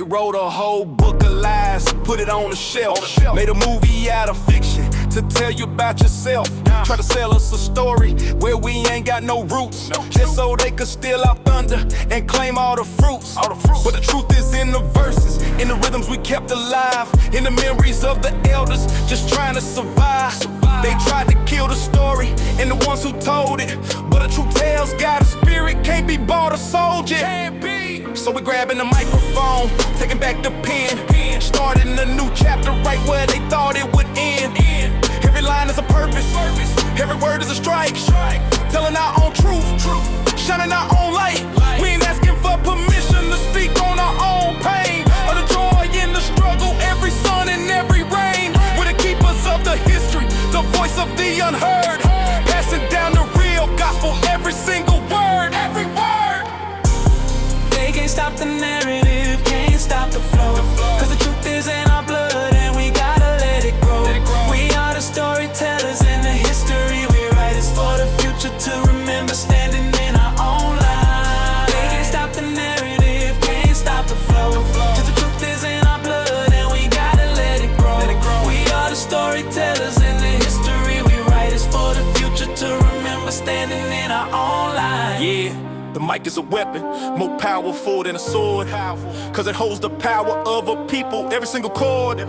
wrote a whole book of lies, put it on the shelf. Made a movie out of fiction to tell you about yourself. Try to sell us a story where we ain't got no roots, just so they could steal our thunder and claim all the fruits. But the truth is in the verses, in the rhythms we kept alive, in the memories of the elders just trying to survive. They tried to kill the story and the ones who told it, but a true tale's got a spirit, can't be bought or sold yet. So we're grabbing the microphone, taking back the pen, starting a new chapter right where they thought it would end. Every line is a purpose, every word is a strike, telling our own truth, shining our own light. We ain't asking for permission to speak on our own pain, or the joy in the struggle, every sun and every rain. We're the keepers of the history, the voice of the unheard, passing down the real gospel, every single word, every word. They can't stop the narrative, can't stop the flow, cause the truth is in our blood and we gotta let it grow. We are the storytellers and the history we write is for the future to remember, standing in our own light. They can't stop the narrative, can't stop the flow, cause the truth is in our blood and we gotta let it grow. We are the storytellers and the history we write is for the future to remember, standing in our own light. Yeah. The mic is a weapon, more powerful than a sword, cause it holds the power of a people, every single chord.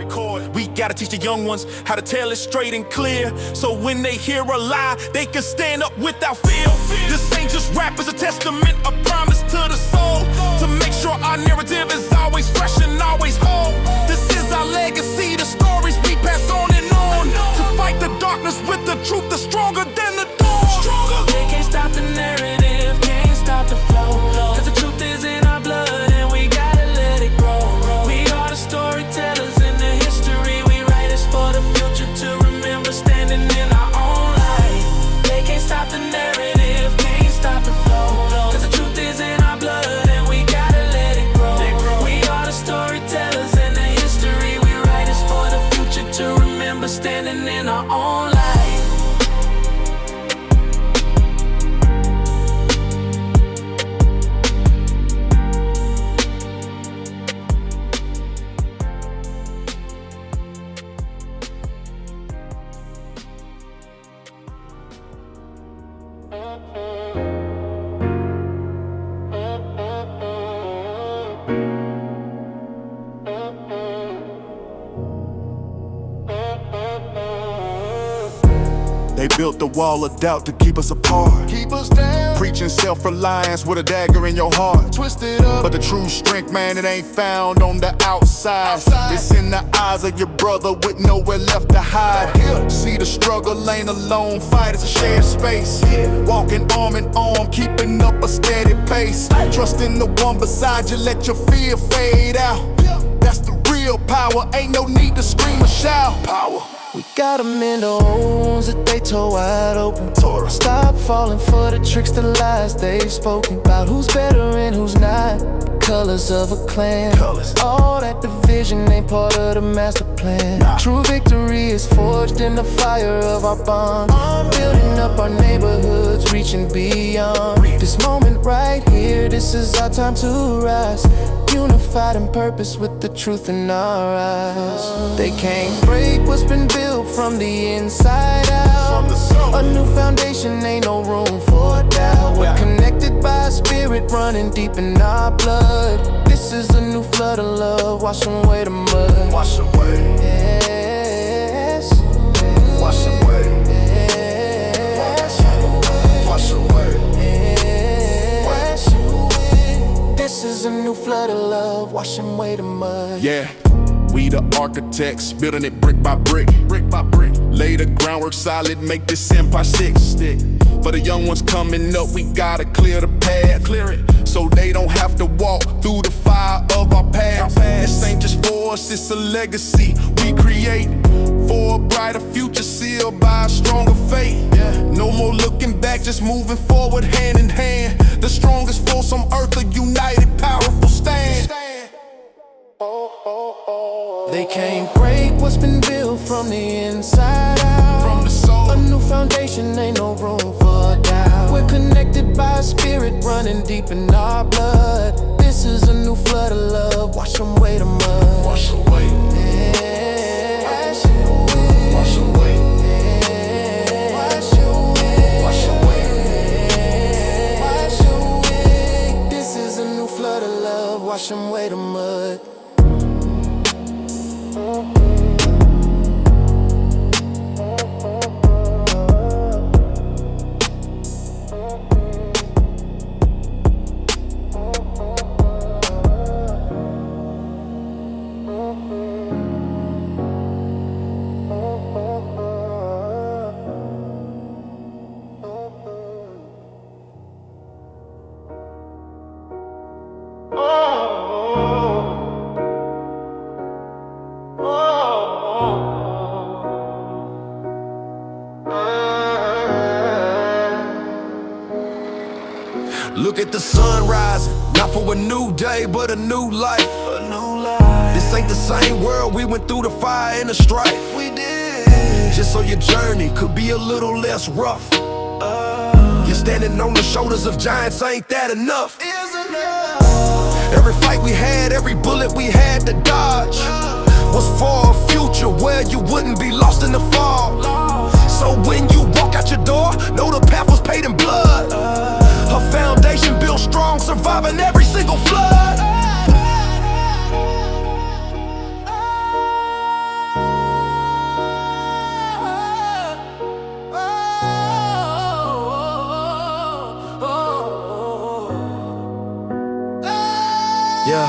We gotta teach the young ones how to tell it straight and clear, so when they hear a lie, they can stand up without fear. This ain't just rap, it's a testament, a promise to the soul, to make sure our narrative is always fresh and always whole. This is our legacy, the stories we pass on and on, to fight the darkness with the truth that's stronger than the dawn. They can't stop the narrative, stop the flow, cause the truth is in our blood and we gotta let it grow. We are the storytellers and the history we write is for the future to remember, standing in our own light. They can't stop the narrative, can't stop the flow, cause the truth is in our blood and we gotta let it grow. We are the storytellers and the history we write is for the future to remember, standing in our own light. They built the wall of doubt to keep us apart, keep us down, preaching self-reliance with a dagger in your heart, twisted up. But the true strength, man, it ain't found on the outside. It's in the eyes of your brother with nowhere left to hide. See, the struggle ain't a lone fight, it's a shared space. Walking arm in arm, keeping up a steady pace. Trust in the one beside you, let your fear fade out. That's the real power, ain't no need to scream or shout. Power. We got them in the holes that they tore wide open. Stop falling for the tricks, the lies they've spoken about who's better and who's not. Colors of a clan, all that division ain't part of the master plan. True victory is forged in the fire of our bond, building up our neighborhoods, reaching beyond. This moment right here, this is our time to rise, unified in purpose with the truth in our eyes. They can't break what's been built from the inside out. A new foundation, ain't no room for doubt. We're connected by a spirit running deep in our blood. This is a new flood of love, washing away the mud. Wash away. Yes. Wash away. Yes. Wash away. Yes. This is a new flood of love, washing away the mud. Yeah. We the architects, building it brick by brick, brick by brick. Lay the groundwork solid, make this empire stick. For the young ones coming up, we gotta clear the path, clear it, so they don't have to walk through the fire of our past. This ain't just for us, it's a legacy we create for a brighter future sealed by a stronger faith. No more looking back, just moving forward hand in hand. The strongest force on earth, a united, powerful stand. They can't break what's been built from the inside out. From the soul, a new foundation, ain't no room for doubt. We're connected by a spirit running deep in our blood. This This is a new flood of love, wash away the mud. Wash away. Yeah. Wash away. Wash away. Yeah. Wash away. Wash away. Yeah. Wash away. This is a new flood of love, wash away the mud. Look at the sun rising, not for a new day, but a new life. A new life. This ain't the same world, we went through the fire and the strife. We did. Just so your journey could be a little less rough. You're standing on the shoulders of giants, ain't that enough? Is enough. Every fight we had, every bullet we had to dodge was for a future where you wouldn't be lost in the fog. So when you walk out your door, know the path was paid in blood. Her foundation built strong, surviving every single flood. Yeah,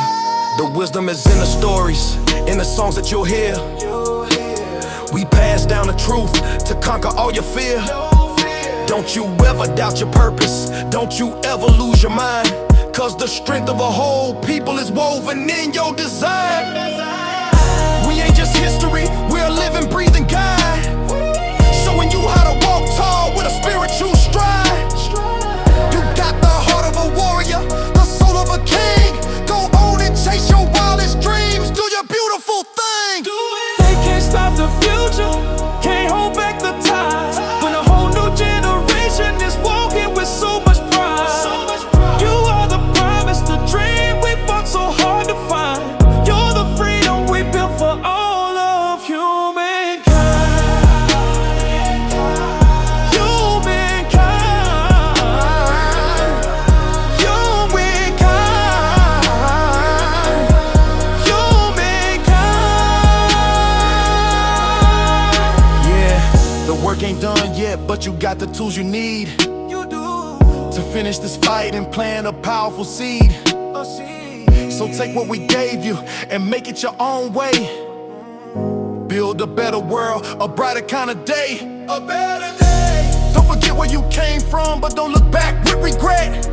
the wisdom is in the stories, in the songs that you'll hear. We pass down the truth to conquer all your fear. Don't you ever doubt your purpose, don't you ever lose your mind, cause the strength of a whole people is woven in your design. We ain't just history, we're a living, breathing guide, showing you how to walk tall with a spiritual stride. You got the heart of a warrior, the soul of a king. Go on and chase your wildest dreams, do your beautiful thing. They can't stop the future, can't hold back the tide. When a whole new generation is walking with so much pride. You are the promise, the dream we fought so hard to find. You're the freedom we built for all of humankind. Work ain't done yet, but you got the tools you need. You do. To finish this fight and plant a powerful seed. So take what we gave you and make it your own way. Build a better world, a brighter kind of day. A better day. Don't forget where you came from, but don't look back with regret.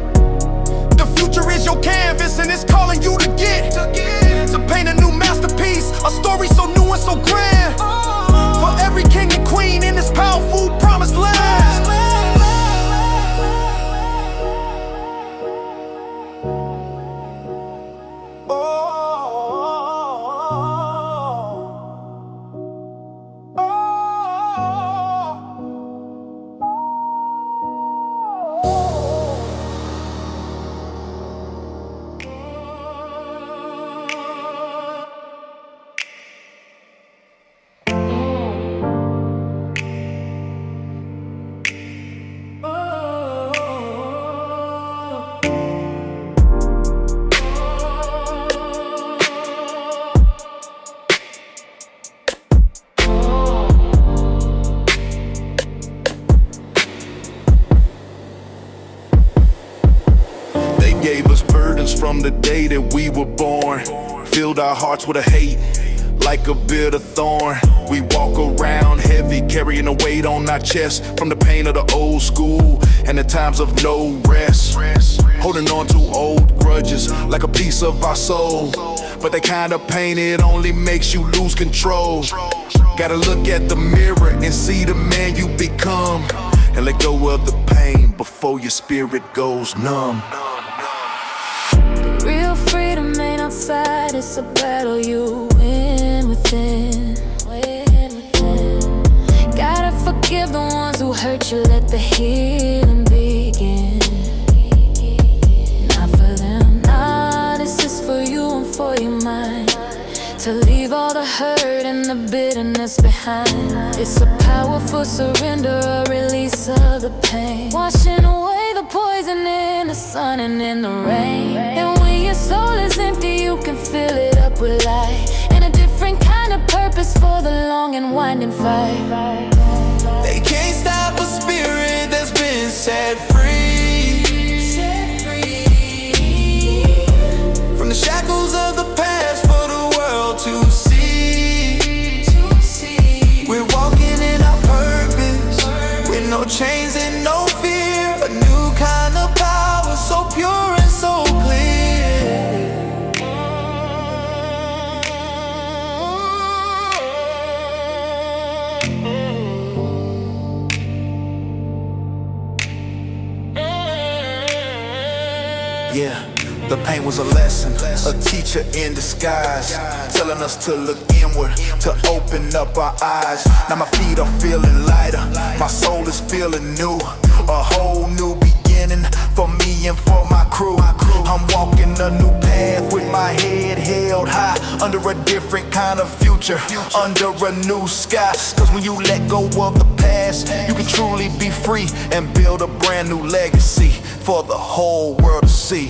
The future is your canvas and it's calling you to paint a new masterpiece, a story so new and so grand. For every king and queen in this powerful promised land. Gave us burdens from the day that we were born. Filled our hearts with a hate, like a bitter thorn. We walk around heavy, carrying a weight on our chest from the pain of the old school and the times of no rest. Holding on to old grudges like a piece of our soul, but that kind of pain, it only makes you lose control. Gotta look at the mirror and see the man you become, and let go of the pain before your spirit goes numb. Real freedom ain't outside, it's a battle you win within. Gotta forgive the ones who hurt you, let the healing begin. Not for them, not as all the hurt and the bitterness behind. It's a powerful surrender, a release of the pain, washing away the poison in the sun and in the rain. And when your soul is empty, you can fill it up with light, and a different kind of purpose for the long and winding fight. They can't stop a spirit that's been set free, from the shackles of the past for the world to see. We're walking in our purpose, with no chains and no fear. A new kind of power, so pure and so clear. Yeah, the pain was a lesson, a teacher in disguise, telling us to look inward, to open up our eyes. Now my feet are feeling lighter, my soul is feeling new, a whole new beginning for me and for my crew. I'm walking a new path with my head held high, under a different kind of future, under a new sky. Cause when you let go of the past, you can truly be free and build a brand new legacy for the whole world to see.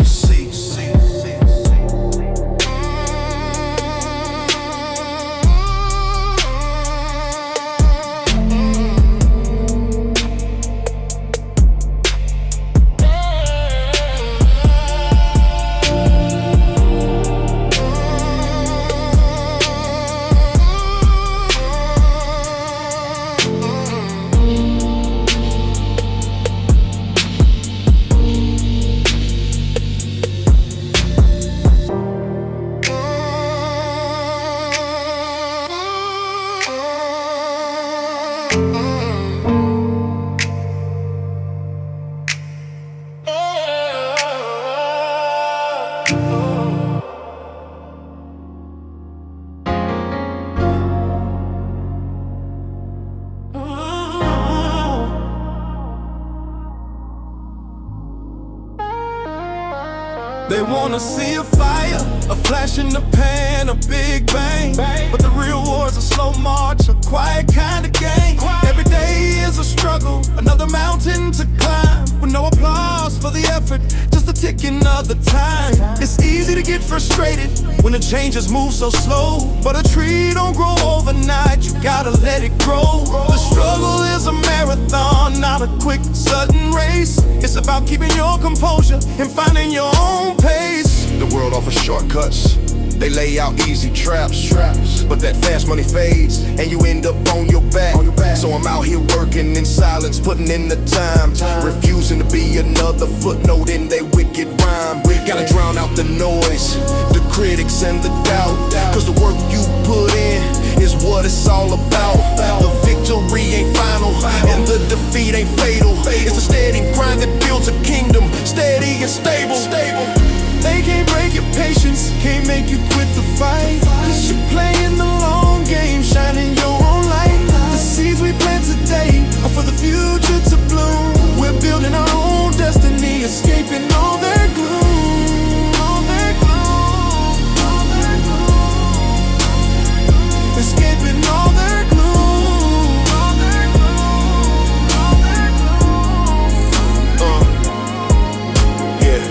They wanna see a fire, a flash in the pan, a big bang. But the real war's a slow march, a quiet kind of game. Every day is a struggle, another mountain to climb, with no applause for the effort, just the ticking of the time. It's easy to get frustrated when the changes move so slow, but a tree don't grow overnight, you gotta let it grow. The struggle is a marathon, not a quick, sudden race. It's about keeping your composure and finding your own pace. The world offers shortcuts, they lay out easy traps. But that fast money fades, and you end up on your back. So I'm out here working in silence, putting in the time, refusing to be another footnote in they wicked rhyme. Gotta drown out the noise, the critics and the doubt, cause the work you put in is what it's all about. The victory ain't final, and the defeat ain't fatal. It's a steady grind that builds a kingdom, steady and stable. They can't break your patience, can't make you quit the fight, cause you're playing the long game, shining your own light. The seeds we plant today are for the future to bloom. We're building our own destiny, escaping all their gloom, all their gloom, all their gloom. Escaping all their gloom, all their gloom, all their gloom. Yeah,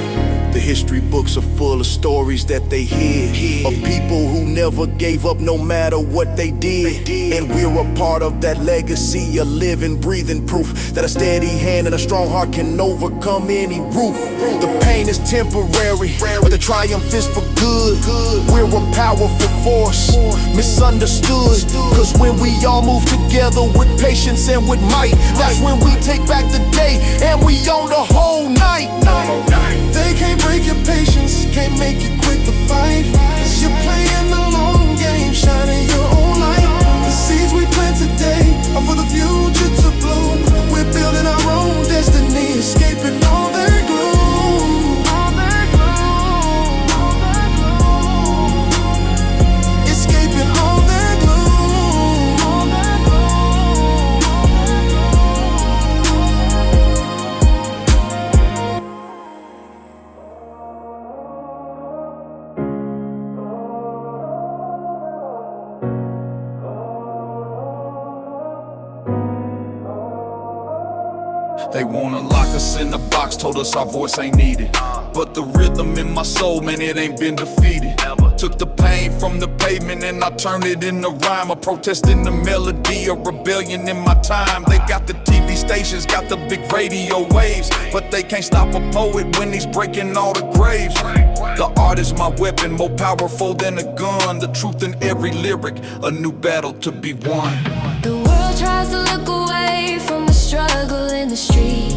the history books are full of stories that they hid, of people who never gave up no matter what they did. And we're a part of that legacy, a living, breathing proof that a steady hand and a strong heart can overcome any roof. The pain is temporary, but the triumph is for good. We're a powerful force, misunderstood, cause when we all move together with patience and with might, that's when we take back the day and we own the whole night. They can't break your patience, can't make you quit the fight, cause you're playing the long game, shining your own light. The seeds we plant today are for the future to bloom. We're building our own destiny, escaping all their gloom, all their gloom, all their gloom. Escaping all their gloom, all their gloom, all their gloom. They wanna lock us in the box, told us our voice ain't needed. But the rhythm in my soul, man, it ain't been defeated. Took the pain from the pavement and I turned it into rhyme. A protest in the melody, a rebellion in my time. They got the TV stations, got the big radio waves, but they can't stop a poet when he's breaking all the graves. The art is my weapon, more powerful than a gun. The truth in every lyric, a new battle to be won. The world tries to look away from the struggle in the street,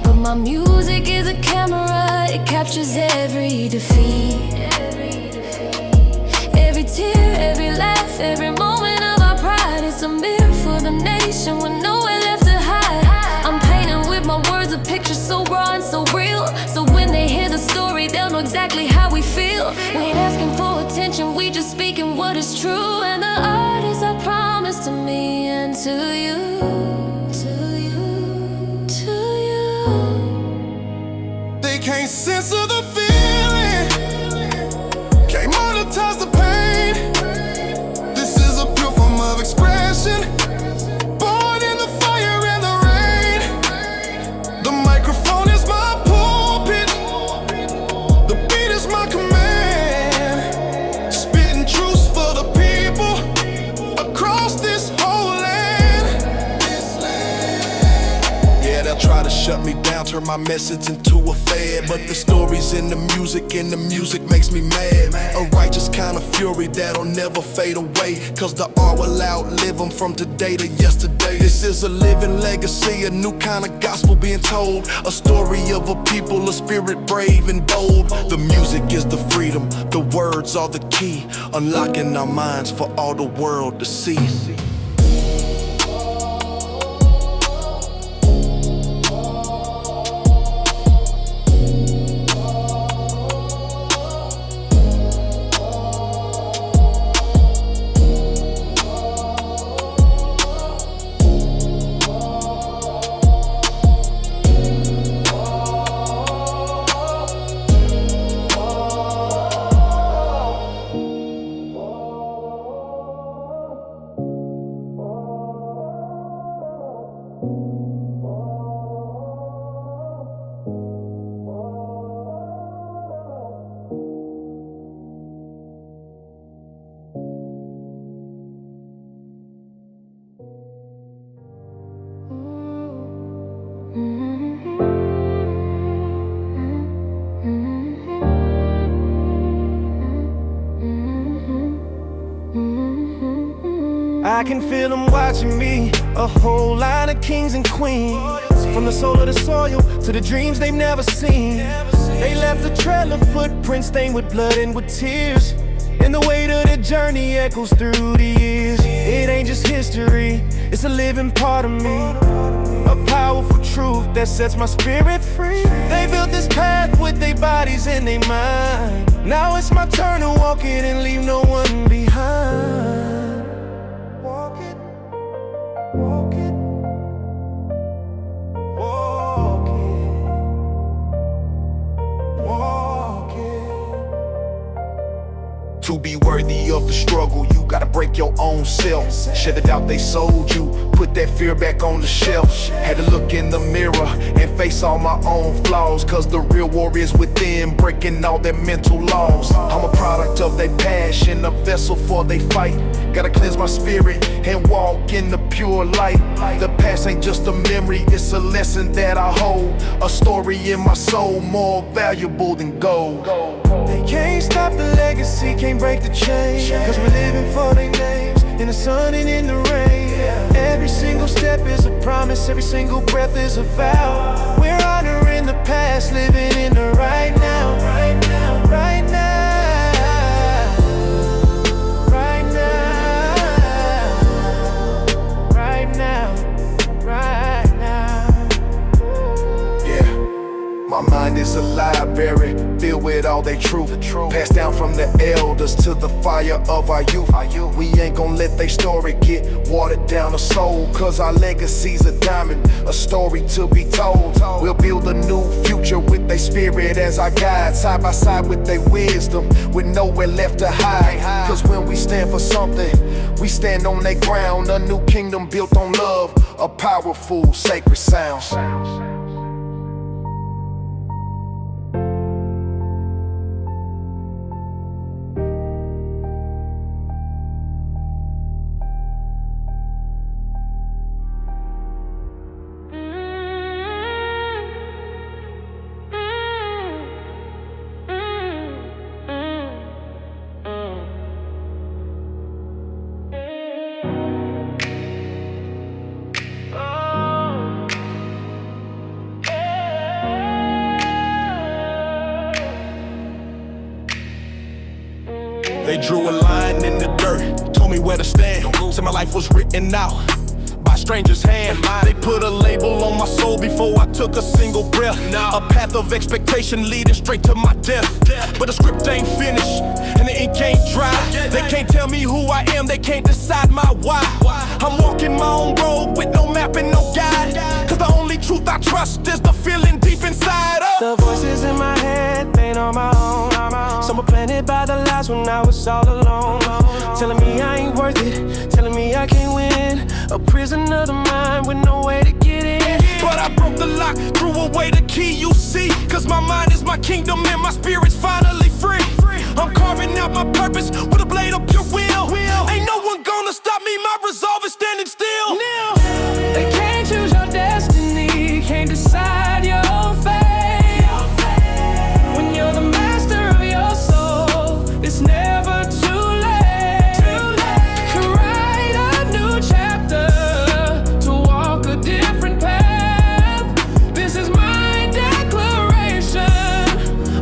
but my music is a camera, it captures every defeat. Every tear, every laugh, every moment of our pride. It's a mirror for the nation with nowhere left to hide. I'm painting with my words a picture so raw and so real, so when they hear the story they'll know exactly how we feel. We ain't asking for attention, we just speaking what is true. And the art is our promise to me and to you, to you, to you. They can't censor the feeling, can't monetize the pain. This is a pure form of expression, born in the fire and the rain. The microphone is my pulpit, the beat is my command. Spitting truths for the people across this whole land. Yeah, they'll try to shut me down, turn my message into a fad, but the story's in the music and the music makes me mad. A righteous kind of fury that'll never fade away, cause the art will outlive them from today to yesterday. This is a living legacy, a new kind of gospel being told, a story of a people, a spirit brave and bold. The music is the freedom, the words are the key, unlocking our minds for all the world to see. I can feel them watching me, a whole line of kings and queens. From the soul of the soil to the dreams they've never seen. They left a trail of footprints stained with blood and with tears, and the weight of the journey echoes through the years. It ain't just history, it's a living part of me, a powerful truth that sets my spirit free. They built this path with their bodies and their mind. Now it's my turn to walk it and leave no one behind. Walk it, walk it, walk it, walk it. To be worthy of the struggle, you gotta break your own self. Shed the doubt they sold you, put that fear back on the shelf. Had to look in the mirror and face all my own flaws, cause the real war is within, breaking all their mental laws. I'm a product of their passion, a vessel for they fight. Gotta cleanse my spirit and walk in the pure light. The past ain't just a memory, it's a lesson that I hold, a story in my soul more valuable than gold. They can't stop the legacy, can't break the chain, cause we're living for their names, in the sun and in the rain. Every single step is a promise, every single breath is a vow. We're honoring the past, living in the right now. Right now, right now, right now, right now, right now. Yeah, my mind is a library filled with all they truth, passed down from the elders to the fire of our youth. We ain't gon' let they story get watered down the soul, cause our legacy's a diamond, a story to be told. We'll build a new future with their spirit as our guide, side by side with their wisdom, with nowhere left to hide. Cause when we stand for something, we we stand on that ground. A new kingdom built on love, a powerful, sacred sound. They drew a line in the dirt, told me where to stand. Said my life was written out by strangers' hand. They put a label on my soul before I took a single breath. A path of expectation leading straight to my death. But the script ain't finished and the ink ain't dry. They can't tell me who I am, they can't decide my why. I'm walking my own road with no map and no guide, cause the only truth I trust is the feeling deep inside of. The voices in my head, they ain't on my own. Some were planted by the lies when I was all alone. Telling me I ain't worth it, telling me I can't win. A prison of the mind with no way to get in. But I broke the lock, threw away the key, you see. Cause my mind is my kingdom and my spirit's finally free. I'm carving out my purpose with a blade of pure will. Ain't no one gonna stop me, my resolve is standing still. They can't choose your destiny, can't decide your fate. When you're the master of your soul, it's never too late to write a new chapter, to walk a different path. This is my declaration,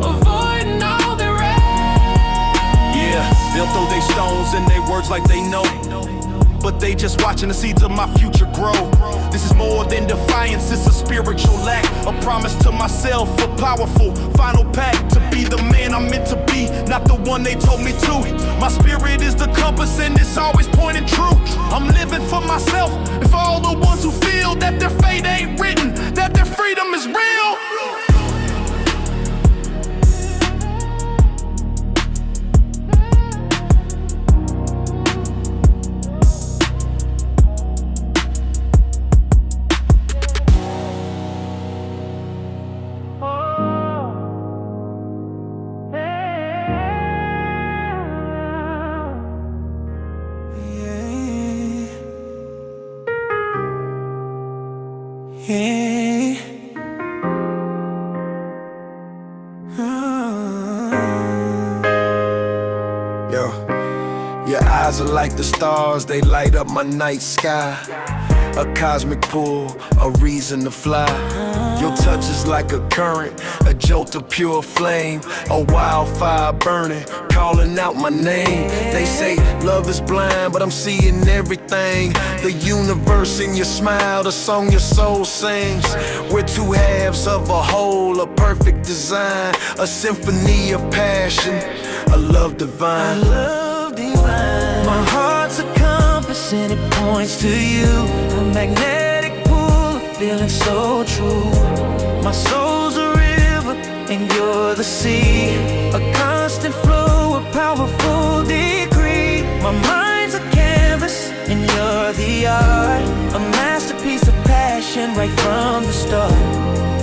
avoiding all the rest. Yeah, they'll throw their stones and their words like they know, but they just watching the seeds of my future grow. This is more than defiance, it's a spiritual act, a promise to myself, a powerful final pact, to be the man I'm meant to be, not the one they told me to. My spirit is the compass and it's always pointing true. I'm living for myself and for all the ones who feel that their fate ain't written, that their freedom is real. Your eyes are like the stars, they light up my night sky. A cosmic pull, a reason to fly. Your touch is like a current, a jolt of pure flame, a wildfire burning, calling out my name. They say love is blind, but I'm seeing everything. The universe in your smile, the song your soul sings. We're two halves of a whole, a perfect design, a symphony of passion, a love divine. My heart's a compass and it points to you. A magnetic pull, a feeling so true. My soul's a river and you're the sea, a constant flow, a powerful decree. My mind's a canvas and you're the art, a masterpiece of passion right from the start.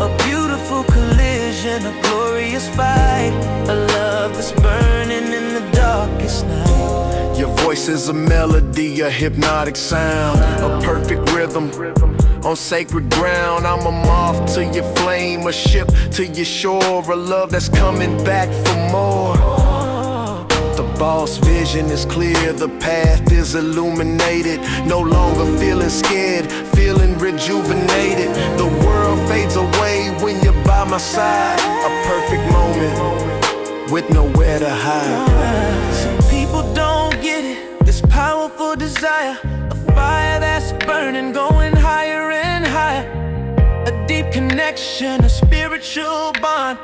A beautiful collision, a glorious fight, a love that's burning in the darkest night. Your voice is a melody, a hypnotic sound, a perfect rhythm on sacred ground. I'm a moth to your flame, a ship to your shore, a love that's coming back for more. The boss vision is clear, the path is illuminated. No longer feeling scared, feeling rejuvenated. The world fades away when you're by my side. A perfect moment with nowhere to hide. Some people don't get it, this powerful desire, a fire that's burning, going higher and higher. A deep connection, a spiritual bond,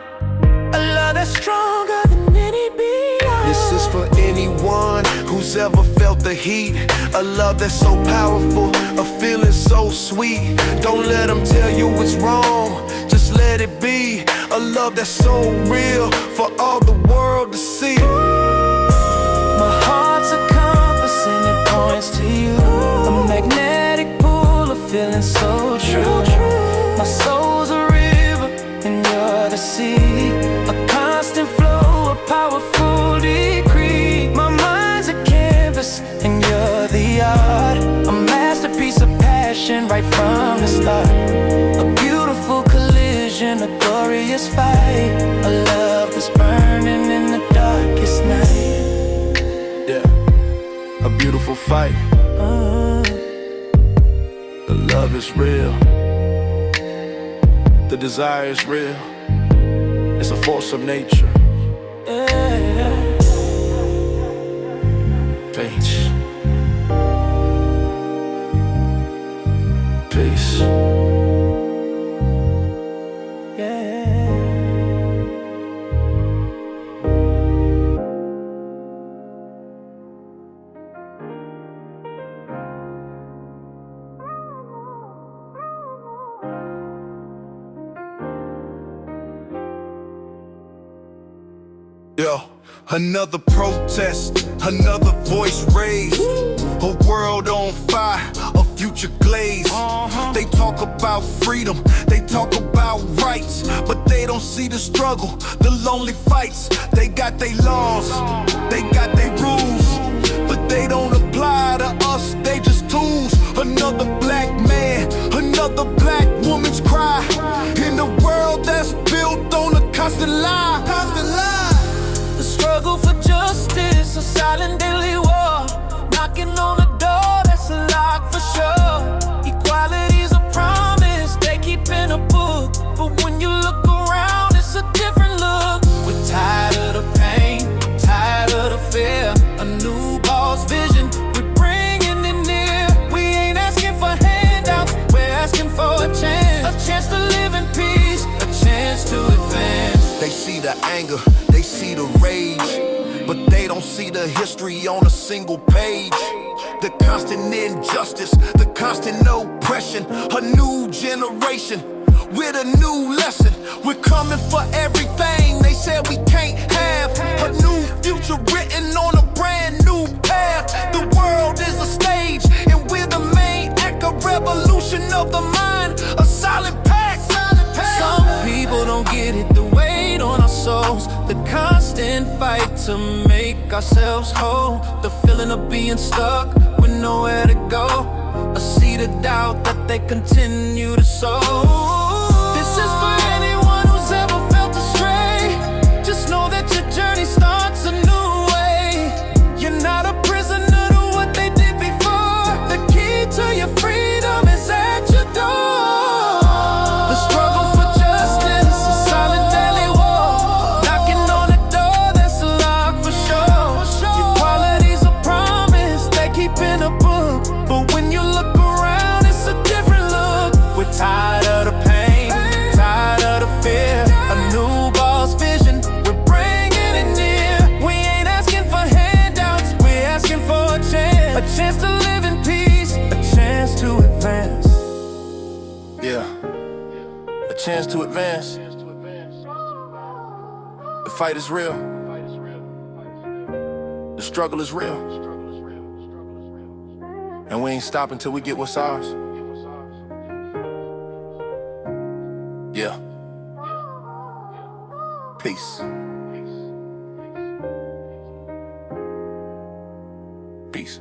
a love that's stronger than any beyond. This is for anyone who's ever felt the heat, a love that's so powerful, a feeling so sweet. Don't let them tell you it's wrong, just let it be. A love that's so real for all the world to see. My heart's a compass and it points feeling so true. My soul's a river and you're the sea, a constant flow, a powerful decree. My mind's a canvas and you're the art, a masterpiece of passion right from the start. A beautiful collision, a glorious fight, a love that's burning in the darkest night. Yeah, a beautiful fight. The love is real. The desire is real. It's a force of nature. Peace. Peace. Yeah, another protest, another voice raised. A world on fire, a future glaze. They talk about freedom, they talk about rights, but they don't see the struggle, the lonely fights. They got their laws, they got their rules, but they don't apply to us, they just tools. Another black man, another black woman's cry, in a world that's built on a constant lie. The struggle for justice, a silent daily war, knocking on the door that's a lock for sure. Equality's a promise they keep in a book, but when you look around it's a different look. We're tired of the pain, tired of the fear, a new boss vision, we're bringing it near. We ain't asking for handouts, we're asking for a chance to live in peace, a chance to advance. They see the anger, they see the rage, but they don't see the history on a single page. The constant injustice, the constant oppression. A new generation with a new lesson. We're coming for everything they said we can't have. A new future written on a brand new path. The world is a stage and we're the main act. A revolution of the mind, a silent pact. Some people don't get it, the weight on our souls, the constant fight to make ourselves whole, the feeling of being stuck with nowhere to go, a seed of doubt that they continue to sow. This is for anyone who's ever felt astray. Just know that your journey starts a new way. You're not a prisoner to what they did before. The key to your freedom is at your door. The struggle for justice, a silent daily war, knocking on the door that's a lock for sure. Equality's a promise they keep in a book, but when you look around it's a different look. We're tired of the pain, tired of the fear, a new boss vision, we're bringing it near. We ain't asking for handouts, we're asking for a chance to live in peace, a chance to advance. Yeah, a chance to advance. The fight is real. The struggle is real. And we ain't stopping till we get what's ours. Yeah. Peace. Peace.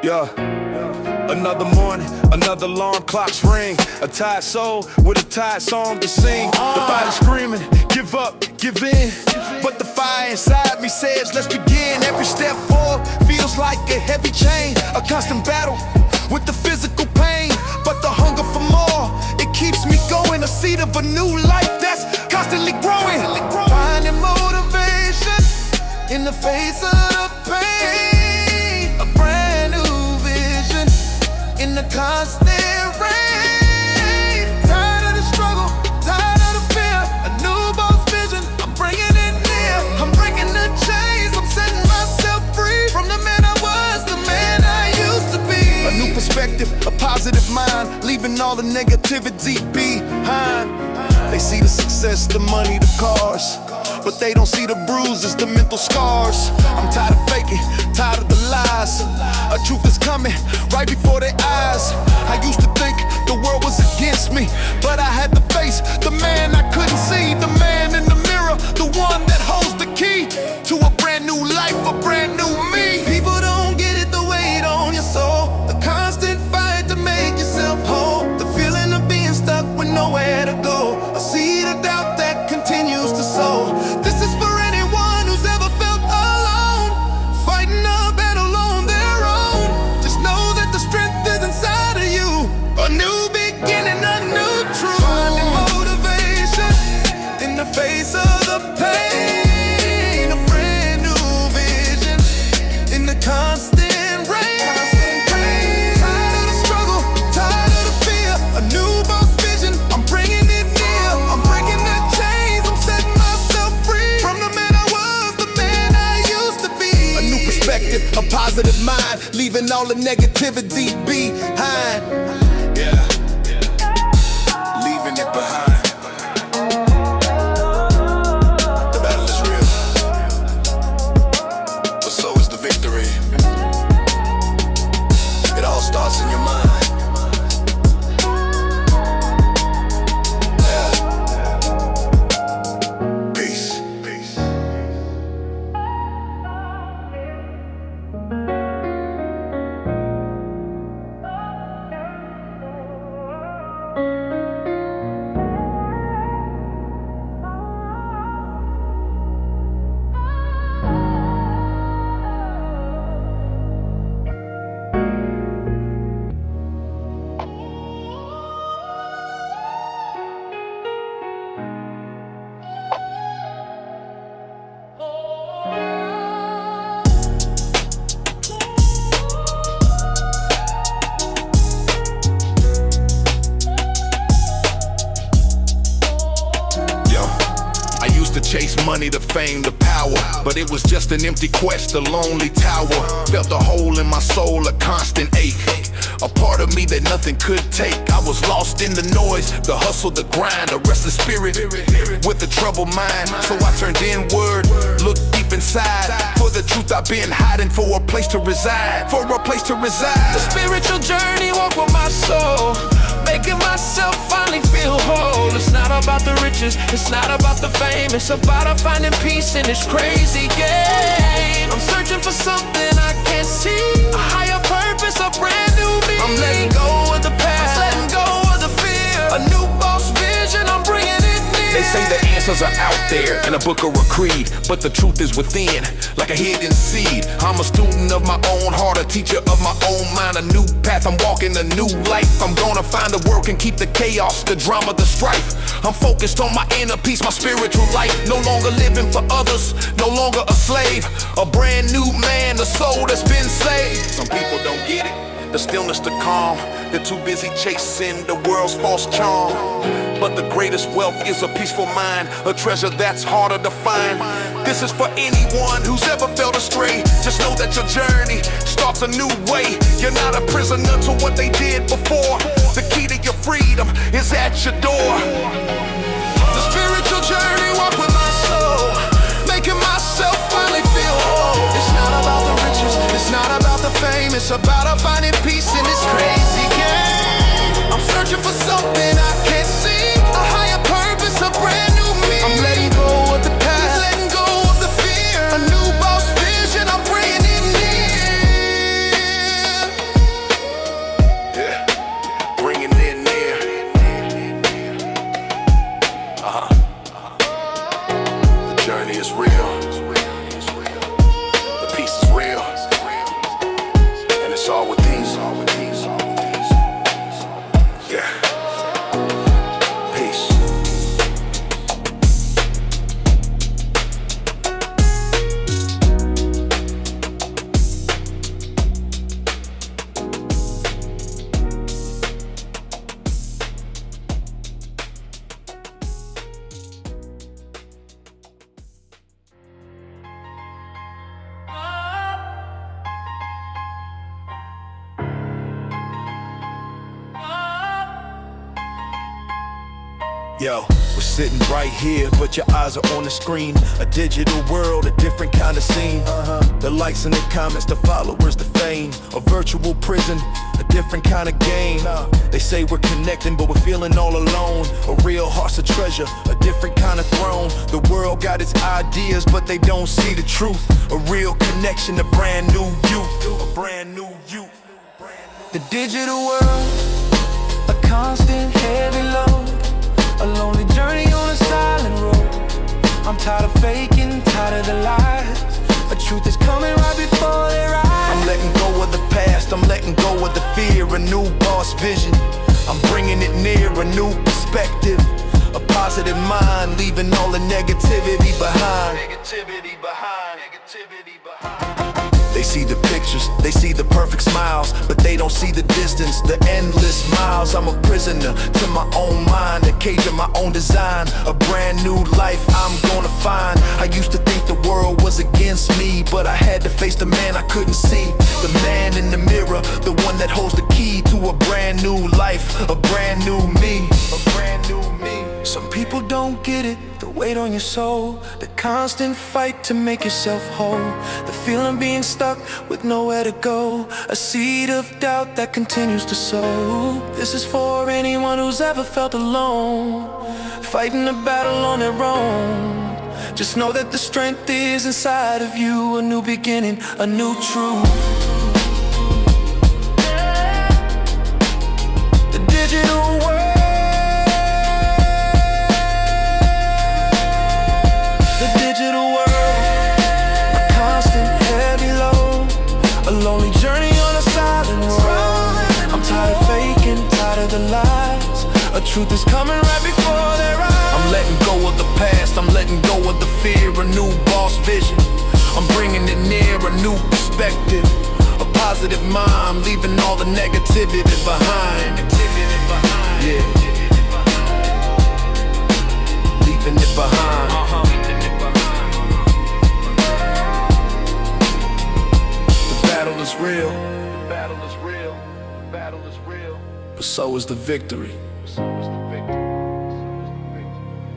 Yeah. Another morning, another alarm clocks ring. A tired soul with a tired song to sing. The body screaming, give up, give in. But the fire inside me says, let's begin. Every step forward feels like a heavy chain. A constant battle with the physical pain, but the hunger for more, it keeps me going. A seed of a new life that's constantly growing. Finding motivation in the face of the pain, a brand new vision in the constant rain. Tired of the struggle, tired of the fear, a new boss vision, I'm bringing it near. I'm breaking the chains, I'm setting myself free from the leaving all the negativity behind. They see the success, the money, the cars, but they don't see the bruises, the mental scars. I'm tired of faking, tired of the lies. A truth is coming right before their eyes. I used to think the world was against me, but I had to face the man I couldn't see. The man in the mirror, the one that holds the key to a brand new life, a brand new me. People don't get it, the weight on your soul, the constant fight to make yourself whole, the feeling of being stuck with nowhere to go, a seed of doubt that continues to sow. This is for anyone who's ever felt alone, fighting a battle on their own. Just know that the strength is inside of you, a new beginning, a new truth. Finding motivation in the face of the pain, a brand new vision in the constant rain. Tired of the struggle, tired of the fear, a new boss vision, I'm bringing it near. I'm breaking the chains, I'm setting myself free from the man I was, the man I used to be. A new perspective, a positive mind, leaving all the negativity behind. Yeah, leaving it behind. The battle is real, but so is the victory. It all starts in your mind. Peace. Peace. Chase money, the fame, the power, but it was just an empty quest, a lonely tower. Felt a hole in my soul, a constant ache, a part of me that nothing could take. I was lost in the noise, the hustle, the grind, a restless spirit with a troubled mind. So I turned inward, looked deep inside for the truth I've been hiding, for a place to reside, for a place to reside. The spiritual journey walk with my soul, making myself finally feel whole. It's not about the riches, it's not about the fame, it's about finding peace in this crazy game. I'm searching for something I can't see, a higher purpose, a brand new me. I'm letting go of the past, letting go of the fear, a new boss vision, I'm bringing it near. They say the answers are out there in a book or a creed, but the truth is within, like a hidden seed. I'm a student of my own heart, a teacher of my own mind, a new path, I'm walking a new life. I'm gonna find the work and keep the chaos, the drama, the strife. I'm focused on my inner peace, my spiritual life. No longer living for others, no longer a slave, a brand new man, a soul that's been saved. Some people don't get it, the stillness, the calm. They're too busy chasing the world's false charm. But the greatest wealth is a peaceful mind, a treasure that's harder to find. This is for anyone who's ever felt astray. Just know that your journey starts a new way. You're not a prisoner to what they did before. The key to your freedom is at your door. The spiritual journey walk with my soul, making myself finally feel whole. It's not about the riches, it's not about the fame, it's about finding peace in this crazy game. I'm searching for something I can't see, a higher purpose, a brand new me. I'm letting go of the past, letting go of the fear, a new boss vision, I'm bringing it near. Yeah, bringing it near. The journey is real, the peace is real, and it's all within. Yeah. Peace. Yo, we're sitting right here, but your eyes are on the screen. A digital world, a different kind of scene. The likes and the comments, the followers, the fame. A virtual prison, a different kind of game. They say we're connecting, but we're feeling all alone. A real heart's a treasure, a different kind of throne. The world got its ideas, but they don't see the truth. A real connection, a brand new youth. A brand new youth. The digital world, a constant heavy load, a lonely journey on a silent road. I'm tired of faking, tired of the lies. The truth is coming right before their eyes. I'm letting go of the past, I'm letting go of the fear. A new boss vision, I'm bringing it near. A new perspective, a positive mind, leaving all the negativity behind. Negativity behind, negativity behind. They see the pictures, they see the perfect smiles, but they don't see the distance, the endless miles. I'm a prisoner to my own mind, a cage of my own design. A brand new life I'm gonna find. I used to think the world was against me, but I had to face the man I couldn't see. The man in the mirror, the one that holds the key to a brand new life, a brand new me, a brand new me. Some people don't get it, the weight on your soul, the constant fight to make yourself whole, the feeling being stuck with nowhere to go, a seed of doubt that continues to sow. This is for anyone who's ever felt alone, fighting a battle on their own. Just know that the strength is inside of you, a new beginning, a new truth. The digital world, lonely journey on a silent road. I'm tired of faking, tired of the lies. A truth is coming right before their eyes. I'm letting go of the past, I'm letting go of the fear. A new boss vision, I'm bringing it near. A new perspective, a positive mind, leaving all the negativity behind. Yeah, leaving it behind. The battle is real, the battle is real, the battle is real. But so is the victory.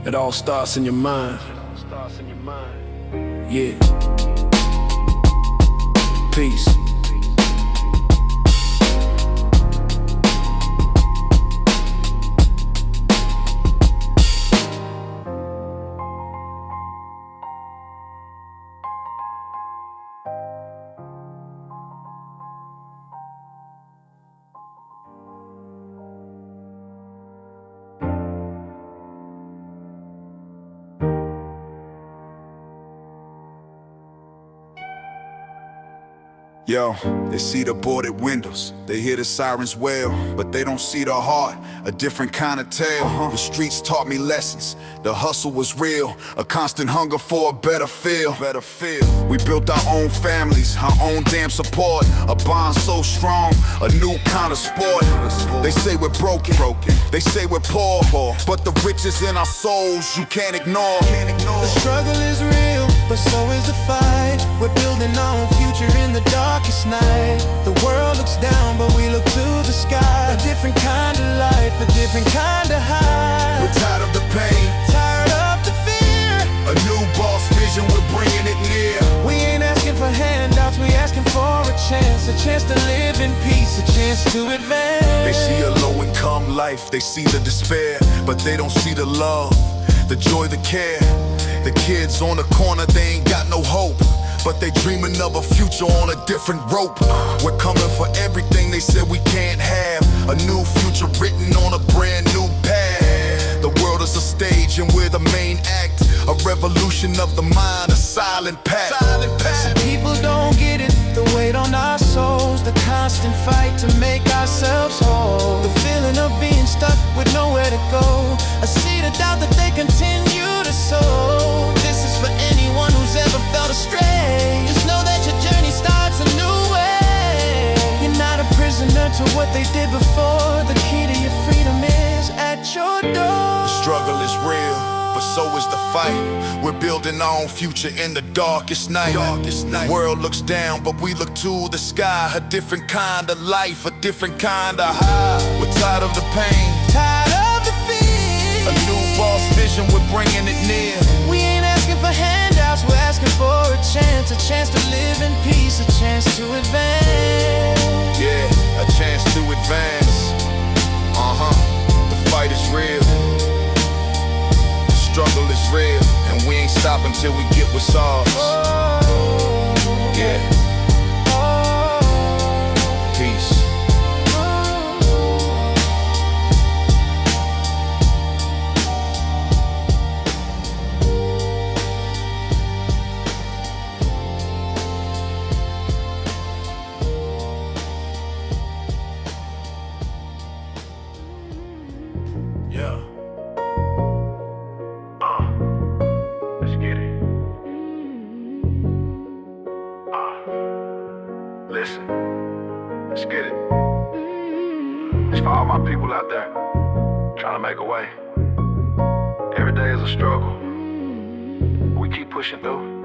It all starts in your mind. Yeah. Peace. Yo, they see the boarded windows, they hear the sirens wail, but they don't see the heart, a different kind of tale. The streets taught me lessons, the hustle was real, a constant hunger for a better feel. We built our own families, our own damn support, a bond so strong, a new kind of sport. They say we're broken, they say we're poor, but the riches in our souls you can't ignore. The struggle is real, but so is the fight. We're building our own future in the darkest night. The world looks down, but we look to the sky. A different kind of life, a different kind of high. We're tired of the pain, tired of the fear. A new boss vision, we're bringing it near. We ain't asking for handouts, we asking for a chance to live in peace, a chance to advance. They see a low-income life, they see the despair, but they don't see the love, the joy, the care. The kids on the corner, they ain't got no hope, but they dreaming of a future on a different rope. We're coming for everything they said we can't have, a new future written on a brand new path. The world is a stage and we're the main act, a revolution of the mind, a silent pact. Some people don't get it, the weight on our souls, the constant fight to make ourselves whole, the feeling of being stuck with nowhere to go, a seed of doubt that they continue to sow. This is for anyone who's ever felt astray. Just know that your journey starts a new way. You're not a prisoner to what they did before. The key to your freedom is at your door. The struggle is real, but so is the fight. We're building our own future in the darkest night. The world looks down, but we look to the sky. A different kind of life, a different kind of high. We're tired of the pain, tired of the fear. a new vision, we're bringing it near. We ain't asking for handouts, we're asking for a chance to live in peace, a chance to advance. Yeah, a chance to advance. The fight is real, the struggle is real, and we ain't stopping till we get what's ours. Yeah. Peace. Yeah. Let's get it. Listen. Let's get it. It's for all my people out there trying to make a way. Every day is a struggle. We keep pushing through.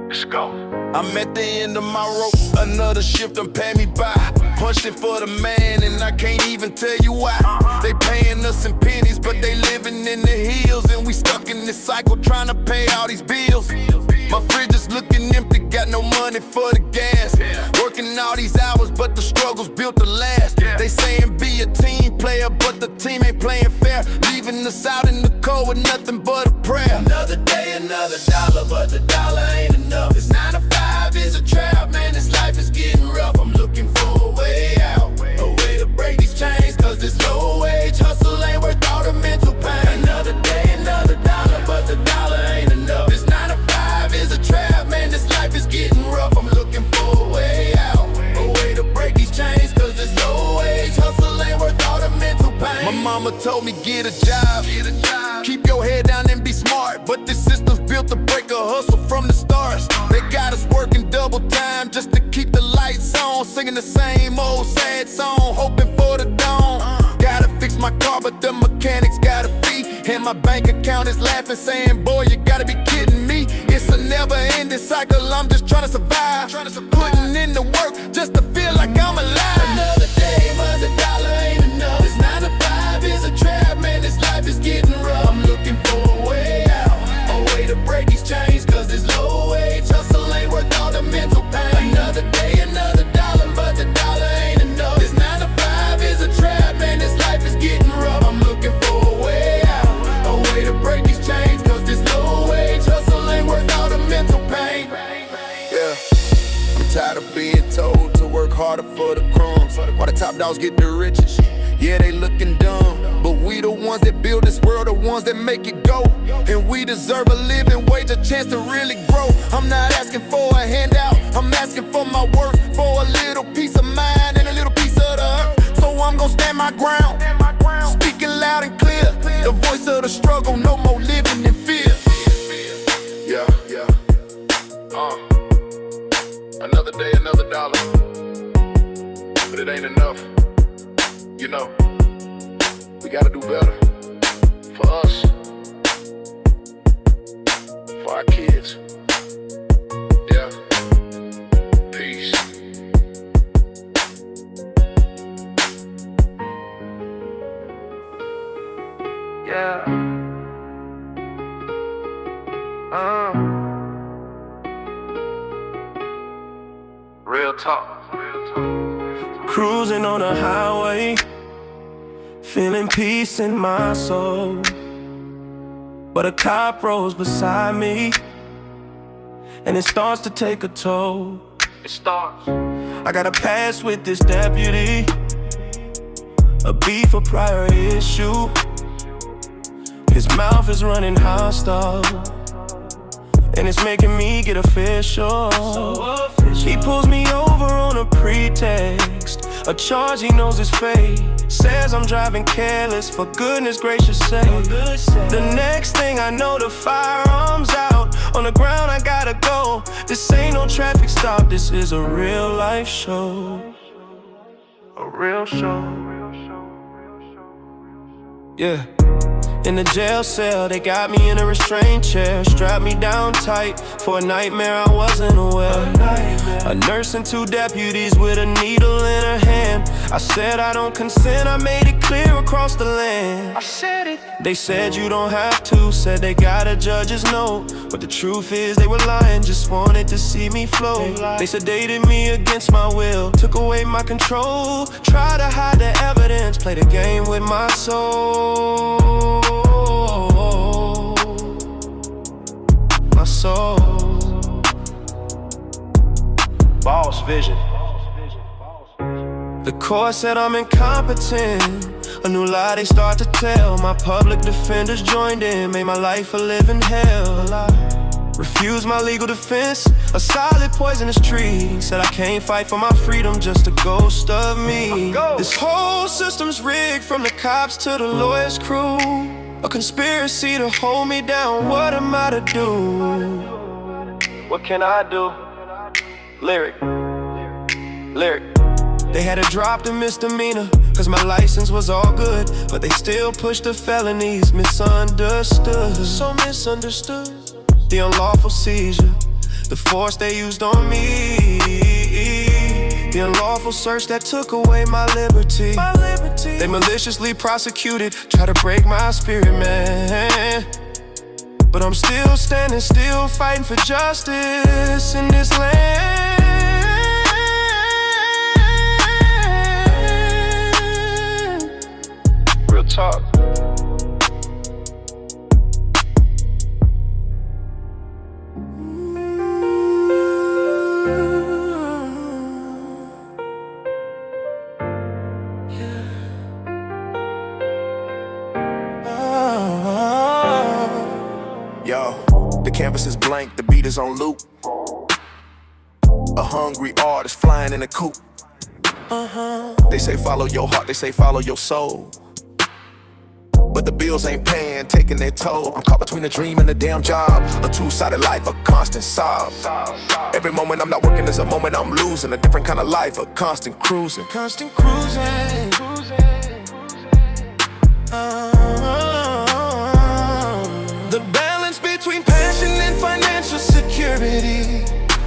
Let's go. I'm at the end of my rope. Another shift done passed me by. Punched it for the man, and I can't even tell you why. They paying us in pennies, but they living in the hills, and we stuck in this cycle trying to pay all these bills. My fridge is looking empty, got no money for the gas. Working all these hours, but the struggle's built to last. They saying be a team player, but the team ain't playing fair. Leaving us out in the cold with nothing but a prayer. Another day, another dollar, but the dollar ain't enough. It's 9 to 5, it's a trap, man, this life is getting rough. I'm looking for a way out, a way to break these chains, cause this low wage hustle ain't worth all the mental pain. Another day, another dollar, but the dollar ain't enough. It's 9 to 5, it's a trap, man, this life is getting rough. I'm looking for a way out, a way to break these chains, cause this low wage hustle ain't worth all the mental pain. My mama told me get a job, keep your head down and be smart, but this system's built to break a hustle from the start. They got us working double time just to keep the lights on, singing the same old sad song, hoping for the dawn. Gotta fix my car, but the mechanics got a fee, and my bank account is laughing, saying, boy, you gotta be kidding me. It's a never-ending cycle, I'm just trying to survive, putting in the work just to feel like I'm alive. Another day, but the dollar ain't enough. This 9 to 5 is a trap, man, this life is getting rough. I'm looking for a way out, a way to break these chains, cause this low wage hustle ain't worth all the mental pain. Another day, another dollar, but the dollar ain't enough. This 9 to 5 is a trap, man, this life is getting rough. I'm looking for a way out, a way to break these chains, cause this low wage hustle ain't worth all the mental pain. Yeah, I'm tired of being told to work harder for the crumbs, while the top dogs get the riches. Yeah, they looking dumb, but we the ones that build this world, the ones that make it go. And we deserve a living wage, a chance to really grow. I'm not asking for a handout, I'm asking for my worth, for a little piece of mind and a little piece of the earth. So I'm gonna stand my ground, speaking loud and clear, the voice of the struggle, no more living in fear. Yeah. Another day, another dollar, but it ain't enough. You know, we gotta do better for us, for our kids. Yeah, peace. Yeah. Real talk. Cruising on the highway, feeling peace in my soul. But a cop rolls beside me, and it starts to take a toll. I got a pass with this deputy, a beef, a prior issue. His mouth is running hostile, and it's making me get official. He pulls me over on a pretext, a charge he knows is fake. Says I'm driving careless, for goodness gracious sake. The next thing I know, the firearm's out. On the ground I gotta go. This ain't no traffic stop, this is a real life show. A real show. Yeah. In the jail cell, they got me in a restraint chair, strapped me down tight. For a nightmare I wasn't aware. A nurse and 2 deputies with a needle in her hand. I said I don't consent, I made it clear across the land. I said it. They said you don't have to, said they got a judge's note. But the truth is they were lying, just wanted to see me float. They sedated me against my will, took away my control. Tried to hide the evidence, played a game with my soul. My soul. Boss vision. The court said I'm incompetent. A new lie they start to tell. My public defenders joined in, made my life a living hell. I refused my legal defense, a solid poisonous tree. Said I can't fight for my freedom, just a ghost of me. This whole system's rigged, from the cops to the lawyers' crew. A conspiracy to hold me down, what am I to do? What can I do? Lyric. They had to drop the misdemeanor, cause my license was all good. But they still pushed the felonies, misunderstood. So misunderstood. The unlawful seizure, the force they used on me. The unlawful search that took away my liberty. They maliciously prosecuted, try to break my spirit, man. But I'm still standing, still fighting for justice in this land. Real talk. Yo, the canvas is blank, the beat is on loop. A hungry artist flying in a coop. They say follow your heart, they say follow your soul. But the bills ain't paying, taking their toll. I'm caught between a dream and a damn job. A two-sided life, a constant sob. Every moment I'm not working is a moment I'm losing. A different kind of life, a constant cruising. Constant cruising. The balance between passion and financial security.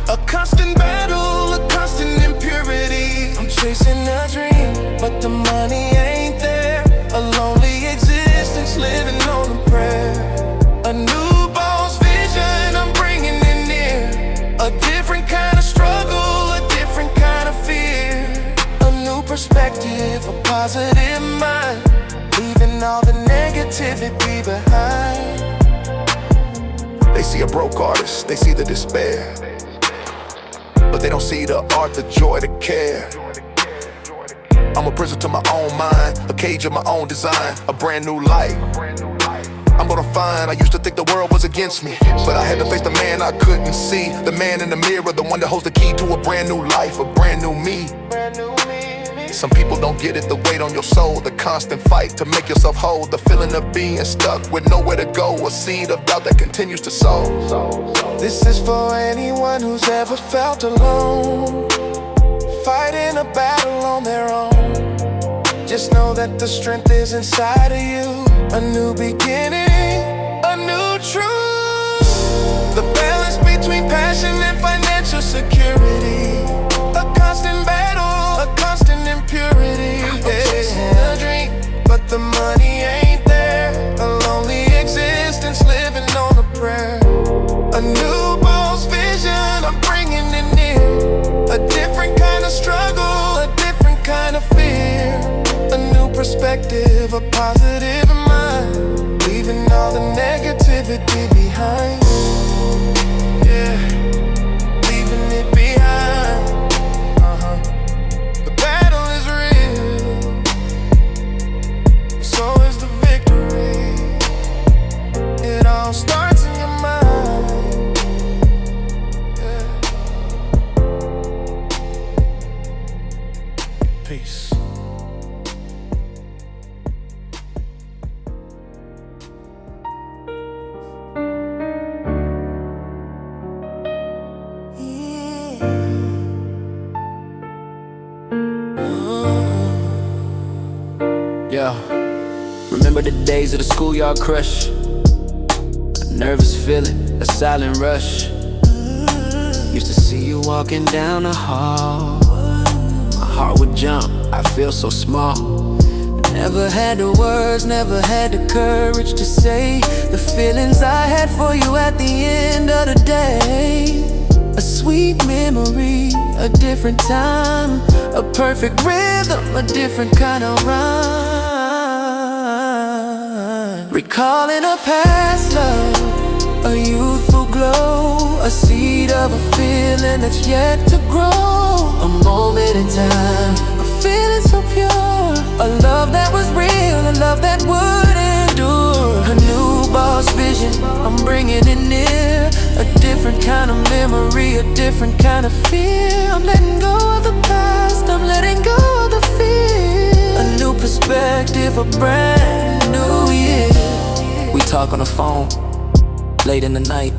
A constant battle, a constant impurity. I'm chasing a dream, but the money ain't there. A lonely existence, living on a prayer. A new boss vision, I'm bringing it near. A different kind of struggle, a different kind of fear. A new perspective, a positive mind, leaving all the negativity behind. They see a broke artist, they see the despair, but they don't see the art, the joy, the care. I'm a prison to my own mind, a cage of my own design, a brand new life I'm gonna find. I used to think the world was against me, but I had to face the man I couldn't see. The man in the mirror, the one that holds the key to a brand new life, a brand new me. Some people don't get it, the weight on your soul, the constant fight to make yourself whole, the feeling of being stuck with nowhere to go, a seed of doubt that continues to sow. This is for anyone who's ever felt alone, fighting a battle on their own. Just know that the strength is inside of you. A new beginning, a new truth. The balance between passion and financial security. A constant battle, a constant impurity. I'm chasing a dream, but the money ain't there. A lonely existence, living on a prayer. A new boss vision, I'm bringing it near. A different kind of struggle, a different kind of fear. A new perspective, a positive mind, leaving all the negativity behind. Yeah, leaving it behind. The battle is real, so is the victory. It all starts in your mind. Yeah. Peace. Remember the days of the schoolyard crush, a nervous feeling, a silent rush. Used to see you walking down the hall, my heart would jump, I feel so small. Never had the words, never had the courage to say the feelings I had for you at the end of the day. A sweet memory, a different time, a perfect rhythm, a different kind of rhyme. Recalling a past love, a youthful glow, a seed of a feeling that's yet to grow. A moment in time, a feeling so pure, a love that was real, a love that would endure. A new boss vision, I'm bringing it near. A different kind of memory, a different kind of fear. I'm letting go of the past, I'm letting go of the fear. A new perspective, a brand new year. We talk on the phone, late in the night,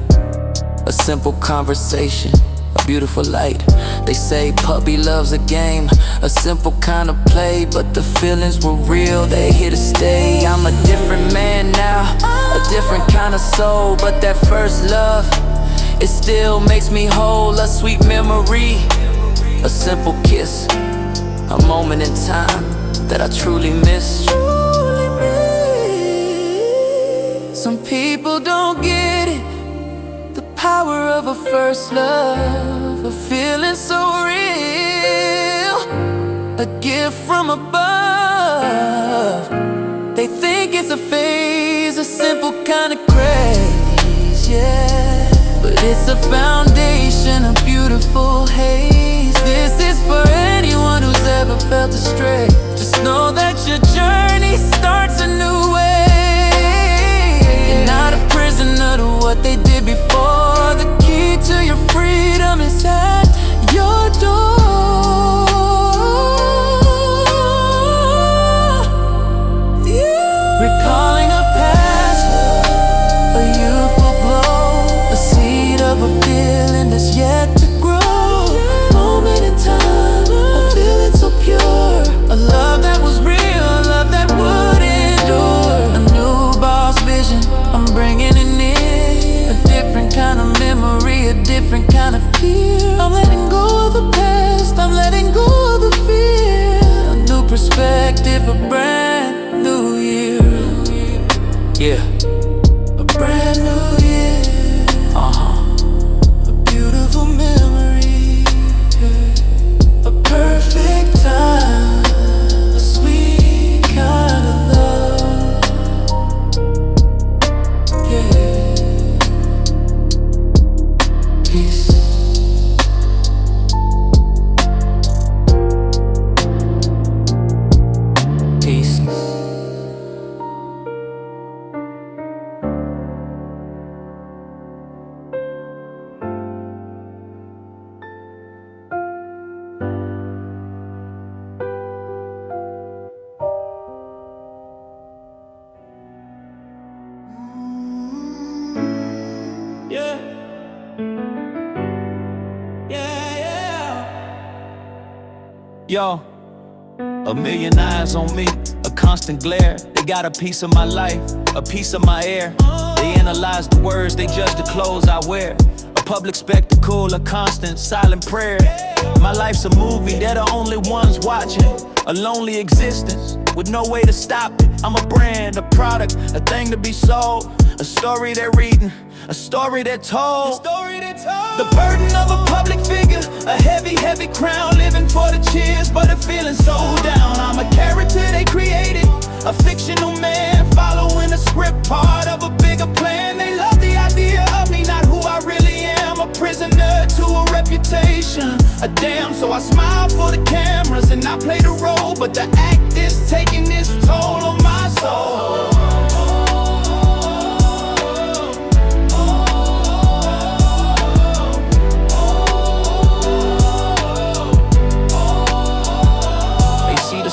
a simple conversation, a beautiful light. They say puppy love's a game, a simple kind of play, but the feelings were real, they here to stay. I'm a different man now, a different kind of soul, but that first love, it still makes me whole. A sweet memory, a simple kiss, a moment in time that I truly miss. Some people don't get it, the power of a first love, a feeling so real, a gift from above. They think it's a phase, a simple kind of craze, yeah, but it's a foundation, a beautiful haze. This is for anyone who's ever felt astray. Just know that your journey starts a new way. You're not a prisoner to what they did before. The key to your freedom is at your door. Yeah. Recalling a past, a youthful glow, a seed of a feeling that's yet to grow. Moment in time, a feeling so pure, a love that was real, a love that would endure. A new boss vision, I'm bringing it near. A different kind of memory, a different kind of fear. I'm letting go of the past, I'm letting go of the fear. A new perspective, a brand new year. Yeah, a brand new year. A beautiful memory, yeah. A perfect time, a sweet kind of love, yeah. Peace. Peace. Yeah. Yeah, yeah. Yo, a million eyes on me, a constant glare. They got a piece of my life, a piece of my air. They analyze the words, they judge the clothes I wear. A public spectacle, a constant silent prayer. My life's a movie, they're the only ones watching. A lonely existence with no way to stop it. I'm a brand, a product, a thing to be sold. A story they're reading, a story they're told. The burden of a public figure, a heavy, heavy crown. Living for the cheers, but a feeling so down. I'm a character they created, a fictional man, following a script, part of a bigger plan. They love the idea of me, not who I really am. A prisoner to a reputation, a damn. So I smile for the cameras and I play the role, but the act is taking its toll on my soul.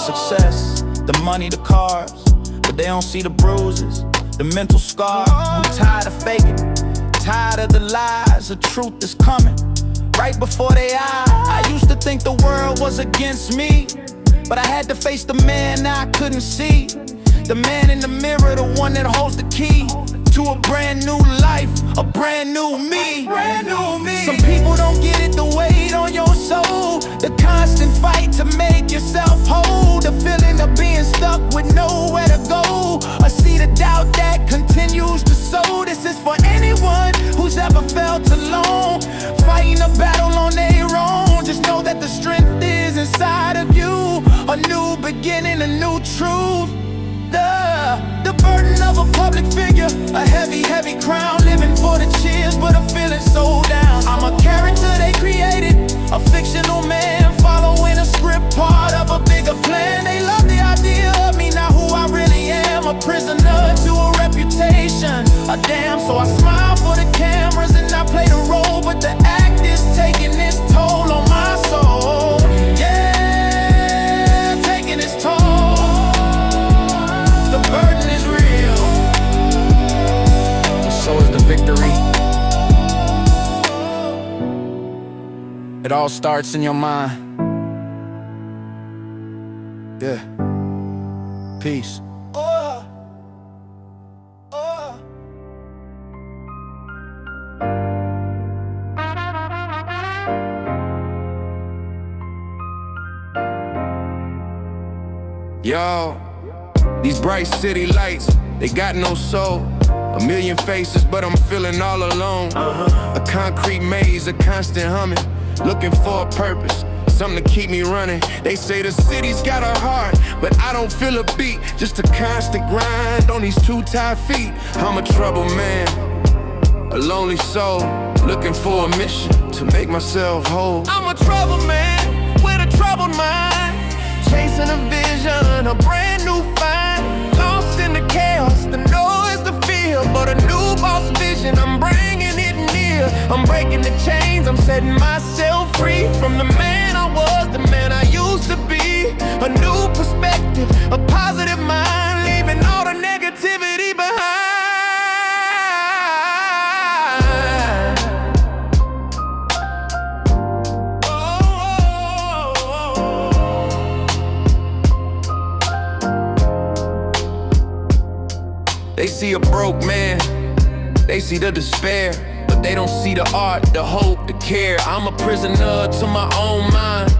Success, the money, the cars, but they don't see the bruises, the mental scars. I'm tired of faking, tired of the lies. The truth is coming right before their eyes. I used to think the world was against me, but I had to face the man I couldn't see. The man in the mirror, the one that holds the key to a brand new life, a brand new me. Some people don't get it, the weight on your soul, the constant fight to make yourself whole, the feeling of being stuck with nowhere to go, a seed of doubt that continues to sow. This is for anyone who's ever felt alone, fighting a battle on their own. Just know that the strength is inside of you, a new beginning, a new truth. The burden of a public figure, a heavy, heavy crown, living for the cheers, but I'm feeling so down. I'm a character they created, a fictional man, following a script, part of a bigger plan. They love the idea of me, not who I really am, a prisoner to a reputation, a damn. So I smile for the cameras and I play the role, but the act is taking its toll on my soul. Yeah, taking its toll. The burden is real, so is the victory. It all starts in your mind. Yeah. Peace. Yo, these bright city lights, they got no soul. A million faces, but I'm feeling all alone. A concrete maze, a constant humming, looking for a purpose, something to keep me running. They say the city's got a heart, but I don't feel a beat. Just a constant grind on these two tired feet. I'm a troubled man, a lonely soul, looking for a mission to make myself whole. I'm a troubled man with a troubled mind, chasing a vision, a brand new find. Lost in the chaos, the noise, the fear, but a new boss vision, I'm bringing it near. I'm breaking the chains, I'm setting myself free from the man I was, the man I used to be. A new perspective, a positive mind, leaving all the negativity behind. They see a broke man, they see the despair, but they don't see the art, the hope, the care. I'm a prisoner to my own mind,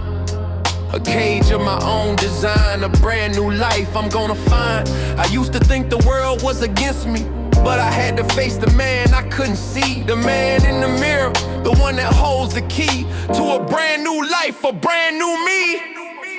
a cage of my own design, a brand new life I'm gonna find. I used to think the world was against me, but I had to face the man I couldn't see. The man in the mirror, the one that holds the key to a brand new life, a brand new me.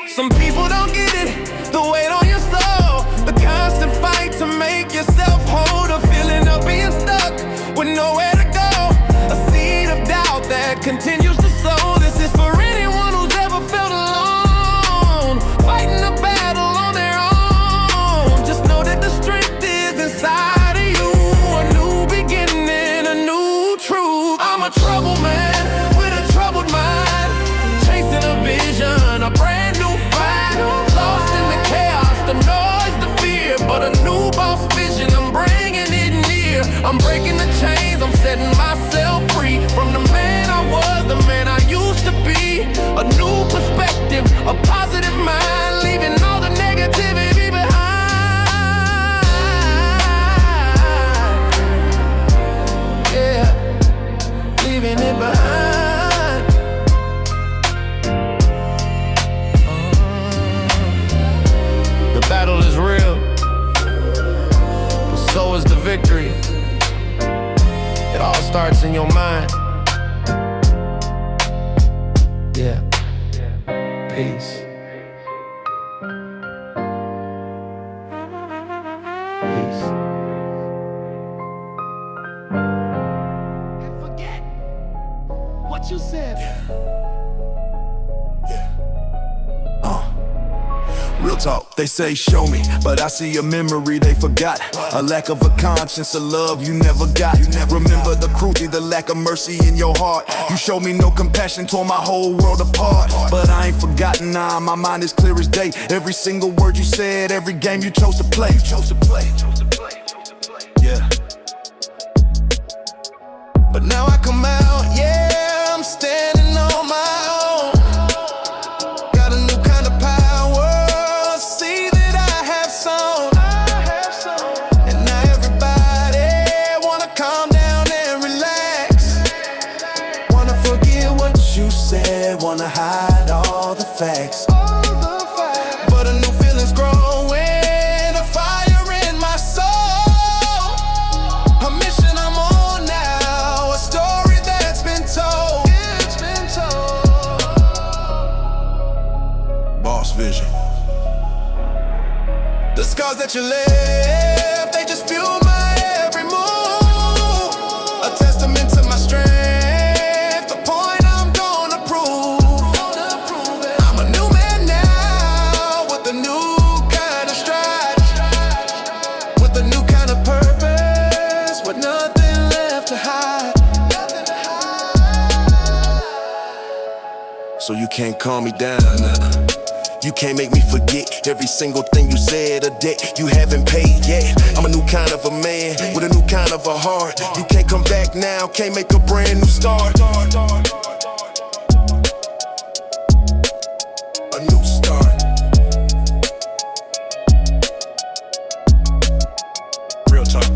Some people don't get it, the weight on your soul, the constant fight to make yourself whole, the feeling of being stuck with nowhere to go, a seed of doubt that continues to sow. This is for anyone who's ever felt alone, fighting a battle on their own. Just know that the strength is inside of you, a new beginning, a new truth. I'm a troubled man with a troubled mind, chasing a vision, a brand new fight. Lost in the chaos, the noise, the fear, but a new boss vision, I'm bringing it near. I'm breaking the chains, I'm setting myself free from the man I was, the man I used to be. A new perspective, a positive mind, leaving all the negativity behind. Yeah, leaving it behind. The battle is real, but so is the victory. It all starts in your mind. Yeah. Peace. Peace. And forget what you said. Real talk, they say show me, but I see a memory they forgot. A lack of a conscience, a love you never got. Remember the cruelty, the lack of mercy in your heart. You showed me no compassion, tore my whole world apart. But I ain't forgotten, nah, my mind is clear as day. Every single word you said, every game you chose to play. Yeah. But now I come out, yeah, I'm standing on my own. Got a new kind of power, see that I have sown. wanna hide all the facts. But a new feeling's growing, a fire in my soul. A mission I'm on now, a story that's been told. It's been told. Boss vision. The scars that you left, they just fuel my every move. A testament to my strength, the point I'm gonna prove. I'm a new man now, with a new kind of stride, with a new kind of purpose, with nothing left to hide. So you can't calm me down. You can't make me forget every single thing you said, a debt you haven't paid yet. I'm a new kind of a man with a new kind of a heart. You can't come back now, can't make a brand new start. A new start. Real talk.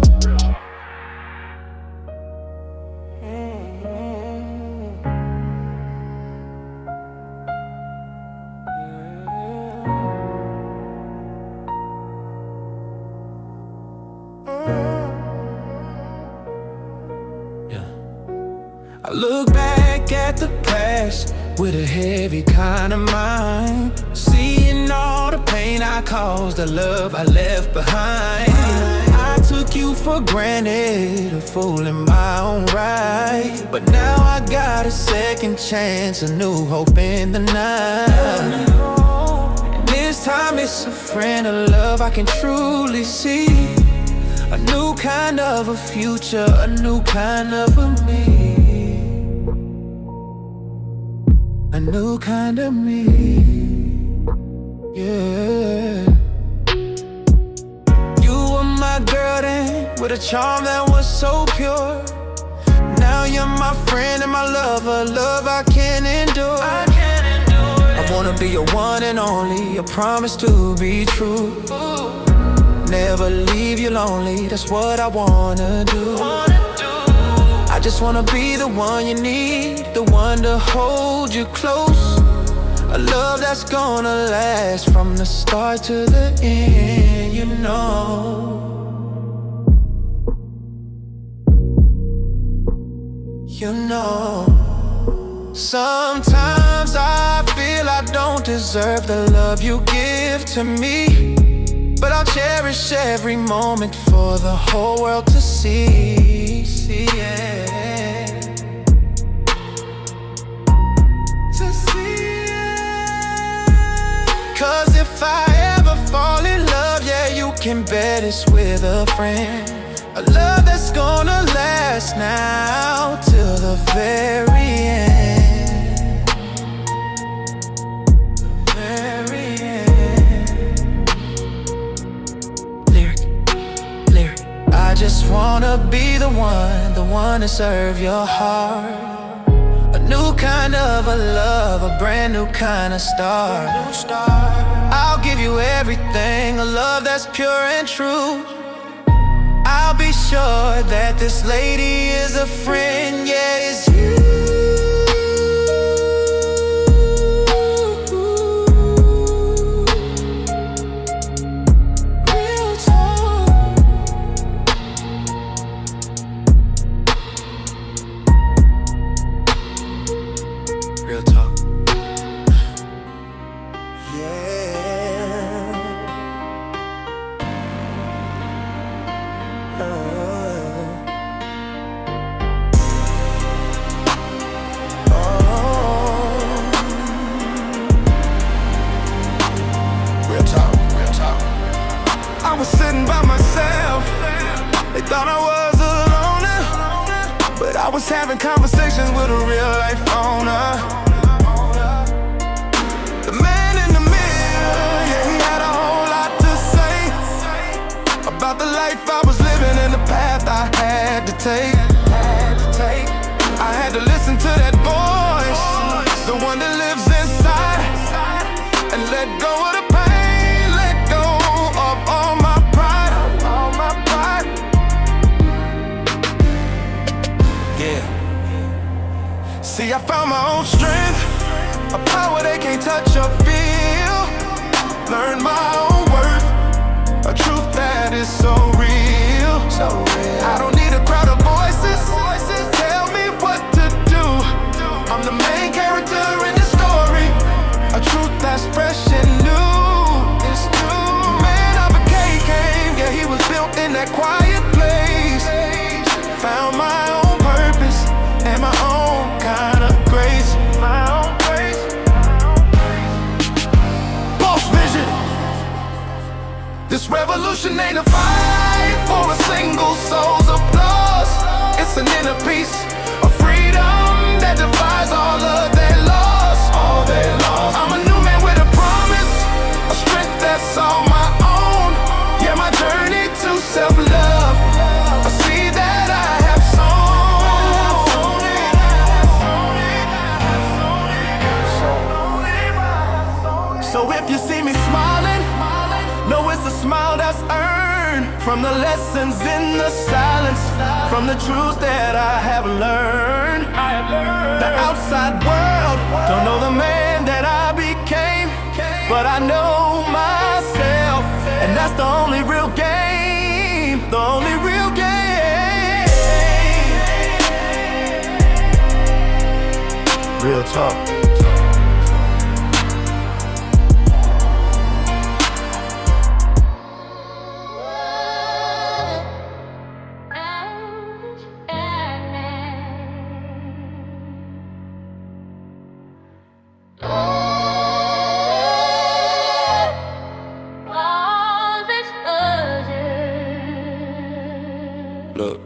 I look back at the past with a heavy kind of mind, seeing all the pain I caused, the love I left behind. I took you for granted, a fool in my own right, but now I got a second chance, a new hope in the night. And this time it's a friend, a love I can truly see, a new kind of a future, a new kind of a me. A new kind of me, yeah. You were my girl then, with a charm that was so pure. Now you're my friend and my lover, love I can't endure. I wanna be your one and only, a promise to be true. Never leave you lonely, that's what I wanna do. I just wanna be the one you need, the one to hold you close. A love that's gonna last from the start to the end, you know. You know. Sometimes I feel I don't deserve the love you give to me, but I'll cherish every moment for the whole world to see, yeah. To see, yeah. 'Cause if I ever fall in love, yeah, you can bet it's with a friend. A love that's gonna last now till the very end. The very end. Lyric. I just wanna be the one to serve your heart. A new kind of a love, a brand new kind of start. I'll give you everything, a love that's pure and true. I'll be sure that this lady is a friend, yeah, it's you. Real talk. I was sitting by myself, they thought I was a loner, but I was having conversations with a real life owner. The man in the mirror, yeah, he had a whole lot to say about the life I was living and the path I had to take. I had to listen to that voice, the one that lives inside, and let go of the pain, let go of all my pride. Yeah. See, I found my own strength a power they can't touch or feel. Learn my own worth, a truth that is so real. I don't need a crowd of voices, tell me what to do. I'm the main character in the story, a truth that's fresh and new. It's new. Man of a K came, yeah, he was built in that quiet place. Found my own purpose and my own kind of grace. My own grace. Boss vision. This revolution ain't a fight for a single soul's applause. It's an inner peace, a freedom that defies all of their laws. All their laws. I'm a new man with a promise, a strength that's all my own. Yeah, my journey to self-love, a seed that I have sown. So if you see me smiling, know it's a smile that's earned from the lessons in the silence, from the truths that I have learned. The outside world don't know the man that I became, but I know myself, and that's the only real game. The only real game. Real talk. Look,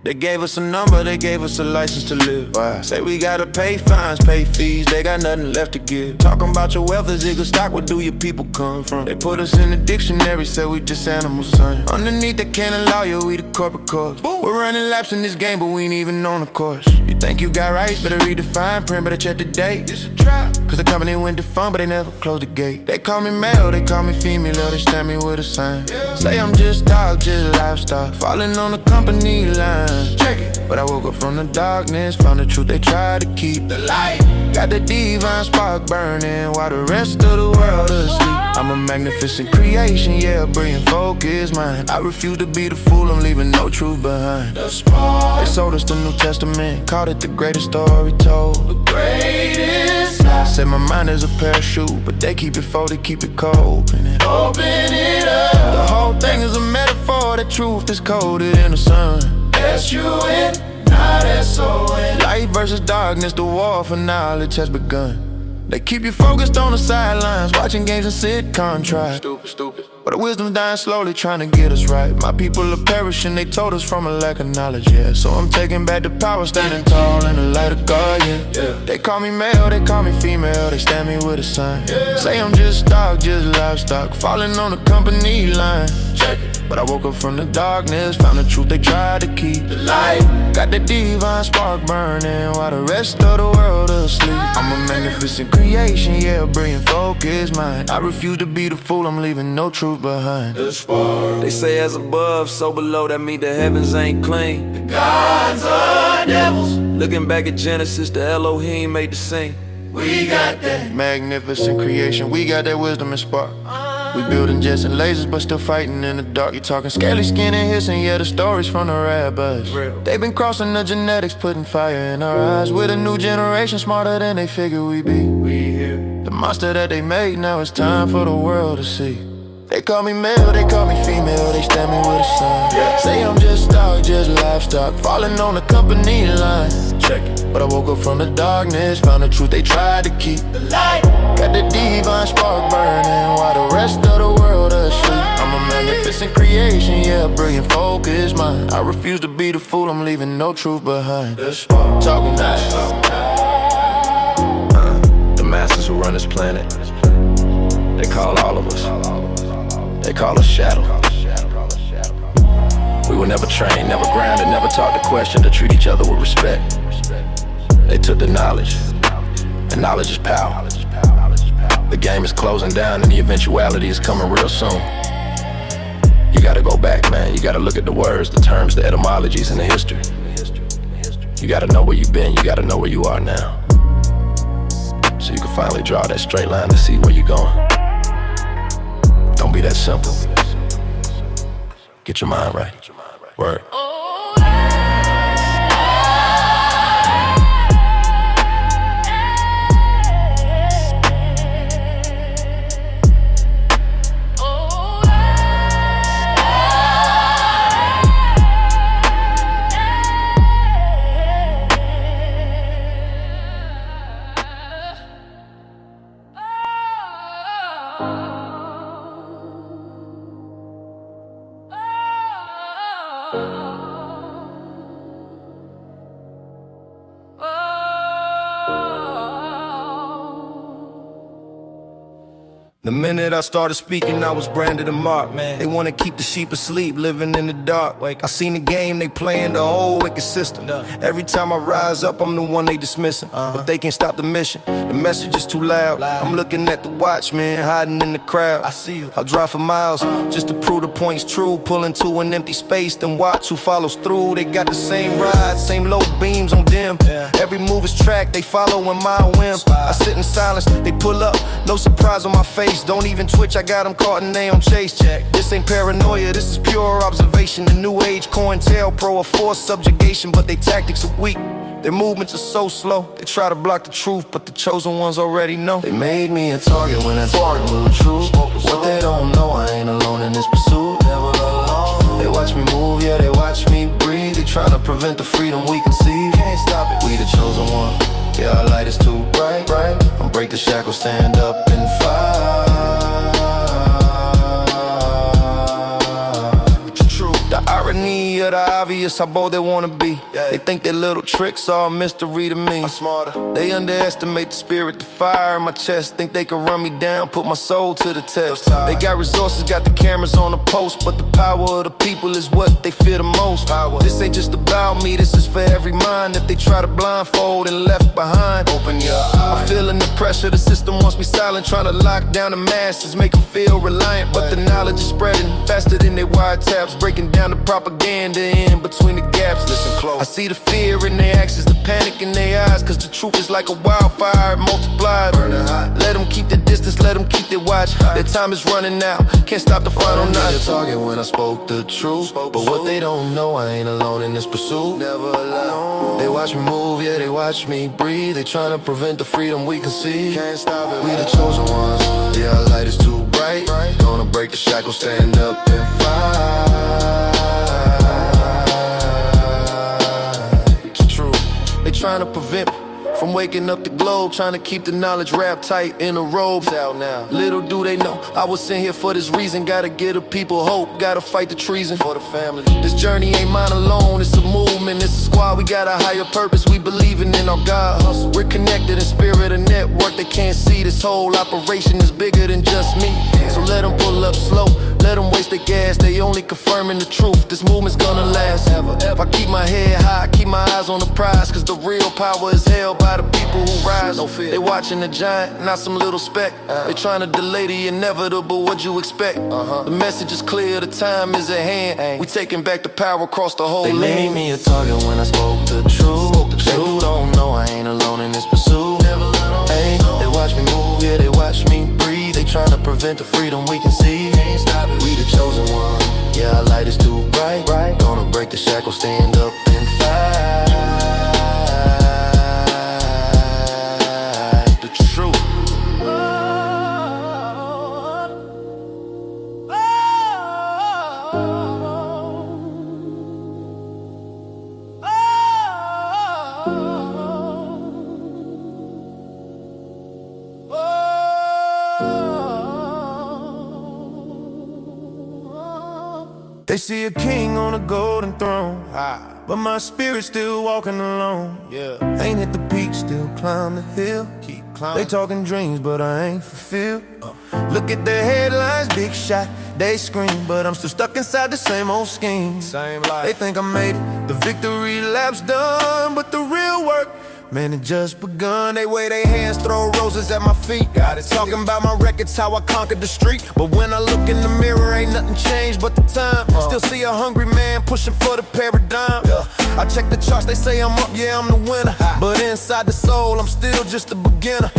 they gave us a number, they gave us a license to live. Why? Say we gotta pay fines, pay fees, they got nothing left to give. Talking about your wealth is equal stock, where do your people come from? They put us in the dictionary, say we just animals, son. Underneath the canon lawyer, we the corporate corpse. We're running laps in this game, but we ain't even on the course. You think you got rights, better read the fine print, better check the date. It's a trap, cause the company went defunct, but they never closed the gate. They call me male, they call me female, they stamp me with a sign. Say I'm just dog, just livestock, falling on the company line. Check it. But I woke up from the darkness, found the truth they tried to keep. The light got the divine spark burning while the rest of the world is asleep. I'm a magnificent creation, yeah, a brilliant focus mind. I refuse to be the fool, I'm leaving no truth behind. The spark. They sold us the New Testament, called it the greatest story told. The greatest. Said my mind is a parachute, but they keep it folded, keep it cold. Open it up. The whole thing is a metaphor, the truth is coded in the sun. S-U-N, not S-O-N. Light versus darkness, the war for knowledge has begun. They keep you focused on the sidelines, watching games and sitcom try. Stupid. But the wisdom dying slowly, trying to get us right. My people are perishing, they told us from a lack of knowledge, yeah. So I'm taking back the power, standing tall in the light of God, yeah. They call me male, they call me female, they stamp me with a sign. Say I'm just dog, just livestock, falling on the company line. Check it. But I woke up from the darkness, found the truth they tried to keep. The light got the divine spark burning while the rest of the world asleep. I'm a magnificent creation, yeah, a brilliant focus mind. I refuse to be the fool, I'm leaving no truth behind. The spark. They say as above, so below, that mean the heavens ain't clean. The gods are devils. Looking back at Genesis, the Elohim made the scene. We got that magnificent creation, we got that wisdom and spark. We building jets and lasers, but still fighting in the dark. You talking scaly skin and hissing, yeah, the stories from the rabbis. They been crossing the genetics, putting fire in our eyes. With a new generation, smarter than they figure we be. The monster that they made, now it's time for the world to see. They call me male, they call me female, they stamp me with a sign. Say I'm just dog, just livestock, falling on the company line. Check it. But I woke up from the darkness, found the truth they tried to keep. The light got the divine spark burning while the rest of the world asleep. I'm a magnificent creation, yeah, a brilliant focus mind. I refuse to be the fool, I'm leaving no truth behind. The spark talking that. The masters who run this planet, they call all of us. They call us shadow. We were never trained, never grounded, never taught to question, to treat each other with respect. They took the knowledge, and knowledge is power. The game is closing down and the eventuality is coming real soon. You gotta go back, man. You gotta look at the words, the terms, the etymologies, and the history. You gotta know where you've been, you gotta know where you are now. so you can finally draw that straight line to see where you're going. Don't be that simple. Get your mind right. Word. The minute I started speaking, I was branded a mark. They wanna keep the sheep asleep, living in the dark. I seen the game they playing, the whole wicked system. Every time I rise up, I'm the one they dismissing. But they can't stop the mission, the message is too loud. I'm looking at the watch, man, hiding in the crowd. I see you. I'll drive for miles, just to prove the point's true. Pull into an empty space, then watch who follows through. They got the same ride, same low beams on them. Every move is tracked, they follow in my whim. I sit in silence, they pull up, no surprise on my face. Don't even twitch, I got them caught and they on chase check. This ain't paranoia, this is pure observation. The new age COINTELPRO, a forced subjugation, but they tactics are weak. Their movements are so slow, they try to block the truth, but the chosen ones already know. They made me a target when I target the truth. What they don't know, I ain't alone in this pursuit, never alone. They watch me move, yeah, they watch me breathe. They try to prevent the freedom we conceive. Can't stop it, we the chosen one. Yeah, our light is too bright. I'll break the shackles, stand up and fight. The irony of the obvious, how bold they wanna be. They think their little tricks are a mystery to me. I'm smarter. They underestimate the spirit, the fire in my chest. Think they can run me down, put my soul to the test. They got resources, got the cameras on the post, but the power of the people is what they fear the most. This ain't just about me, this is for every mind that they try to blindfold and left behind. Open your eyes. I'm feeling the pressure, the system wants me silent, trying to lock down the masses, make them feel reliant. But the knowledge is spreading faster than their wiretaps, breaking down the propaganda in between the gaps. Listen close. I see the fear in their actions, the panic in their eyes, cause the truth is like a wildfire, it multiplies. Burning hot. Let them keep their distance, let them keep their watch. Their time is running out, can't stop the final night. They target when I spoke the truth, but what they don't know, I ain't alone in this pursuit, never alone. They watch me move, yeah, they watch me breathe. They trying to prevent the freedom we conceive. Can't stop it, we the chosen ones. Yeah, our light is too bright. Gonna break the shackles, stand up and fight. They trying to prevent me from waking up the globe, trying to keep the knowledge wrapped tight in a robe. Out now. Little do they know, I was sent here for this reason. Gotta give the people hope, gotta fight the treason for the family. This journey ain't mine alone, it's a movement, it's a squad. We got a higher purpose, we believing in our God hustle. We're connected in spirit, a network they can't see. This whole operation is bigger than just me. So let them pull up slow, let them waste their gas. They only confirming the truth, this movement's gonna last ever. If I keep my head high, keep my eyes on the prize, cause the real power is held by the people who rise. No fear. They watching the giant, not some little speck. They trying to delay the inevitable, what you expect? The message is clear, the time is at hand. We taking back the power across the whole land. They made me a target when I spoke the truth. They don't know I ain't alone in this pursuit. Hey, they watch me move, yeah, they watch me breathe. They trying to prevent the freedom we conceive. Can't stop it, we the chosen one. Yeah, our light is too bright. Gonna break the shackles, stand up and fight. The truth. They see a king on a golden throne, but my spirit's still walking alone. Ain't hit the peak, still climb the hill. Keep climbing. They talking dreams, but I ain't fulfilled. Look at the headlines, big shot, they scream, but I'm still stuck inside the same old scheme. Same life. They think I made it, the victory lap's done, but the real work, man, it just begun. They wave their hands, throw roses at my feet. Got it. Talking about my records, how I conquered the street. But when I look in the mirror, ain't nothing changed but the time. Still see a hungry man pushing for the paradigm. I check the charts, they say I'm up, yeah, I'm the winner. But inside the soul, I'm still just a beginner.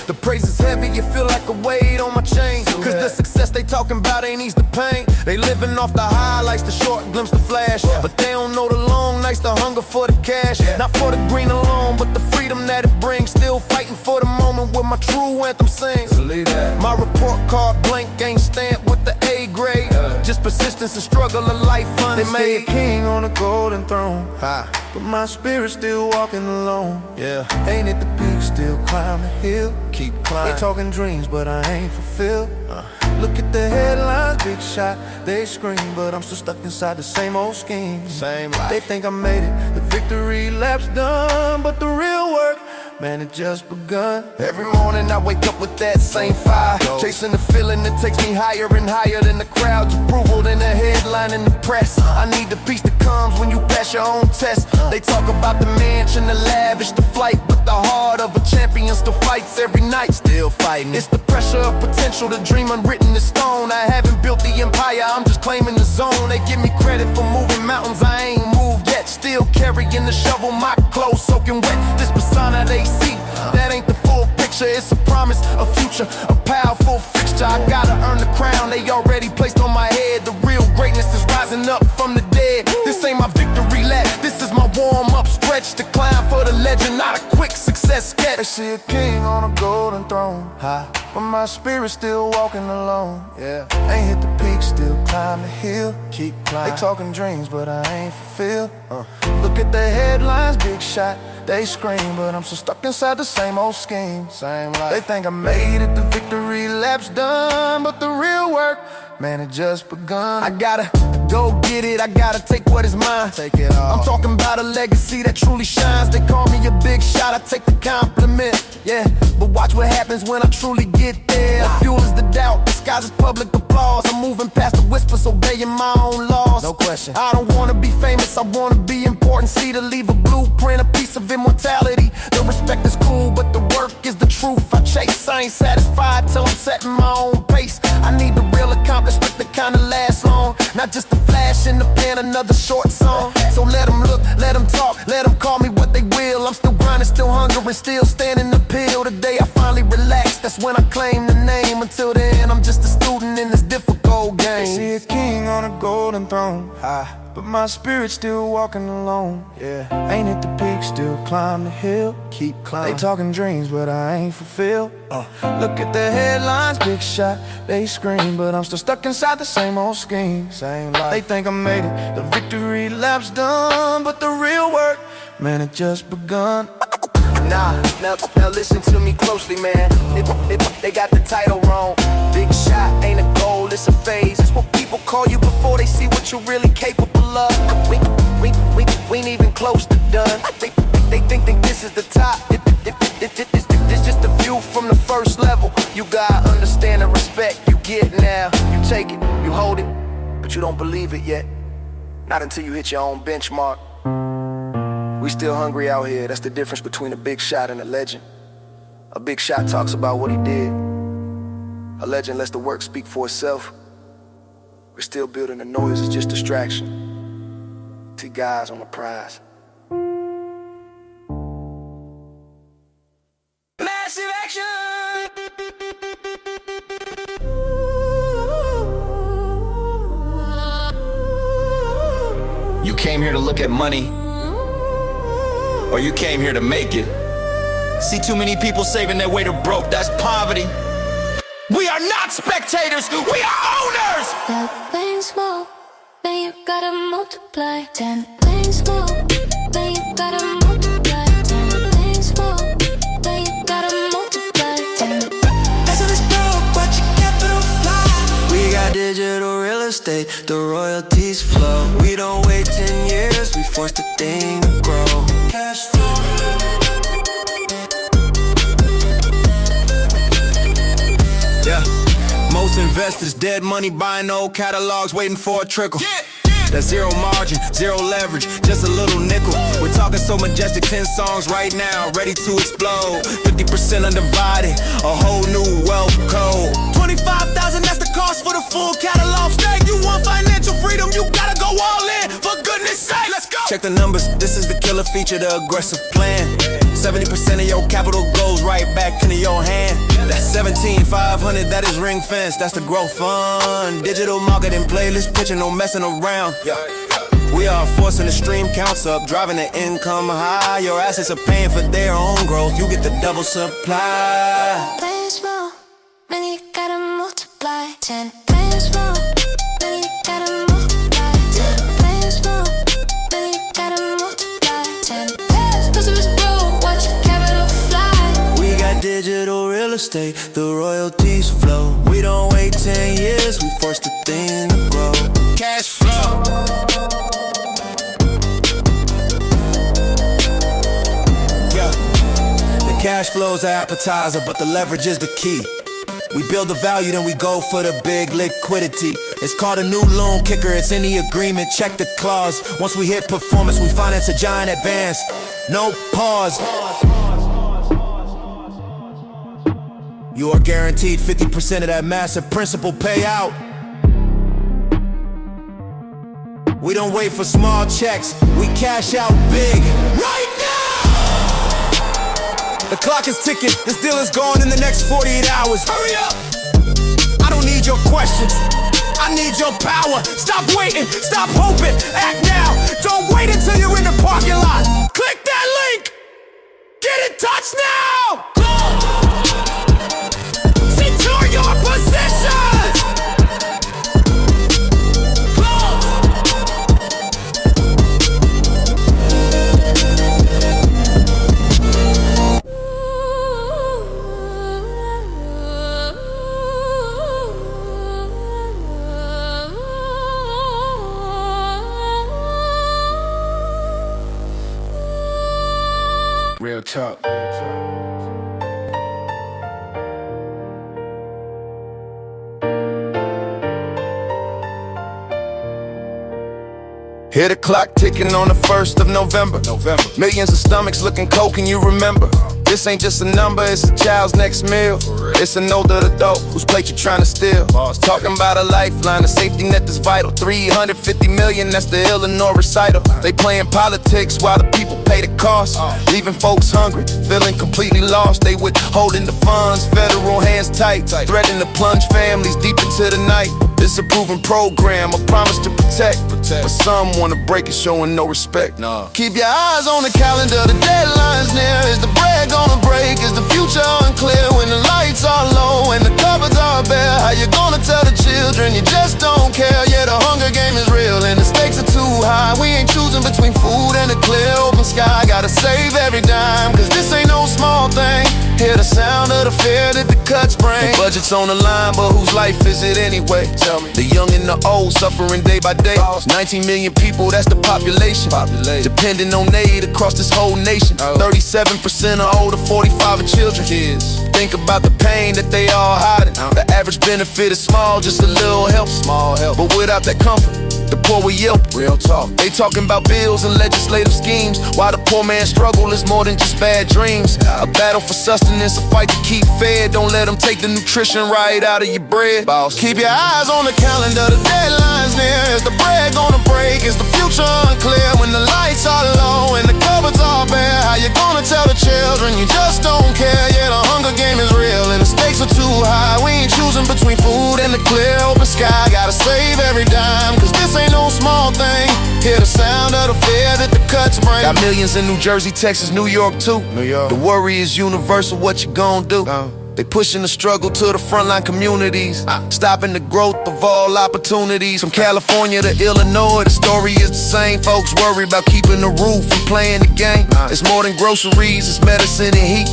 The praise is heavy, you feel like a weight on my chain. Cause the success they talking about ain't ease the pain. They living off the highlights, the short glimpse, the flash. But they don't know the long nights, the hunger for the cash. Not for the green alone, but the freedom that it brings. Still fighting for the moment where my true anthem sings. My report card blank ain't stamped with the A grade. Just persistence and struggle, a life unscathed. They made a king on a golden throne, but my spirit's still walking alone. Ain't at the peak, still climb the hill. Keep climbing. They talking dreams, but I ain't fulfilled. Look at the headlines, big shot, they scream, but I'm still stuck inside the same old scheme. Same life. They think I made it, the victory lap's done, but the real work, man, it just begun. Every morning I wake up with that same fire, chasing the feeling that takes me higher and higher than the crowd's approval, than the headline in the press. I need the peace that comes when you pass your own test. They talk about the mansion, the lavish, the flight, but the heart of a champion still fights every night. Still fighting. It's the pressure of potential, the dream unwritten in stone. I haven't built the empire, I'm just claiming the zone. They give me credit for moving mountains, I ain't moved yet. Still carrying the shovel, my clothes soaking wet. This persona they see, that ain't the full picture. It's a promise, a future, a powerful fixture. I gotta earn the crown they already placed on my head. The real greatness is rising up from the dead. This ain't my victory lap, this is my warm-up stretch. To climb for the legend, not a quick success sketch. They see a king on a golden throne, but my spirit's still walking alone. Ain't hit the peak, still climb the hill. Keep climbing. They talking dreams, but I ain't fulfilled. Look at the headlines, big shot, they scream, but I'm still stuck inside the same old scheme. Same life. They think I made it, the victory lap's done, but the real work, man, it just begun. I gotta go get it, I gotta take what is mine. Take it all. I'm talking about a legacy that truly shines. They call me a big shot, I take the compliment. But watch what happens when I truly get there. The fuel is the doubt, disguises public applause. I'm moving past the whispers, obeying my own laws. No question. I don't wanna be famous, I wanna be important. See, to leave a blueprint, a piece of immortality. The respect is cool, but the work is the truth I chase. I ain't satisfied till I'm setting my own pace. I need the real accomplishment that kinda lasts long, not just a flash in the pan, another short song. So let them look, let them talk, let them call me what they will. I'm still grinding, still hungering, still standing appeal. The day I finally relax, that's when I claim the name. Until then, I'm just a student in this difficult game. They see a king on a golden throne, but my spirit's still walking alone. Ain't at the peak, still climb the hill. Keep climbing. They talking dreams, but I ain't fulfilled. Look at the headlines, big shot, they scream, but I'm still stuck inside the same old scheme. Same life. They think I made it, the victory lap's done, but the real work, man, it just begun. Now listen to me closely, man. They got the title wrong. Big shot ain't a goal, it's a phase. It's what people call you before they see what you're really capable of. We ain't even close to done. They think this is the top. It's just a view from the first level. You gotta understand and respect. You get now, you take it, you hold it, but you don't believe it yet. Not until you hit your own benchmark. We still hungry out here, that's the difference between a big shot and a legend. A big shot talks about what he did. A legend lets the work speak for itself. We're still building, the noise is just distraction. Two guys on the prize. Massive action! You came here to look at money, or you came here to make it. See too many people saving their way to broke, that's poverty. We are not spectators, we are owners! 10 things more, then you gotta multiply. 10 things more, then you gotta multiply. 10 things more, then you gotta multiply. 10. That's how it's broke, watch your capital fly. We got digital real estate, the royalties flow. We don't wait 10 years, we force the thing to grow. Cash flow. Most investors, dead money buying old catalogs, waiting for a trickle. That's zero margin, zero leverage, just a little nickel. We're talking so majestic, 10 songs right now, ready to explode. 50% undivided, a whole new wealth code. 25,000, that's the cost for the full catalog. Stay, you want financial freedom, you gotta go all in. For goodness sake, let's go. Check the numbers, this is the killer feature, the aggressive plan. 7 70% of your capital goes right back into your hand. That's 17,500, that is ring fence, that's the growth fund. Digital marketing playlist, pitching, no messing around. We are forcing the stream counts up, driving the income high. Your assets are paying for their own growth, you get the double supply. Plans more, then you gotta multiply. 10 plans more, then you gotta multiply. 10 plans more, then you gotta multiply. 10 plans, customers grow, watch capital fly. We got digital real estate, the royalties flow. We don't wait 10 years, we force the thing to grow. Cash flow. Cash flow's an appetizer, but the leverage is the key. We build the value, then we go for the big liquidity. It's called a new loan kicker, it's in the agreement, check the clause. Once we hit performance, we finance a giant advance. No pause. You are guaranteed 50% of that massive principal payout. We don't wait for small checks, we cash out big right now. The clock is ticking, this deal is going in the next 48 hours. Hurry up! I don't need your questions, I need your power. Stop waiting, stop hoping, act now. Don't wait until you're in the parking lot. Click that link, get in touch now. Secure your positions. Real talk. Hear the clock ticking on the 1st of November. Millions of stomachs looking cold, can you remember? This ain't just a number, it's a child's next meal. It's an older adult whose plate you trying to steal. Talking about a lifeline, a safety net that's vital. 350 million, that's the Illinois recital. They playing politics while the people pay the cost. Leaving folks hungry, feeling completely lost. They withholding the funds, federal hands tight. Threatening to plunge families deep into the night. It's a proven program, a promise to protect. But some wanna break it, showing no respect. Keep your eyes on the calendar, the deadline's near. Is the bread gonna break? Is the future unclear? When the lights are low and the cupboards are bare, how you gonna tell the children you just don't care? Yeah, the hunger game is real and the stakes are too high. We ain't choosing between food and a clear open sky. Gotta save every dime, cause this ain't no small thing. Hear the sound of the fear that the cuts bring. The budget's on the line, but whose life is it anyway? Tell me. The young and the old suffering day by day. 19 million people, that's the population. Depending on aid across this whole nation. 37% are older, 45 are children. Think about the pain that they all hiding. The average benefit is small, just a little help. But without that comfort, the poor will yelp. Real talk. They talking about bills and legislative schemes, while the poor man's struggle is more than just bad dreams. A battle for sustenance, a fight to keep fed. Don't let them take the nutrition right out of your bread. Boss, keep your eyes on the calendar, the deadline's near. Is the bread gonna break? Is the future unclear? When the lights are low and the cupboards are bare, how you gonna tell the children you just don't care? Yeah, the hunger game is real and the stakes are too high. We ain't choosing between food and the clear open sky. Gotta save every dime, cause this ain't no small thing. Hear the sound of the fear that the cuts bring. Got millions in New Jersey, Texas, New York too. The worry is universal, what you gon' do? They pushing the struggle to the frontline communities, stopping the growth of all opportunities. From California to Illinois, the story is the same. Folks worry about keeping the roof and playing the game. It's more than groceries, it's medicine and heat.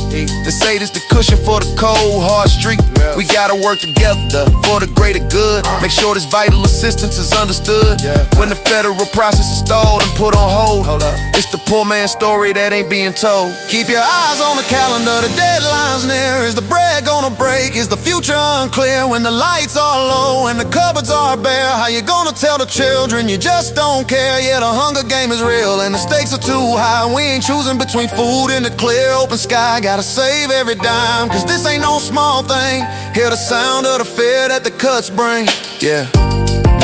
They say this the cushion for the cold, hard street. We gotta work together for the greater good. Make sure this vital assistance is understood. When the federal process is stalled and put on hold, it's the poor man's story that ain't being told. Keep your eyes on the calendar, the deadline's near. Is the bread gonna break? Is the future unclear? When the lights are low and the cupboards are bare, how you gonna tell the children you just don't care? Yeah, the hunger game is real and the stakes are too high. We ain't choosing between food and the clear open sky. Gotta save every dime, cause this ain't no small thing. Hear the sound of the fear that the cuts bring. Yeah,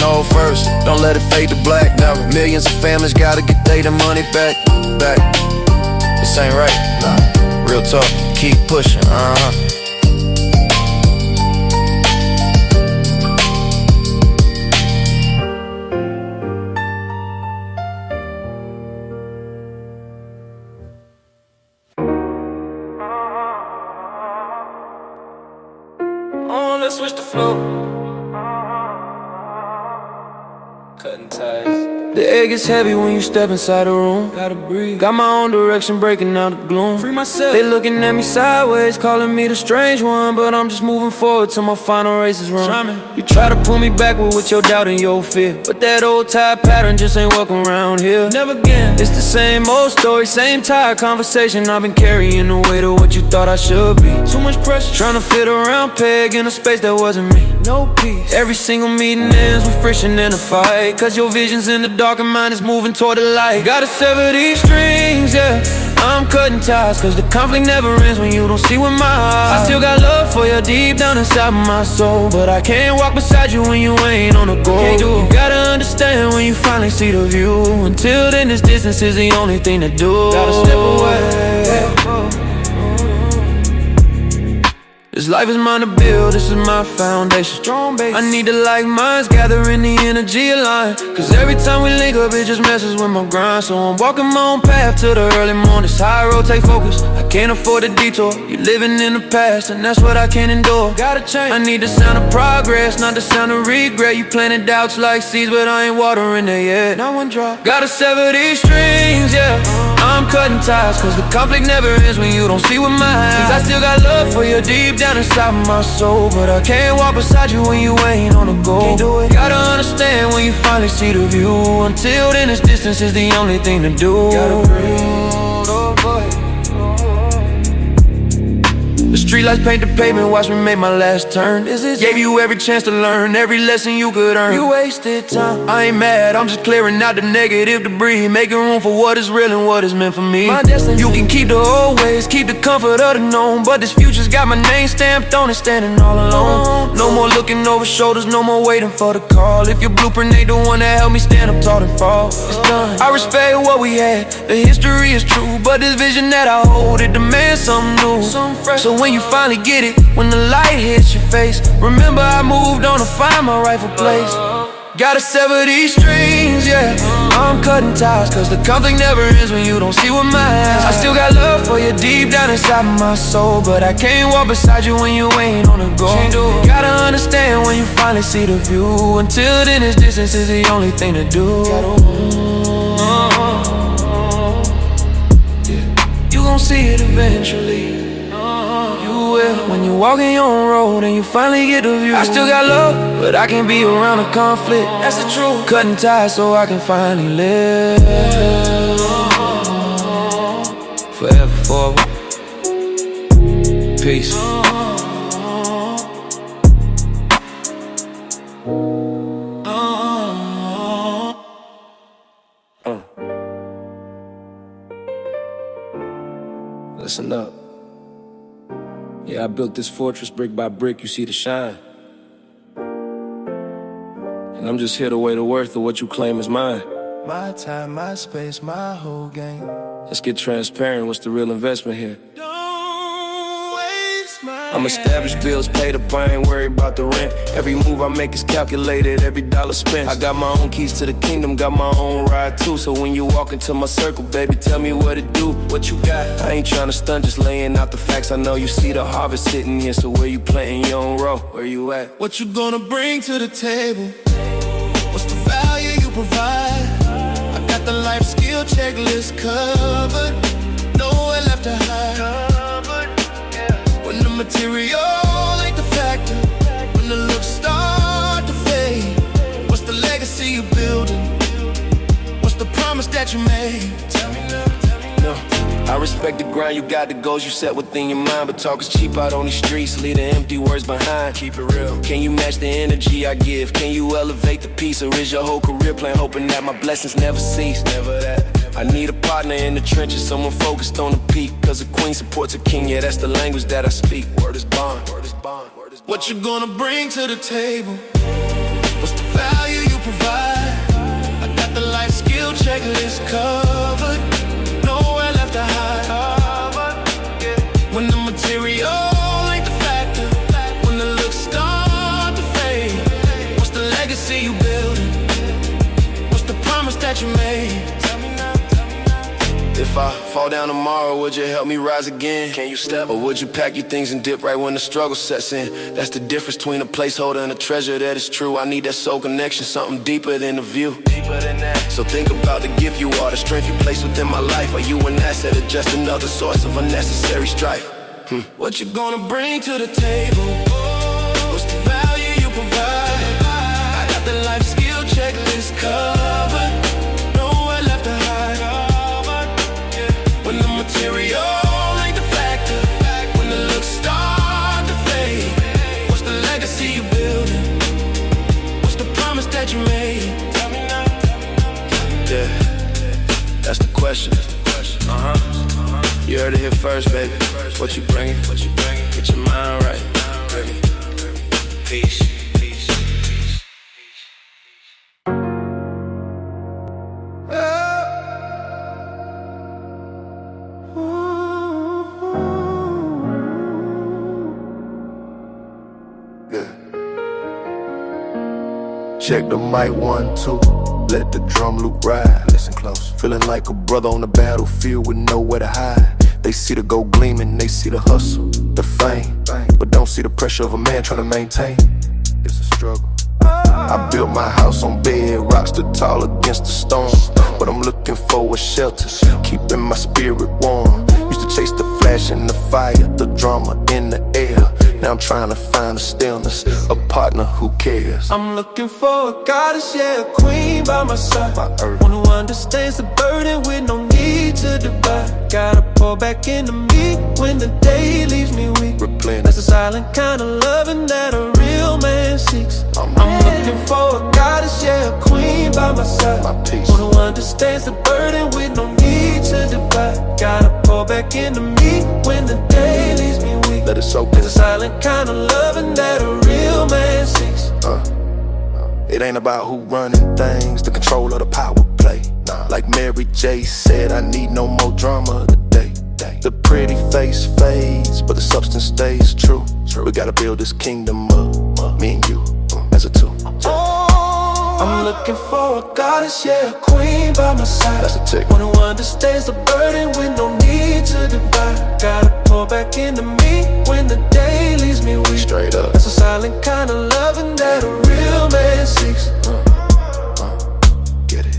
know first, don't let it fade to black. Never. Millions of families gotta get their money back. This ain't right, nah. Real talk, keep pushing, Oh, let's switch the flow. Cutting ties. The air gets heavy when you step inside the room. Gotta breathe. Got my own direction, breaking out the gloom. Free myself. They looking at me sideways, calling me the strange one, but I'm just moving forward till my final race is run. You try to pull me backward with your doubt and your fear, but that old tide pattern just ain't welcome around here. Never again. It's the same old story, same tired conversation I've been carrying the weight of what you thought I should be. Too much pressure, trying to fit around peg in a space that wasn't me. No peace. Every single meeting ends with friction and a fight, cause your vision's in the dark and mine is moving toward the light. Gotta sever these strings, yeah. I'm cutting ties, cause the conflict never ends when you don't see with my eyes. I still got love for you deep down inside my soul, but I can't walk beside you when you ain't on the go. You gotta understand when you finally see the view. Until then this distance is the only thing to do. Gotta step away. This life is mine to build, this is my foundation. Strong base. I need to like minds, gathering the energy aligned. Cause every time we link up, it just messes with my grind. So I'm walking my own path to the early morning. It's how I rotate focus, I can't afford a detour. You're living in the past, and that's what I can't endure. Gotta change, I need the sound of progress, not the sound of regret. You planted doubts like seeds, but I ain't watering there yet. Not one drop. Gotta sever these strings, yeah. I'm cutting ties, cause the conflict never ends when you don't see with my eyes. I still got love for you deep down inside my soul, but I can't walk beside you when you ain't on the go. Can't do it. Gotta understand when you finally see the view. Until then this distance is the only thing to do. Gotta breathe. The streetlights paint the pavement, watch me make my last turn. Gave you every chance to learn, every lesson you could earn. You wasted time, I ain't mad, I'm just clearing out the negative debris, making room for what is real and what is meant for me. My destiny. You can keep the old ways, keep the comfort of the known, but this future's got my name stamped on it, standing all alone. No more looking over shoulders, no more waiting for the call. If your blueprint ain't the one that helped me stand up tall and fall, it's done. I respect what we had, the history is true, but this vision that I hold, it demands something new, something fresh. So when you finally get it, when the light hits your face, remember I moved on to find my rightful place. Gotta sever these strings, yeah. I'm cutting ties, cause the conflict never ends when you don't see with my eyes. I still got love for you deep down inside my soul, but I can't walk beside you when you ain't on the go. Gotta understand when you finally see the view. Until then this distance is the only thing to do. You gon' see it eventually. When you walk in your own road and you finally get the view. I still got love, but I can't be around the conflict. That's the truth. Cutting ties so I can finally live. Forever forward. Peace. Listen up. Yeah, I built this fortress brick by brick, you see the shine. And I'm just here to weigh the worth of what you claim is mine. My time, my space, my whole game. Let's get transparent, what's the real investment here? Don't waste my I'm established, bills paid up, I ain't worried about the rent. Every move I make is calculated, every dollar spent. I got my own keys to the kingdom, got my own ride too. So when you walk into my circle, baby, tell me what to do, what you got. I ain't tryna stunt, just laying out the facts. I know you see the harvest sitting here, so where you planting your own row? Where you at? What you gonna bring to the table? What's the value you provide? I got the life skill checklist covered, nowhere left to hide. When the material ain't the factor, when the looks start to fade, what's the legacy you building? What's the promise that you made? Tell me now, tell me now. No, I respect the grind, you got the goals you set within your mind. But talk is cheap out on these streets, leave the empty words behind. Keep it real. Can you match the energy I give? Can you elevate the peace? Or is your whole career plan hoping that my blessings never cease? Never that. I need a partner in the trenches, someone focused on the peak. Cause a queen supports a king, yeah, that's the language that I speak. Word is bond, word is bond, word is bond. What you gonna bring to the table? What's the value you provide? I got the life skill checklist covered, nowhere left to hide. If I fall down tomorrow, would you help me rise again? Can you step? Or would you pack your things and dip right when the struggle sets in? That's the difference between a placeholder and a treasure that is true. I need that soul connection, something deeper than the view. Deeper than that. So think about the gift you are, the strength you place within my life. Are you an asset or just another source of unnecessary strife? What you gonna bring to the table? What's the value you provide? I got the life skill checklist covered. Nowhere left to hide. When the material ain't the factor, when the looks start to fade, what's the legacy you building? What's the promise that you made? Tell me now. Yeah, that's the question. You heard it here first, baby. What you bringing? Get your mind right. Peace. Check the mic 1, 2. Let the drum loop ride. Listen close. Feeling like a brother on the battlefield with nowhere to hide. They see the gold gleaming, they see the hustle, the fame, but don't see the pressure of a man trying to maintain. It's a struggle. I built my house on bedrock, stood tall against the storm, but I'm looking for a shelter, keeping my spirit warm. Used to chase the flash and the fire, the drama in the air. Now I'm trying to find a stillness, a partner who cares. I'm looking for a goddess, yeah, a queen by my side. One who understands the burden with no need to divide. Gotta pour back into me when the day leaves me weak. That's the silent kind of loving that a real man seeks. I'm looking for a goddess, yeah, a queen by my side. One who understands the burden with no need to divide. Gotta pour back into me when the day leaves me weak. Let it soak. It's a silent kind of loving that a real man seeks. It ain't about who running things, the control of the power play. Like Mary J said, I need no more drama today. The pretty face fades, but the substance stays true. We gotta build this kingdom up, me and you, as a two. I'm looking for a goddess, yeah, a queen by my side. That's a tick. One who understands the burden with no need to divide. Gotta pour back into me when the day leaves me weak. Straight up. That's a silent kind of loving that a real man seeks. Get it.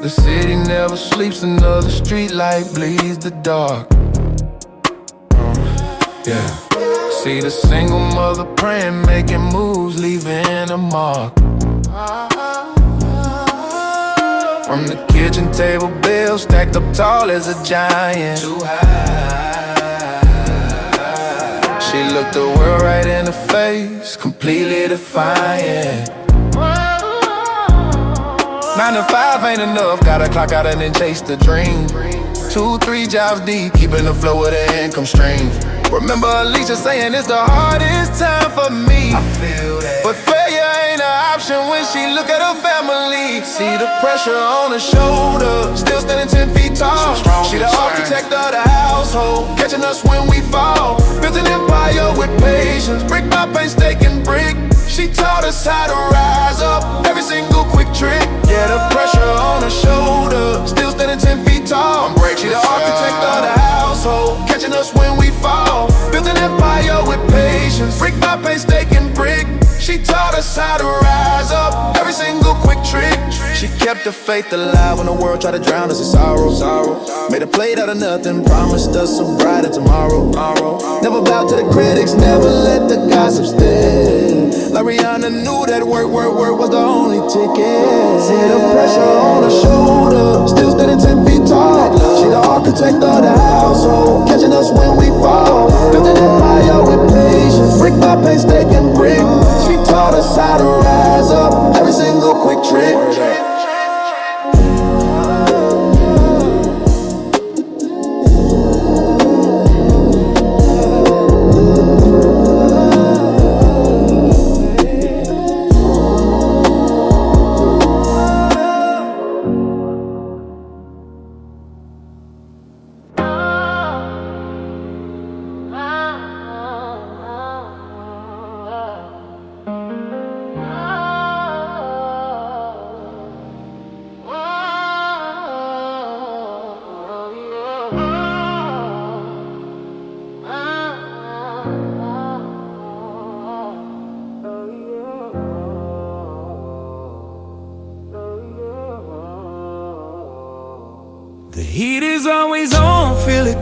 The city never sleeps, another street light bleeds the dark. Yeah. See the single mother praying, making moves, leaving a mark. From the kitchen table bill, stacked up tall as a giant. Too high. She looked the world right in the face, completely defiant. 9 to 5 ain't enough, gotta clock out and then chase the dream. 2, 3 jobs deep, keeping the flow of the income stream. Remember Alicia saying it's the hardest time for me. I feel that. But failure ain't an option when she look at her family. See the pressure on her shoulder, still standing 10 feet tall. She the architect of the household, catching us when we fall. Built an empire with patience, brick by painstaking brick. She taught us how to rise up, every single quick trick. Yeah, the pressure on her shoulder, still standing 10 feet tall. She the architect of the household, catching us when we fall. Built an empire with patience, brick by painstaking brick. She taught us how to rise up, every single quick trick. She kept the faith alive when the world tried to drown us in sorrow. Made a plate out of nothing, promised us a brighter tomorrow. Never bowed to the critics, never let the gossip stay. Like Rihanna knew that work was the only ticket. See the pressure on her shoulder, still standing 10 feet tall. She the architect of the household, catching us when we fall. Built an empire with patience, brick by painstaking brick. She taught us how to rise up, every single quick trick.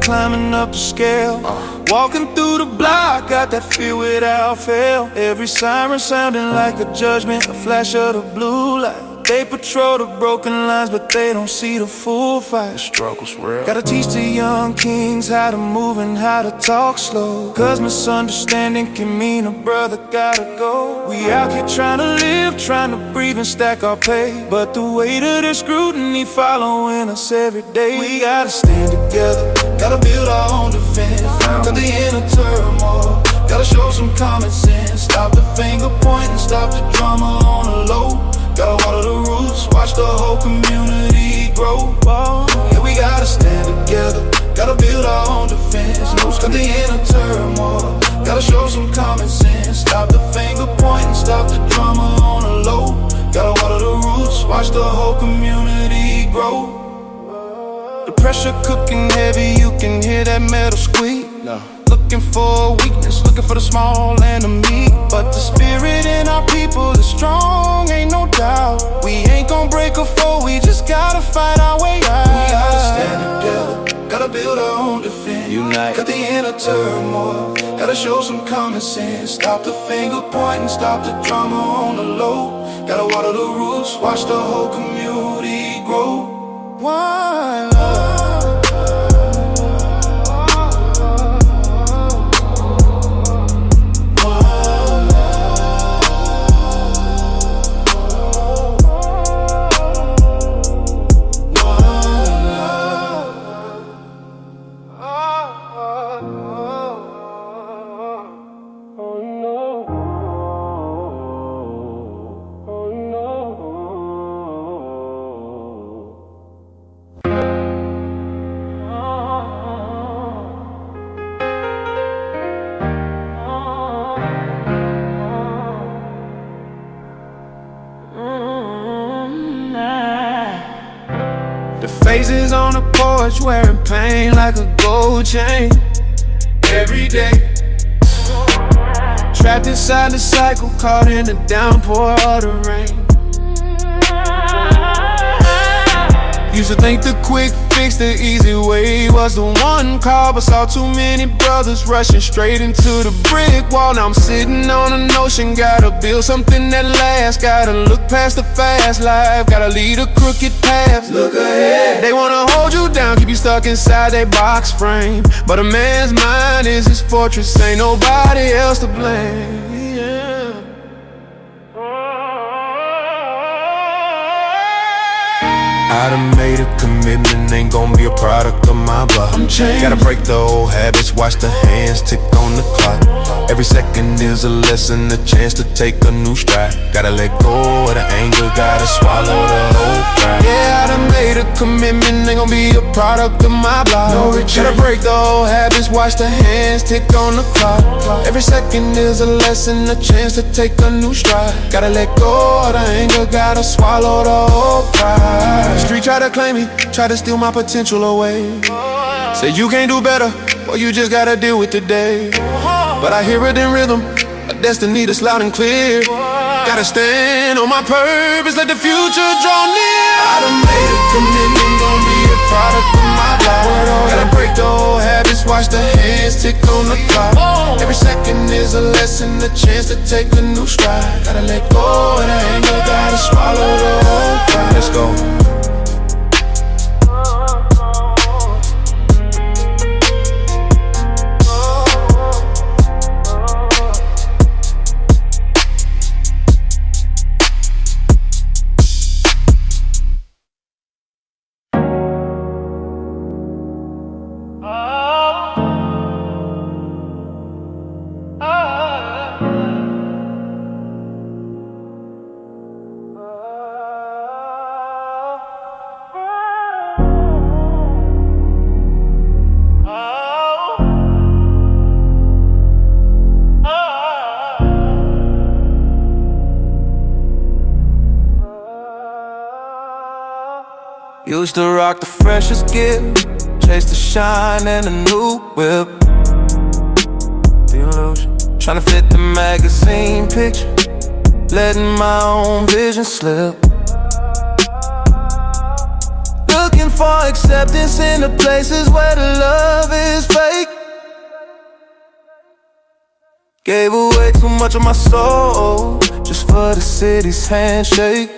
climbing up the scale. Walking through the block, got that fear without fail. Every siren sounding like a judgment, a flash of the blue light. They patrol the broken lines, but they don't see the full fight. The struggle's real. Gotta teach the young kings how to move and how to talk slow. Cause misunderstanding can mean a brother gotta go. We out here trying to live, trying to breathe and stack our pay. But the weight of their scrutiny following us every day. We gotta stand together, gotta build our own defense. Cut the inner turmoil, gotta show some common sense. Stop the finger pointing, stop the drama on the low. Gotta water the roots, watch the whole community grow. Yeah, we gotta stand together, gotta build our own defense. Cut the inner turmoil, gotta show some common sense. Stop the finger pointing, stop the drama on the low. Gotta water the roots, watch the whole community grow. The pressure cooking heavy, you can hear that metal squeak. Looking for weakness, looking for the small and the meek. But the spirit in our people is strong, ain't no doubt. We ain't gon' break a foe, we just gotta fight our way out. We gotta stand together, gotta build our own defense. Unite. Got the inner turmoil, gotta show some common sense. Stop the finger pointing, stop the drama on the low. Gotta water the roots, watch the whole community grow. One love. Faces on the porch wearing pain like a gold chain. Every day trapped inside the cycle, caught in the downpour of the rain. Used to think the quick fix, the easy way was the one call, but saw too many brothers rushing straight into the brick wall. Now I'm sitting on a notion, gotta build something that lasts. Gotta look past the fast life, gotta lead a crooked path. Look ahead. They wanna hold you down, keep you stuck inside their box frame. But a man's mind is his fortress, ain't nobody else to blame. I done made a commitment, ain't gon' be a product of my block. Gotta break the old habits, watch the hands tick on the clock. Every second is a lesson, a chance to take a new stride. Gotta let go of the anger, gotta swallow the whole pride. Yeah, I done made a commitment, ain't gon' be a product of my block. Gotta break the old habits, watch the hands tick on the clock. Every second is a lesson, a chance to take a new stride. Gotta let go of the anger, gotta swallow the whole pride. Street try to claim me, try to steal my potential away. Say you can't do better, or you just gotta deal with today. But I hear it in rhythm, a destiny that's loud and clear. Gotta stand on my purpose, let the future draw near. I done made a commitment, gon' be a product of my life. Gotta break the old habits, watch the hands tick on the clock. Every second is a lesson, a chance to take a new stride. Gotta let go of the anger, gotta swallow the whole pride. Let's go. Used to rock the freshest gear, chase the shine and a new whip. The illusion, tryna fit the magazine picture, letting my own vision slip. Looking for acceptance in the places where the love is fake. Gave away too much of my soul just for the city's handshake.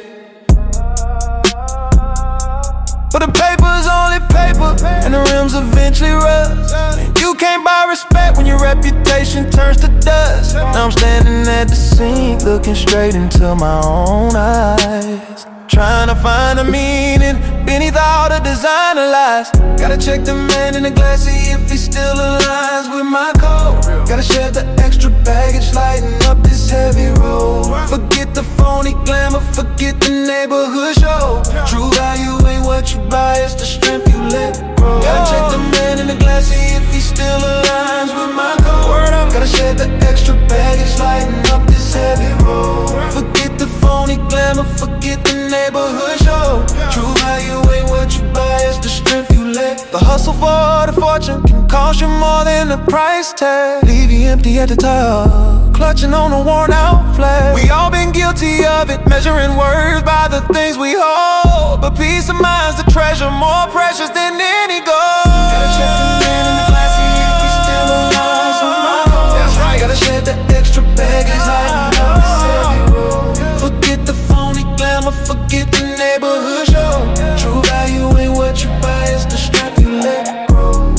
But the paper's only paper, and the rims eventually rust. And you can't buy respect when your reputation turns to dust. Now I'm standing at the scene, looking straight into my own eyes, trying to find a meaning beneath all the designer lies. Gotta check the man in the glass, see if he still aligns with my code. Gotta share the extra baggage, lighten up this heavy road. Forget the phony glamour, forget the neighborhood show. True value ain't what you buy, it's the strength you let grow. Gotta check the man in the glass, see if he still aligns with my code. Gotta share the extra baggage, lighten up this heavy road. Forget the phony glamour, forget the neighborhood show. True value ain't what you buy, it's the strength you let. The hustle for the fortune can cost you more than the price tag. Leave you empty at the top, clutching on a worn out flag. We all been guilty of it, measuring words by the things we hold. But peace of mind's the treasure, more precious than any gold. Gotta check the man in the glass, see if he still alive with my goals. That's right. Gotta shed the extra baggage, lighten up this heavy road. Forget the phony glamour, forget the neighborhood show. True value ain't what you buy, it's the strength you let grow.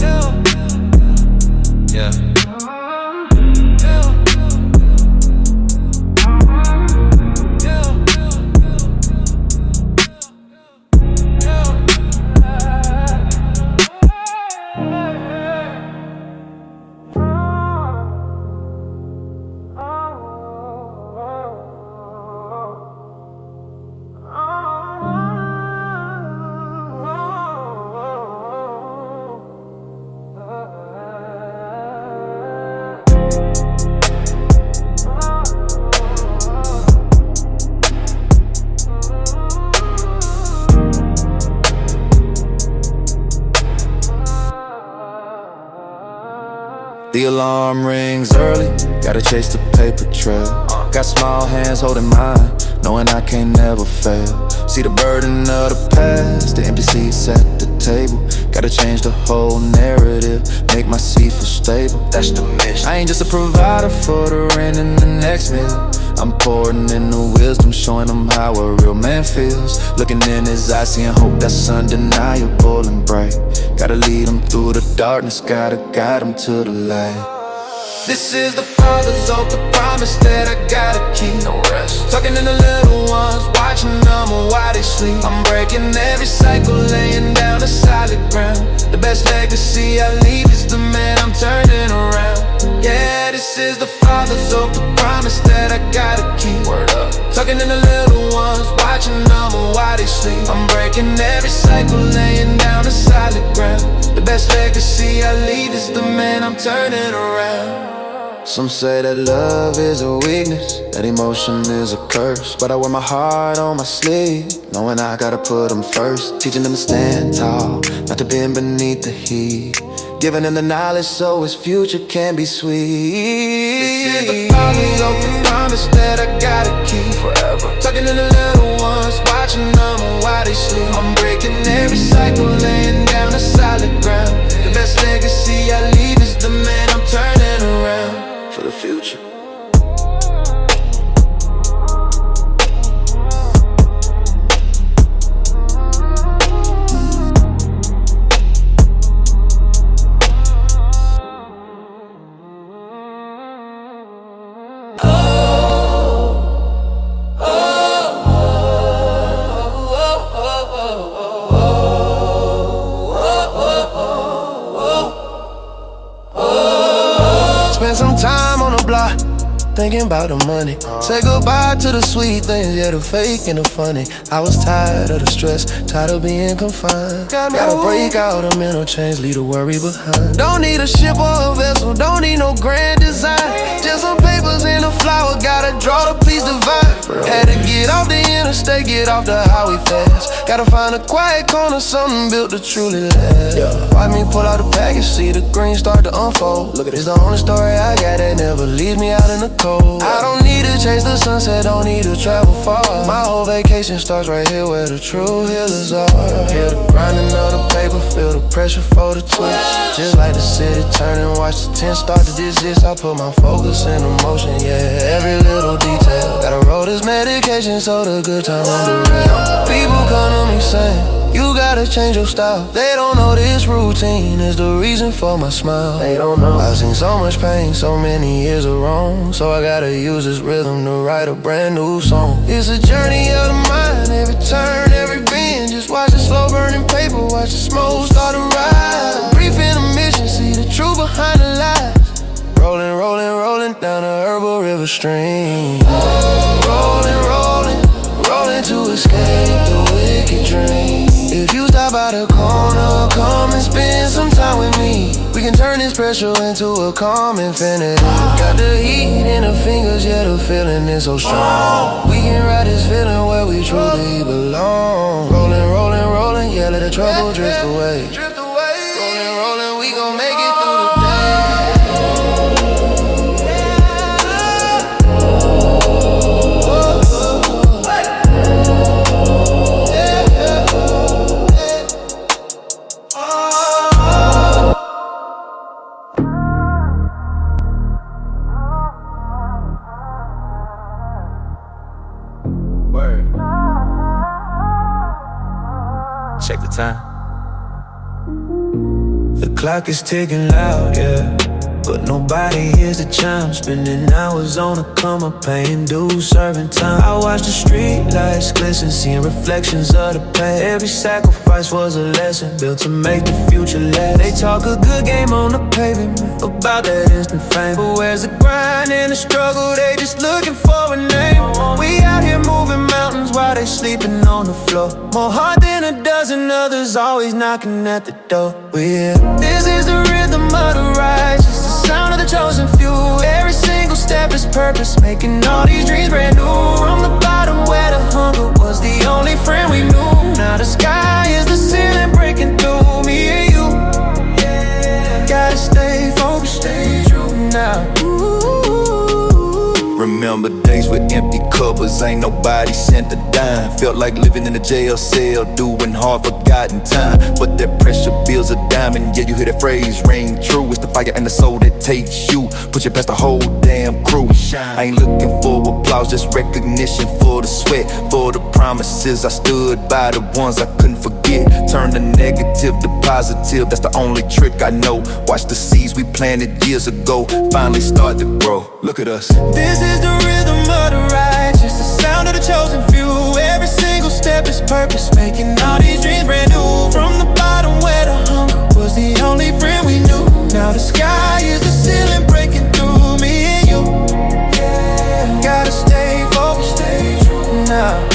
Yeah. The alarm rings early, gotta chase the paper trail. Got small hands holding mine, knowing I can't never fail. See the burden of the past, the empty seats at the table. Gotta change the whole narrative, make my seat feel stable. That's the mission. I ain't just a provider for the rent and the next meal. I'm pouring in the wisdom, showing them how a real man feels. Looking in his eyes, seeing hope that's undeniable and bright. Gotta lead them through the darkness, gotta guide them to the light. This is the father's oath, the promise that I gotta keep. No rest. Talking to the little ones, watching them while they sleep. I'm breaking every cycle, laying down a solid ground. The best legacy I leave is the man I'm turning around. Yeah, this is the father's oath, the promise that I gotta keep. Word up. Talking to the little ones, watching them while they sleep. I'm breaking every cycle, laying down a solid ground. The best legacy I leave is the man I'm turning around. Some say that love is a weakness, that emotion is a curse. But I wear my heart on my sleeve, knowing I gotta put them first. Teaching them to stand tall, not to bend beneath the heat. Giving them the knowledge so his future can be sweet. This is the father's open promise that I gotta keep forever. Talking to the little ones, watching them while they sleep. I'm breaking every cycle, laying down a solid ground. The best legacy I leave is the man I'm turning around for the future. Spend some time on the block, thinking about the money. Say goodbye to the sweet things, yeah, the fake and the funny. I was tired of the stress, tired of being confined. Gotta break out a mental change, leave the worry behind. Don't need a ship or a vessel, don't need no grand design. Just some papers and a flight. flower, gotta draw the piece divine. Had to get off the interstate, get off the highway fast. Gotta find a quiet corner, something built to truly last. Watch me pull out the package, see the green start to unfold. Look at this, the only story I got that never leaves me out in the cold. I don't need to chase the sunset, don't need to travel far. My whole vacation starts right here where the true healers are. Hear the grinding of the paper, feel the pressure for the twist. Just like the city turning, watch the tent start to desist. I put my focus in motion, yeah, every little detail. Gotta roll this medication so the good time on the real. People come to me saying, you gotta change your style. They don't know this routine is the reason for my smile. They don't know I've seen so much pain, so many years of wrong. So I gotta use this rhythm to write a brand new song. It's a journey of the mind, every turn, every bend. Just watch the slow burning paper, watch the smoke start to rise. Brief intermission, see the truth behind the lies. Rolling, rolling, rolling down a herbal river stream. Rolling, rolling, rolling to escape the wicked dream. If you stop by the corner, come and spend some time with me. We can turn this pressure into a calm infinity. Got the heat in the fingers, yeah, the feeling is so strong. We can ride this feeling where we truly belong. Rolling, rolling, rolling, yeah, let the trouble drift away. Rolling, rolling, we gon' make it through the day. Check the time. The clock is ticking loud, yeah, but nobody hears the chime. Spending hours on a come up, paying dues, serving time. I watch the street lights glisten, seeing reflections of the past. Every sacrifice was a lesson, built to make the future last. They talk a good game on the pavement, about that instant fame. But where's the grind and the struggle? They just looking for a name. We out here moving mountains while they sleeping on the floor. More heart than a dozen others, always knocking at the door. Yeah, this is the rhythm of the righteous, the sound of the chosen few. Every single step is purpose, making all these dreams brand new. From the bottom where the hunger was the only friend we knew. Now the sky is the ceiling breaking through me and you. Yeah, gotta stay focused, stay true now. Remember days with empty cupboards, ain't nobody sent a dime. Felt like living in a jail cell, doing hard forgotten time. But that pressure builds a diamond, yeah, you hear that phrase ring true. It's the fire and the soul that takes you, put you past the whole damn crew. I ain't looking for applause, just recognition for the sweat, for the promises I stood by, the ones I couldn't forget. Turn the negative to positive, that's the only trick I know. Watch the seeds we planted years ago finally start to grow. Look at us. This is the rhythm of the righteous, the sound of the chosen few. Every single step is purpose, making all these dreams brand new. From the bottom where the hunger was the only friend we knew. Now the sky is the ceiling breaking through me and you. Yeah, gotta stay focused, stay true now.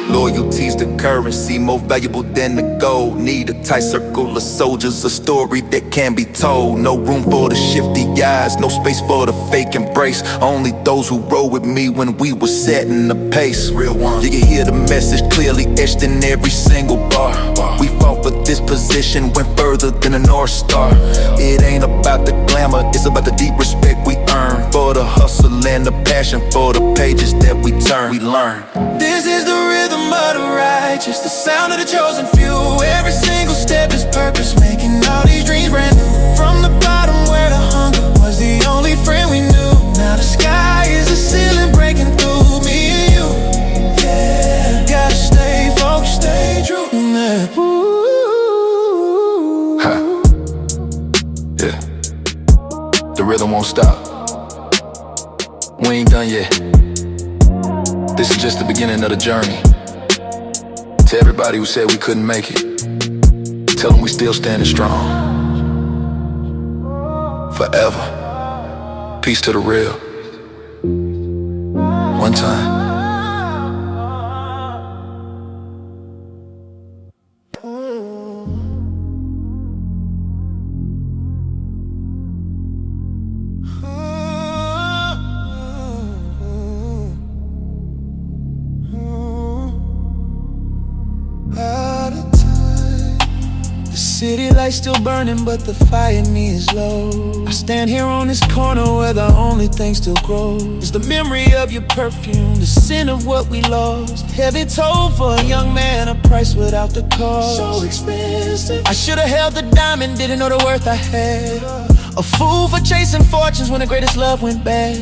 Loyalty's the currency, more valuable than the gold. Need a tight circle of soldiers, a story that can be told. No room for the shifty eyes, no space for the fake embrace. Only those who rode with me when we were setting the pace. Real one. You can hear the message clearly etched in every single bar. We fought for this position, went further than a North Star. It ain't about the glamour, it's about the deep respect we earn. For the hustle and the passion, for the pages that we turn, we learn. This is the rhythm of the righteous, the sound of the chosen few. Every single step is purpose, making all these dreams brand new. From the bottom where the hunger was the only friend we knew. Now the sky is the ceiling breaking through me and you. Yeah, gotta stay focused, stay true. Ha. Yeah. The rhythm won't stop. We ain't done yet. This is just the beginning of the journey. To everybody who said we couldn't make it, tell them we still standing strong. Forever. Peace to the real. One time. light still burning, but the fire in me is low. I stand here on this corner where the only thing still grows is the memory of your perfume, the scent of what we lost. Heavy toll for a young man, a price without the cost. So expensive. I should've held the diamond, didn't know the worth I had. A fool for chasing fortunes when the greatest love went bad.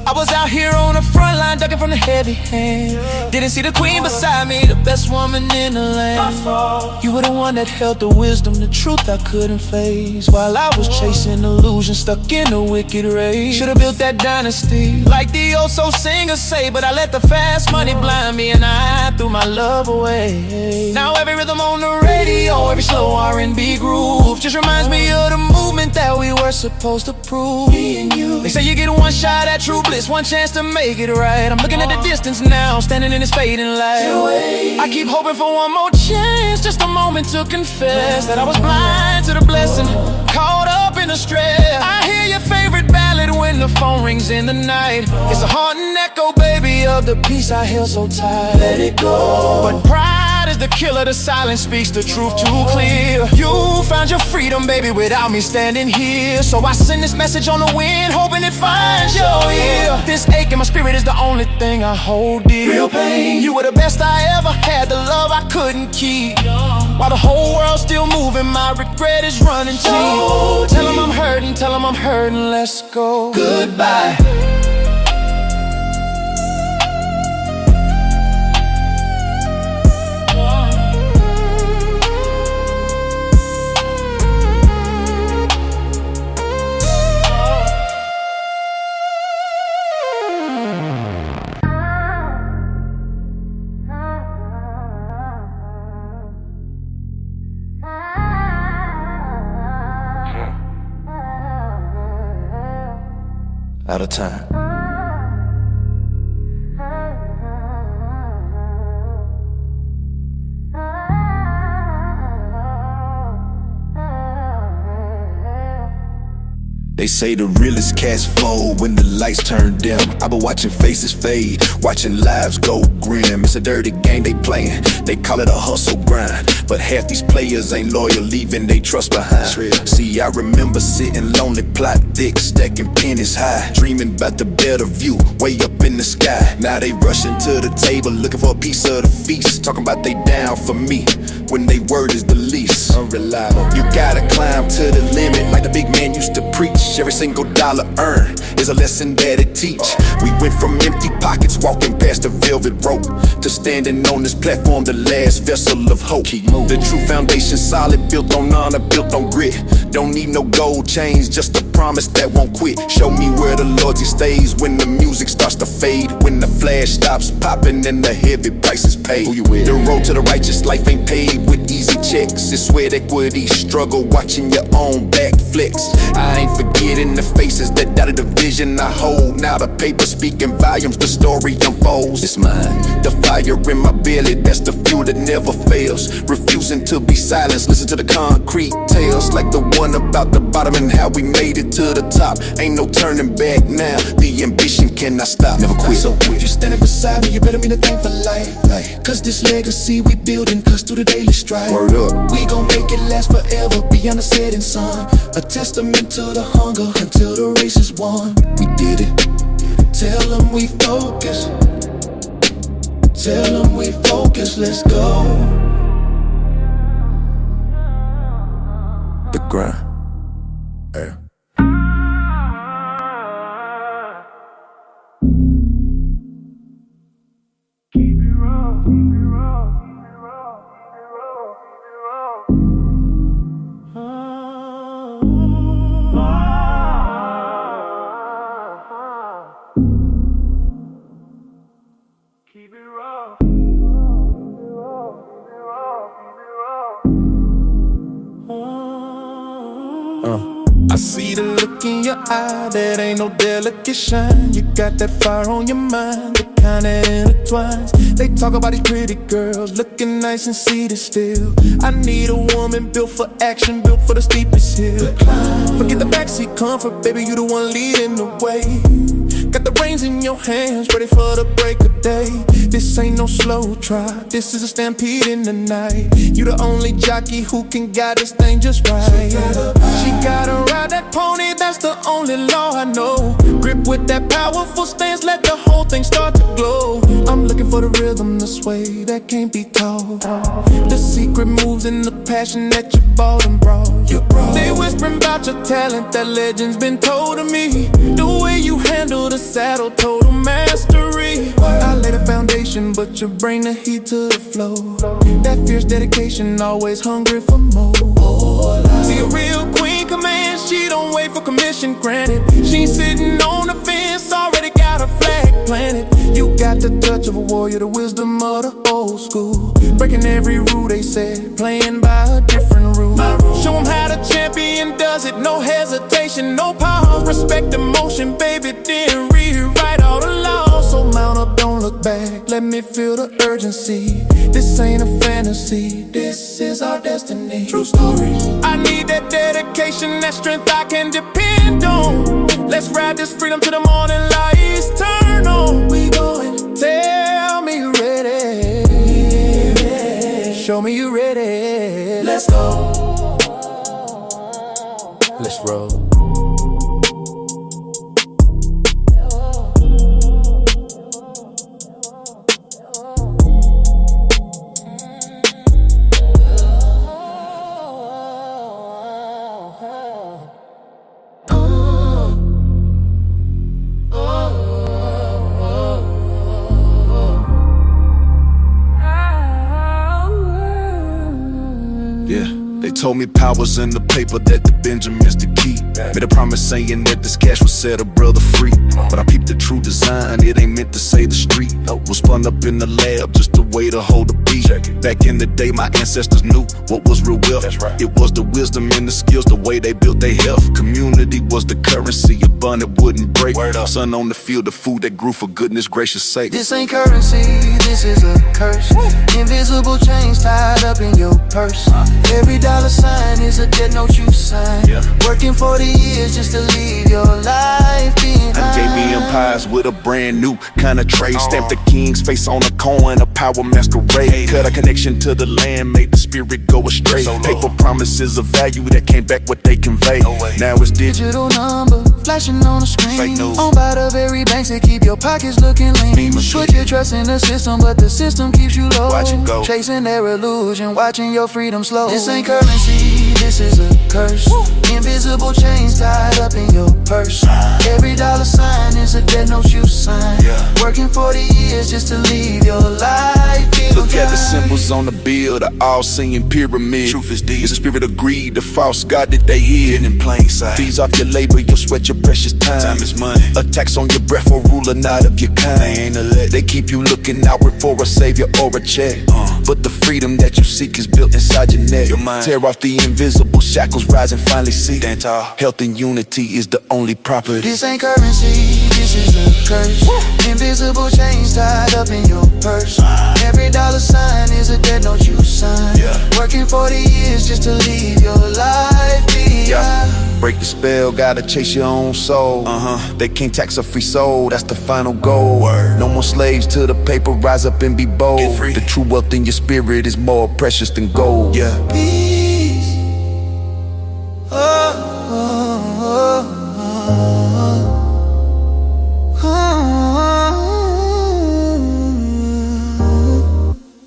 I was out here on the front line, ducking from the heavy hand. Didn't see the queen beside me, the best woman in the land. You were the one that held the wisdom, the truth I couldn't face, while I was chasing illusions, stuck in a wicked race. Should've built that dynasty, like the old soul singers say, but I let the fast money blind me and I threw my love away. Now every rhythm on the radio, every slow R&B groove just reminds me of the movement that we were supposed to prove. Me and you. They say you get one shot at true bliss, one chance to make it right. I'm looking at the distance now, standing in this fading light. I keep hoping for one more chance, just a moment to confess that I was blind to the blessing, caught up in the stress. I hear your favorite ballad when the phone rings in the night. It's a heart and echo, baby, of the peace I held so tight. Let it go. But pride is the killer, the silence speaks the truth too clear. You found your freedom, baby, without me standing here. So I send this message on the wind, hoping it finds your ear. This ache in my spirit is the only thing I hold dear. Real pain. You were the best I ever had, the love I couldn't keep. While the whole world's still moving, my regret is running deep. Tell them I'm hurting, let's go. Goodbye. Out of time. They say the realest cats fold when the lights turn dim. I been watching faces fade, watching lives go grim. It's a dirty game they playin', they call it a hustle grind. But half these players ain't loyal, leaving they trust behind. See, I remember sitting lonely, plot thick, stacking pennies high, dreaming about the better view, way up in the sky. Now they rushing to the table, looking for a piece of the feast, talking about they down for me, when they word is the least. Unreliable. You gotta climb to the limit, like the big man used to preach. Every single dollar earned is a lesson that it teach. We went from empty pockets, walking past the velvet rope, to standing on this platform, the last vessel of hope. The true foundation solid, built on honor, built on grit. Don't need no gold chains, just a promise that won't quit. Show me where the loyalty stays when the music starts to fade, when the flash stops popping and the heavy prices paid. The road to the righteous life ain't paid with easy checks. It's sweat equity struggle, watching your own back flex. I ain't forgetting the faces that doubted the vision I hold. Now the paper speaking volumes, the story unfolds. It's mine, the fire in my belly, that's the fuel that never fails. Refusing to be silenced, listen to the concrete tales, like the one about the bottom and how we made it to the top. Ain't no turning back now, the ambition cannot stop. Never quit. So if you're standing beside me, you better mean a thing for life. Cause this legacy we building, cause through the daily strife, word up, we gon' make it last forever, beyond the setting sun. A testament to the hunger until the race is won. We did it. Tell them we focus. Tell them we focus, let's go. The grind. Yeah. I see the look in your eye, that ain't no delicate shine. You got that fire on your mind, the kind that intertwines. They talk about these pretty girls, looking nice and seated still. I need a woman built for action, built for the steepest hill. Forget the backseat comfort, baby, you the one leading the way. Got the reins in your hands, ready for the break of day. This ain't no slow trot, this is a stampede in the night. You the only jockey who can guide this thing just right. She gotta ride that pony, that's the only law I know. Grip with that powerful stance, let the whole thing start to glow. I'm looking for the rhythm, the sway that can't be taught. The secret moves and the passion that you bought and brought. They whispering about your talent, that legend's been told to me. The way you handle the saddle, total mastery. I lay the foundation, but you bring the heat to the flow. That fierce dedication, always hungry for more. See, a real queen commands, she don't wait for commission granted. She ain't sitting on the fence, already got her flag planted. You got the touch of a warrior, the wisdom of the old school. Breaking every rule they said, playing by a different rule. Show them how the champion does it, no hesitation, no pause. Respect the motion, baby, then rewrite all the laws. So mount up, don't look back, let me feel the urgency. This ain't a fantasy, this is our destiny. True story. I need that dedication, that strength I can depend on. Let's ride this freedom till the morning lights turn on. We going, tell me you ready. Show me you ready. Let's go. Let's roll. Told me powers in the paper, that the Benjamin's the key. Made a promise saying that this cash would set a brother free. But I peeped the true design, it ain't meant to say the street. Was spun up in the lab, just a way to hold a beat. Back in the day, my ancestors knew what was real wealth. It was the wisdom and the skills, the way they built their health. Community was the currency, a bond that wouldn't break. Sun on the field, the food that grew, for goodness gracious sake. This ain't currency, this is a curse. Invisible chains tied up in your purse. Every dollar sign is a dead note you sign. Working 40 years just to leave your life behind. I gave me empires with a brand new kind of trade. Stamped the king's face on a coin, a power masquerade. Cut a connection to the land, made the spirit go astray. Paper promises of value that came back what they convey. Now it's digital number flashing on the screen. On by the very banks that keep your pockets looking lean. Put your trust in the system, but the system keeps you low. Watch it go. Chasing their illusion, watching your freedom slow. This ain't currency, this is a curse. Invisible chains tied up in your purse. Every dollar sign is a dead note you sign. Working 40 years just to leave your life. Look at the symbols on the bill, the all-seeing pyramid. Truth is deep, it's the spirit of greed, the false god that they hid in plain sight. Fees off your labor, your sweat, your precious time. Time is money. A tax on your breath, a ruler not of your kind. They ain't a let. They keep you looking outward for a savior or a check. But the freedom that you seek is built inside your neck. Your mind. Tear off the invisible shackles, rise and finally see. Stand tall. Health and unity is the only property. This ain't currency, this is a curse. Invisible chains tied up in your purse. Every dollar sign is a dead note you sign. Working 40 years just to leave your life behind. Break the spell, gotta chase your own soul. They can't tax a free soul, that's the final goal. No more slaves to the paper, rise up and be bold. The true wealth in your spirit is more precious than gold. Peace.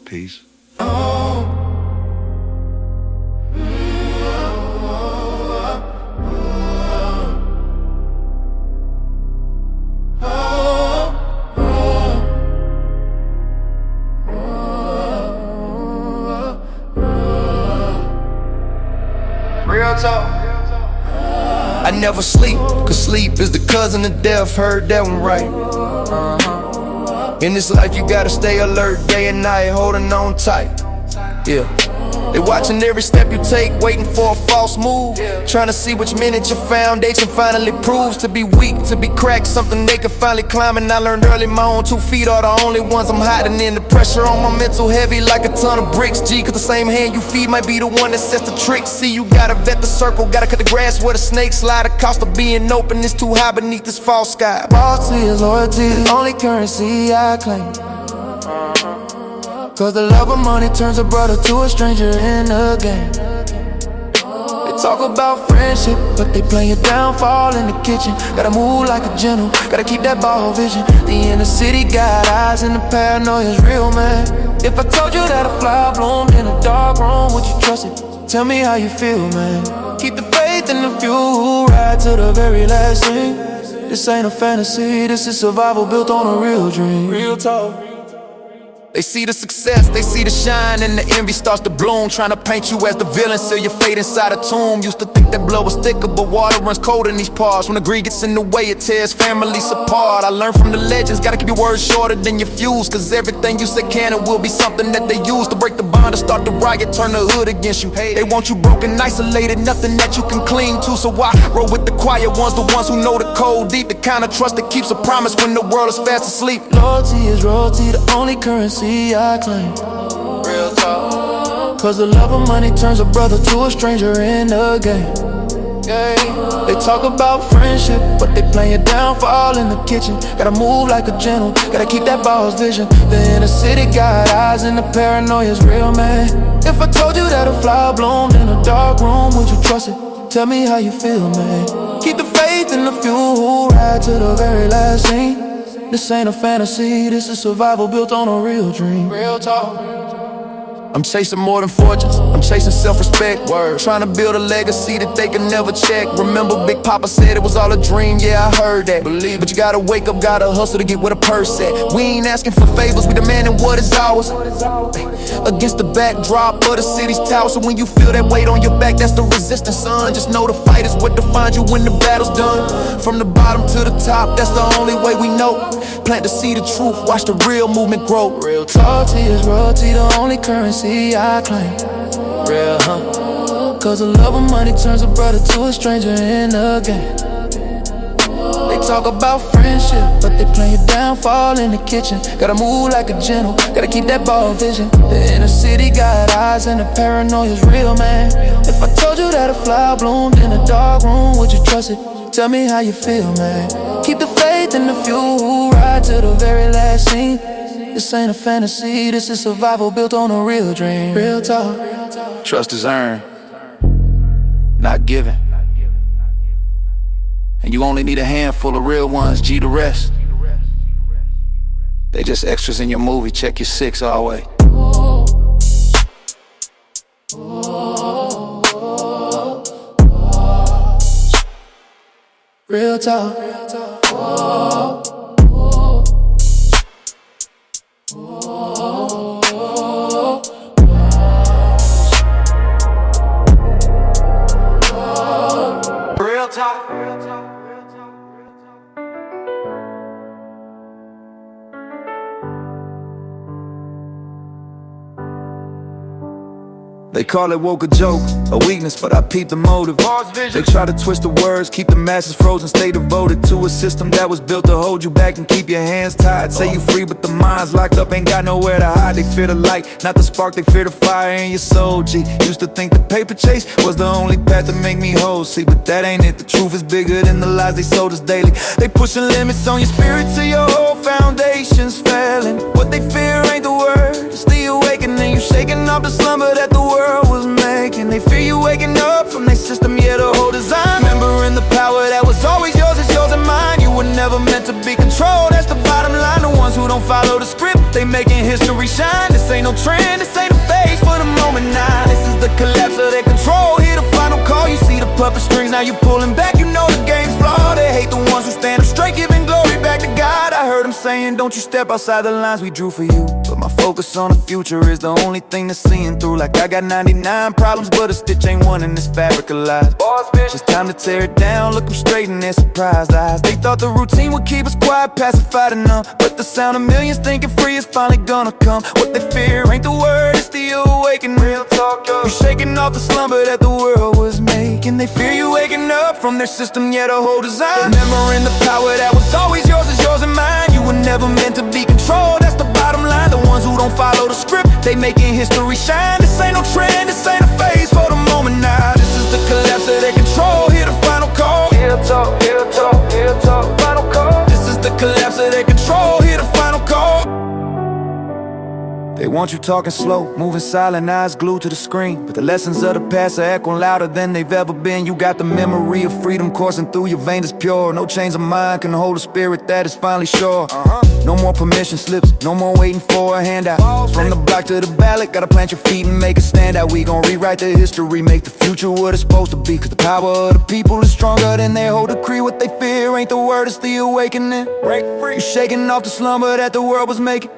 Peace. Real talk. I never sleep, cause sleep is the cousin of death. Heard that one right. In this life you gotta stay alert day and night, holding on tight. They watching every step you take, waiting for a false move. Trying to see which minute your foundation finally proves to be weak, to be cracked, something they can finally climb. And I learned early my own 2 feet are the only ones I'm hiding in. The pressure on my mental heavy like a ton of bricks. G, cause the same hand you feed might be the one that sets the trick. See, you gotta vet the circle, gotta cut the grass where the snakes slide. The cost of being open is too high beneath this false sky. Loyalty is loyalty, the only currency I claim. Cause the love of money turns a brother to a stranger in the game. They talk about friendship, but they plan your downfall in the kitchen. Gotta move like a general, gotta keep that ball vision. The inner city got eyes and the paranoia's real, man. If I told you that a flower bloomed in a dark room, would you trust it? Tell me how you feel, man. Keep the faith in the few who ride to the very last thing. This ain't a fantasy, this is survival built on a real dream. Real talk. They see the success, they see the shine, and the envy starts to bloom. Trying to paint you as the villain, seal your fate inside a tomb. Used to think that blood was thicker, but water runs cold in these parts. When the greed gets in the way, it tears families apart. I learned from the legends, gotta keep your words shorter than your fuse. Cause everything you say can and will be something that they use to break the bond, to start the riot, turn the hood against you. They want you broken, isolated, nothing that you can cling to. So I roll with the quiet ones, the ones who know the code deep. The kind of trust that keeps a promise when the world is fast asleep. Loyalty is royalty, the only currency I claim. Real talk. Cause the love of money turns a brother to a stranger in the game. They talk about friendship, but they plan your downfall in the kitchen. Gotta move like a general, gotta keep that boss vision. The inner city got eyes and the paranoia's real, man. If I told you that a flower bloomed in a dark room, would you trust it? Tell me how you feel, man. Keep the faith in the few who ride to the very last scene. This ain't a fantasy, this is survival built on a real dream. Real talk. I'm chasing more than fortunes, I'm chasing self-respect. Trying to build a legacy that they can never check. Remember Big Papa said it was all a dream, yeah I heard that. But you gotta wake up, gotta hustle to get where the purse at. We ain't asking for favors, we demanding what is ours. Against the backdrop of the city's tower. So when you feel that weight on your back, that's the resistance, son. Just know the fight is what defines you when the battle's done. From the bottom to the top, that's the only way we know. Plant the seed of truth, watch the real movement grow. Real talk. Loyalty is royalty, the only currency I claim. Real, huh? Cause the love of money turns a brother to a stranger in the game. They talk about friendship, but they plan your downfall in the kitchen. Gotta move like a general, gotta keep that ball vision. The inner city got eyes and the paranoia's real, man. If I told you that a flower bloomed in a dark room, would you trust it? Tell me how you feel, man. Keep the faith in the few who ride to the very last scene. This ain't a fantasy, this is survival built on a real dream. Real talk. Trust is earned, not given. And you only need a handful of real ones, G the rest. They just extras in your movie, check your 6 all the way. Real talk. They call it woke a joke, a weakness, but I peep the motive. They try to twist the words, keep the masses frozen, stay devoted to a system that was built to hold you back and keep your hands tied. Say you free, but the mind's locked up, ain't got nowhere to hide. They fear the light, not the spark, they fear the fire in your soul, G. Used to think the paper chase was the only path to make me whole, see, but that ain't it. The truth is bigger than the lies they sold us daily. They pushing limits on your spirit till your whole foundation's failing. What they fear ain't the word, it's the awakening. You shaking off the slumber that the world was making. They fear you waking up from their system, yeah, the whole design. Remembering the power that was always yours, it's yours and mine. You were never meant to be controlled, that's the bottom line. The ones who don't follow the script, they making history shine. This ain't no trend, this ain't a phase for the moment now. This is the collapse of their control, here the final call. You see the puppet strings, now you pulling back, you know the game's flawed. They hate the ones who stand up straight, giving glory back to God. I heard them saying, don't you step outside the lines we drew for you. But my focus on the future is the only thing that's seeing through. Like I got 99 problems, but a stitch ain't one in this fabric of lies. It's time to tear it down, look them straight in their surprised eyes. They thought the routine would keep us quiet, pacified and numb, but the sound of millions thinking free is finally gonna come. What they fear ain't the word, it's the awakening. Real talk, yo. You're shaking off the slumber that the world was making. They fear you waking up from their system, yet a whole design. Remembering the power that was always yours is yours and mine. You were never meant to be controlled, that's the bottom line. The ones who don't follow the script, they making history shine. This ain't no trend, this ain't a phase for the moment now. This is the collapse of their control, hear the final call. Real talk, real talk, real talk, final call. This is the collapse of their control, hear the final call. They want you talking slow, moving silent, eyes glued to the screen. But the lessons of the past are echoing louder than they've ever been. You got the memory of freedom coursing through your veins, it's pure. No chains of mind can hold a spirit that is finally sure. No more permission slips, no more waiting for a handout. From the block to the ballot, gotta plant your feet and make it stand out. We gon' rewrite the history, make the future what it's supposed to be. Cause the power of the people is stronger than their whole decree. What they fear ain't the word, it's the awakening. Break free. You're shaking off the slumber that the world was making.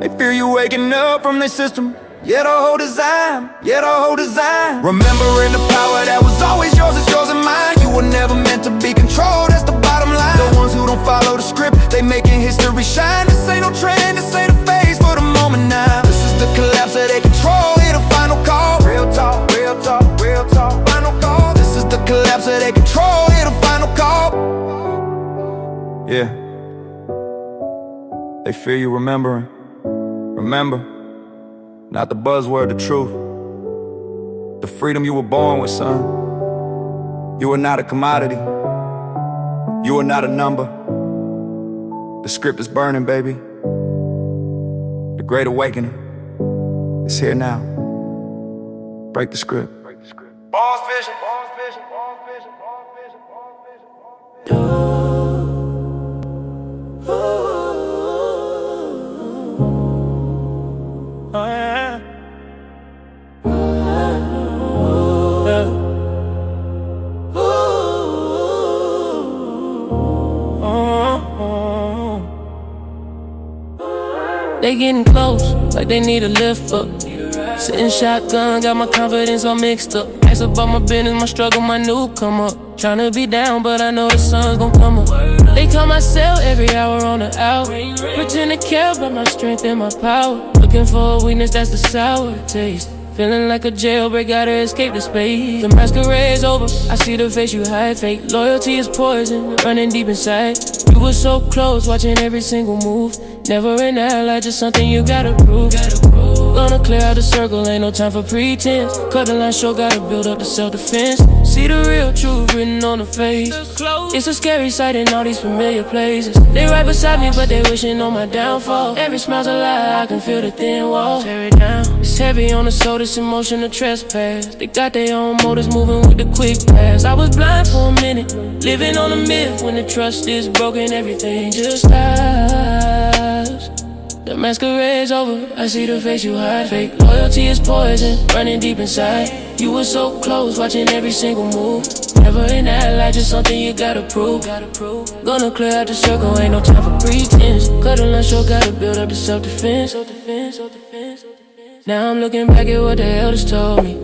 They fear you waking up from their system, yet a whole design, yet a whole design. Remembering the power that was always yours is yours and mine. You were never meant to be controlled, that's the bottom line. The ones who don't follow the script, they making history shine. This ain't no trend, this ain't a phase for the moment now. This is the collapse of their control, hear the final call. Real talk, real talk, real talk, final call. This is the collapse of their control, hear the final call. Yeah, they fear you remembering. Remember, not the buzzword, the truth. The freedom you were born with, son. You are not a commodity. You are not a number. The script is burning, baby. The great awakening is here now. Break the script. Boss vision. Boss vision. Boss vision. Boss vision. Boss vision. Oh yeah. They getting close, like they need a lift up. Sitting shotgun, got my confidence all mixed up. Ask about my business, my struggle, my newcomer. Tryna be down, but I know the sun's gon' come up. They call my cell every hour on the hour. Pretend to care about my strength and my power. Looking for a weakness, that's the sour taste. Feeling like a jailbreak, gotta escape the space. The masquerade's over, I see the face you hide. Fake loyalty is poison, running deep inside. You were so close, watching every single move. Never an ally, just something you gotta prove. Gonna clear out the circle, ain't no time for pretense. Cut the line short, gotta build up the self-defense. See the real truth written on the face. It's a scary sight in all these familiar places. They right beside me, but they wishing on my downfall. Every smile's a lie, I can feel the thin wall. Tear it down, it's heavy on the soul, this emotion of trespass. They got their own motives moving with the quick pass. I was blind for a minute, living on a myth. When the trust is broken, everything just stops. The masquerade's over, I see the face you hide. Fake loyalty is poison, running deep inside. You were so close, watching every single move. Never an ally, just something you gotta prove. Gonna clear out the circle, ain't no time for pretense. Cut a line short, gotta build up the self-defense. Now I'm looking back at what the elders told me.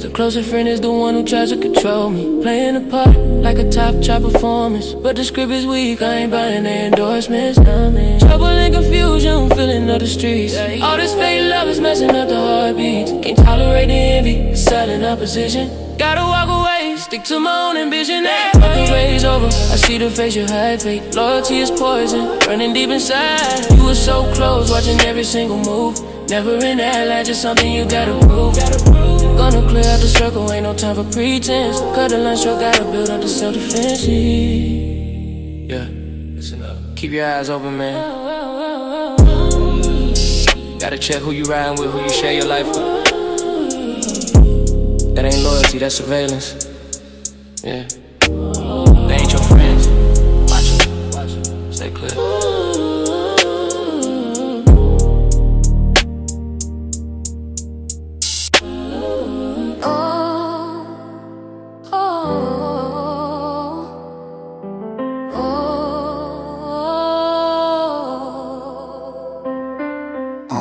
The closest friend is the one who tries to control me. Playing a part like a top chart performance. But the script is weak, I ain't buying their endorsements. Trouble and confusion, feeling of the streets. All this fake love is messing up the heartbeats. Can't tolerate the envy, silent opposition. Gotta walk away, stick to my own ambition. The ray's over, I see the face you hide. Fake loyalty is poison, running deep inside. You were so close, watching every single move. Never an ally, just something you gotta prove. Gonna clear out the circle, ain't no time for pretense. Cut the line short, gotta build up the self-defense. Yeah, listen up. Keep your eyes open, man. Gotta check who you riding with, who you share your life with. That ain't loyalty, that's surveillance. Yeah, they ain't your friends. Watch it, stay clear.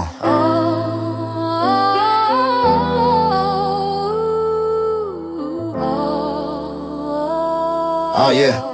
Oh, Oh yeah.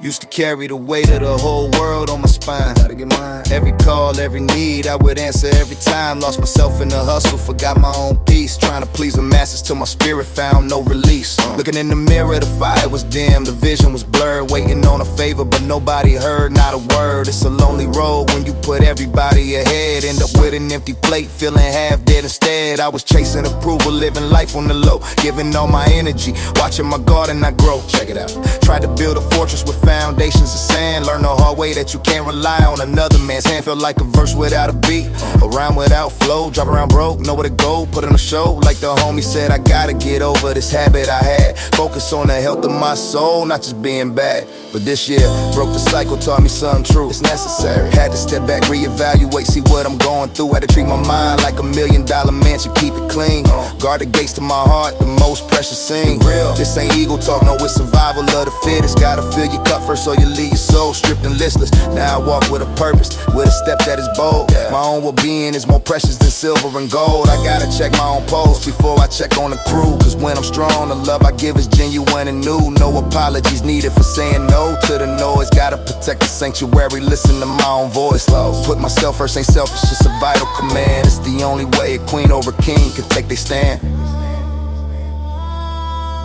Used to carry the weight of the whole world on my spine. Gotta get mine. Every call, every need, I would answer every time. Lost myself in the hustle, forgot my own peace. Trying to please the masses till my spirit found no release. Looking in the mirror, the fire was dim, the vision was blurred. Waiting on a favor, but nobody heard, not a word. It's a lonely road when you put everybody ahead. End up with an empty plate, feeling half dead instead. I was chasing approval, living life on the low, giving all my energy, watching my garden I grow. Check it out. Tried to build a fortress with foundations of sand. Learn the hard way that you can't rely on another man's hand. Feel like a verse without a beat, a rhyme without flow. Drop around broke, know where to go, put on a show. Like the homie said, I gotta get over this habit I had. Focus on the health of my soul, not just being bad. But this year, broke the cycle, taught me something true. It's necessary. Had to step back, reevaluate, see what I'm going through. Had to treat my mind like $1 million mansion, keep it clean. Guard the gates to my heart, the most precious thing. This ain't ego talk, no, it's survival of the fittest. Gotta fill your cup first so you leave your soul stripped and listless. Now I walk with a purpose, with a step that is bold. My own well-being is more precious than silver and gold. I gotta check my own pulse before I check on the crew. Cause when I'm strong, the love I give is genuine and new. No apologies needed for saying no to the noise. Gotta protect the sanctuary, listen to my own voice. Put myself first, ain't selfish, it's a vital command. It's the only way a queen over king can take their stand.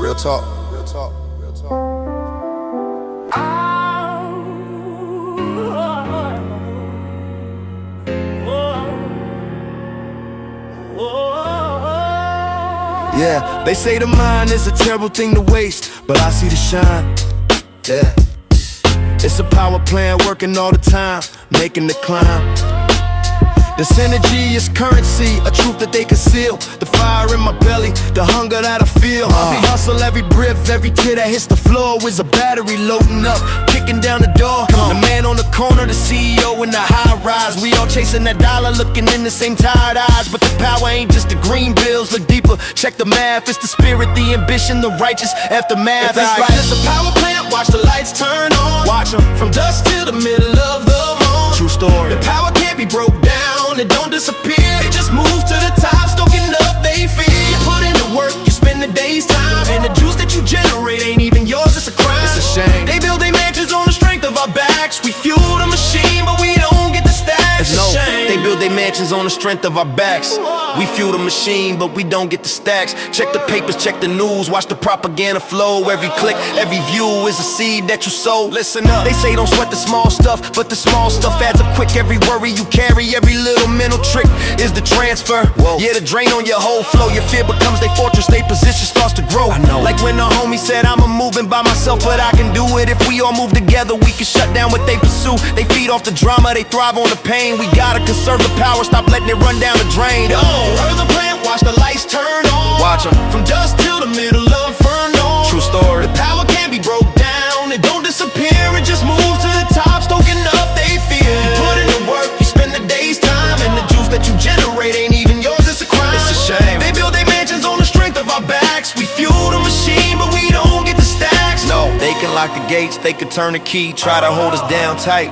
Real talk, real talk, real talk. Yeah, they say the mind is a terrible thing to waste, but I see the shine. Yeah, it's a power plant working all the time, making the climb. This energy is currency, a truth that they conceal. The fire in my belly, the hunger that I feel. I hustle every breath, every tear that hits the floor is a battery loading up, kicking down the door. The man on the corner, the CEO in the high rise. We all chasing that dollar, looking in the same tired eyes. But the power ain't just the green bills, look deeper, check the math. It's the spirit, the ambition, the righteous aftermath. If it's like it's a power plant, watch the lights turn on. Watch them from dusk till the middle of the morning. True story. The power can't be broke down, it don't disappear. It just moves to the top, stoking up they fear. You put in the work, you spend the day's time, and the juice that you generate ain't even yours, it's a crime. It's a shame. They build their mansions on the strength of our backs. We fuel the machine, but we don't get the stacks. It's a shame. They build their mansions on the strength of our backs. We fuel the machine, but we don't get the stacks. Check the papers, check the news, watch the propaganda flow. Every click, every view is a seed that you sow. Listen up, they say don't sweat the small stuff, but the small stuff adds up quick. Every worry you carry, every little mental trick is the transfer. Yeah, the drain on your whole flow. Your fear becomes their fortress, their position starts to grow. Like when the homie said, I'm a moving by myself, but I can do it. If we all move together, we can shut down what they pursue. They feed off the drama, they thrive on the pain. We gotta conserve the power, stop letting it run down the drain. Heard the plant, watch the lights turn on. Watch them from dusk till the middle of inferno. True story. The power can't be broke down, it don't disappear, it just moves to the top, stoking up they fear. You put in the work, you spend the day's time, and the juice that you generate ain't even yours, it's a crime. It's a shame. They build their mansions on the strength of our backs. We fuel the machine, but we don't get the stacks. No, they can lock the gates, they can turn the key, try to hold us down tight.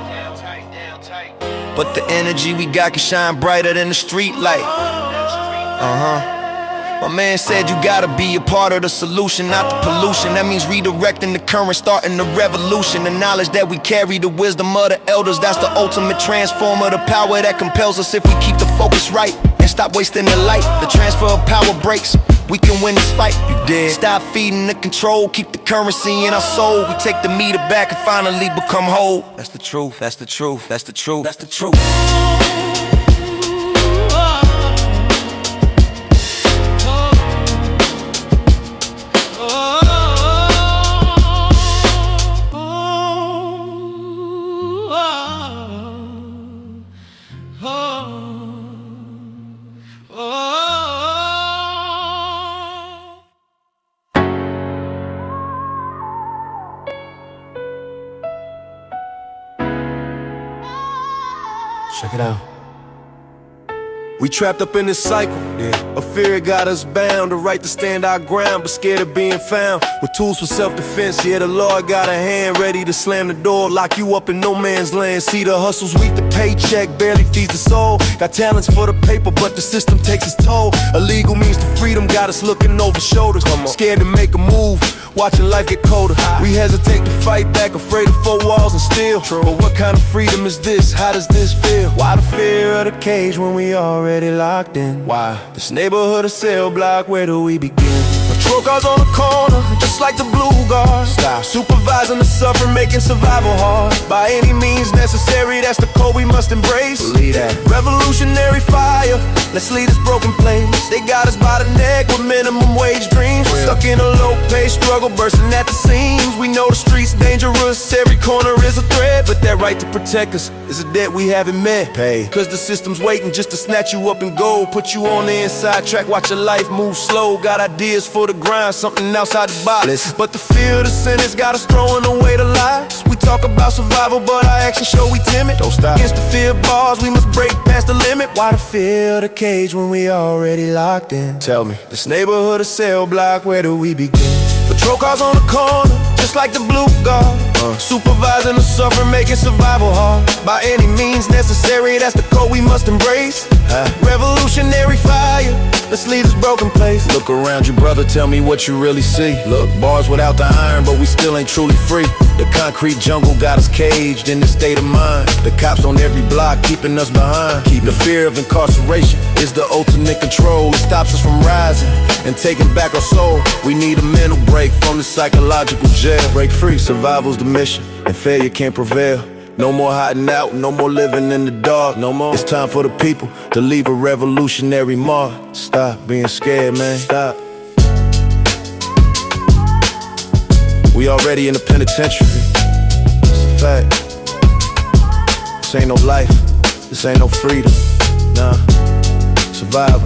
But the energy we got can shine brighter than the street light. My man said you gotta be a part of the solution, not the pollution. That means redirecting the current, starting the revolution. The knowledge that we carry, the wisdom of the elders, that's the ultimate transformer. The power that compels us if we keep the focus right and stop wasting the light. The transfer of power breaks, we can win this fight. You did. Stop feeding the control, keep the currency in our soul. We take the meter back and finally become whole. That's the truth, that's the truth, that's the truth, that's the truth. Check it out. We trapped up in this cycle of fear, it got us bound. The right to stand our ground, but scared of being found. With tools for self-defense, yeah, the Lord got a hand ready to slam the door, lock you up in no man's land. See, the hustle's weak, the paycheck barely feeds the soul. Got talents for the paper, but the system takes its toll. Illegal means to freedom, got us looking over shoulders. Scared to make a move, watching life get colder. We hesitate to fight back, afraid of four walls and steel. But what kind of freedom is this? How does this feel? Why the fear of the cage when we already locked in? Why this neighborhood a cell block? Where do we begin? Patrol cars on the corner, just like the blue guards. Supervising the suffering, making survival hard. By any means necessary, that's the code we must embrace. Believe that. Revolutionary fire, let's lead this broken place. They got us by the neck with minimum wage dreams. Stuck in a low-pay struggle, bursting at the seams. We know the streets dangerous, every corner is a threat. But that right to protect us is a debt we haven't met. Pay. Cause the system's waiting just to snatch you up and go. Put you on the inside track, watch your life move slow. Got ideas for the grind, something outside the box. But the fear of the sentence got us throwing away the lies. We talk about survival, but our actions show we timid. Don't stop. Against the fear bars, we must break past the limit. Why the fear of the cage when we already locked in? Tell me, this neighborhood a cell block, where do we begin? Patrol cars on the corner, just like the blue guard. Supervising the suffering, making survival hard. By any means necessary, that's the code we must embrace. Revolutionary fire, let's leave this broken place. Look around you, brother, tell me what you really see. Look, bars without the iron, but we still ain't truly free. The concrete jungle got us caged in this state of mind. The cops on every block keeping us behind. The fear of incarceration is the ultimate control. It stops us from rising and taking back our soul. We need a mental break from the psychological jail. Break free, survival's the mission, and failure can't prevail. No more hiding out, no more living in the dark, no more. It's time for the people to leave a revolutionary mark. Stop being scared, man, stop. We already in the penitentiary, it's a fact. This ain't no life, this ain't no freedom, nah. Survival,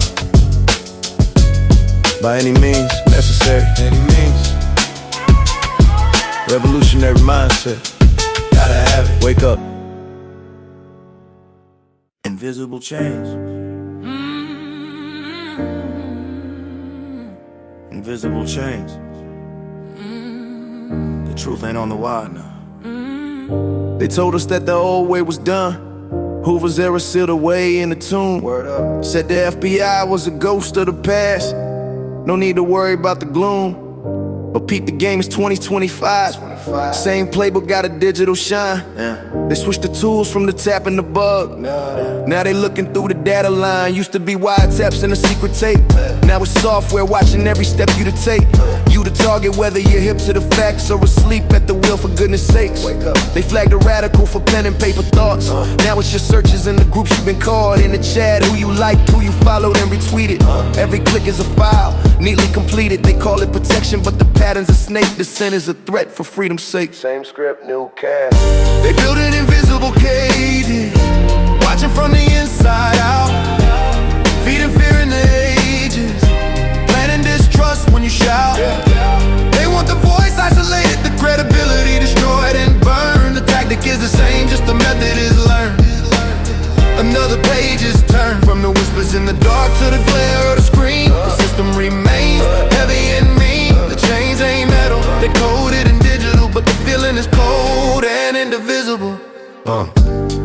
by any means necessary, any means. Revolutionary mindset, gotta have it. Wake up. Invisible chains. Invisible chains. The truth ain't on the wire now. They told us that the old way was done. Hoover's era sealed away in the tomb. Word up. Said the FBI was a ghost of the past. No need to worry about the gloom. But peep, the game is 2025. Same playbook, got a digital shine. They switched the tools from the tap and the bug. Now they looking through the data line. Used to be wiretaps and a secret tape. Now it's software watching every step you to take. You the target, whether you're hip to the facts or asleep at the wheel, for goodness sakes. They flagged a radical for pen and paper thoughts. Now it's your searches in the groups you've been called. In the chat, who you liked, who you followed and retweeted. Every click is a file, neatly completed. They call it protection, but the pattern's a snake. Dissent is a threat for freedom's sake. Same script, new cast. They build an invisible cage, watching from the inside out, feeding fear in the ages, planting distrust when you shout. They want the voice isolated, the credibility destroyed and burned. The tactic is the same, just the method is learned. Another page is turned, from the whispers in the dark to the glare of the screen. The system remains heavy and mean. The chains ain't metal, they coded in digital, but the feeling is cold and indivisible.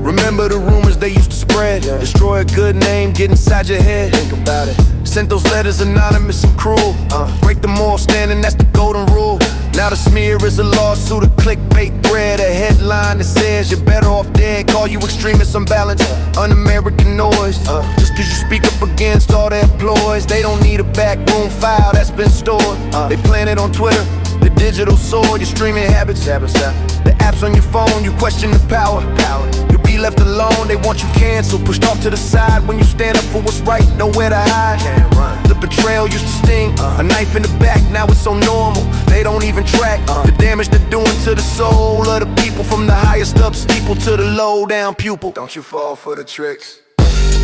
Remember the rumors they used to spread? Destroy a good name, get inside your head. Think about it. Sent those letters anonymous and cruel. Break them all standing, that's the golden rule. Now the smear is a lawsuit, a clickbait thread, a headline that says you're better off dead. Call you extremist, unbalanced, un-American noise. Just cause you speak up against all their ploys. They don't need a backroom file that's been stored. They plant it on Twitter, the digital sword. Your streaming habits, the apps on your phone, you question the power. You'll be left alone, they want you canceled, pushed off to the side. When you stand up for what's right, nowhere to hide. The betrayal used to sting, a knife in the back, now it's so normal. They don't even track the damage they're doing to the soul of the people, from the highest up steeple to the low down pupil. Don't you fall for the tricks.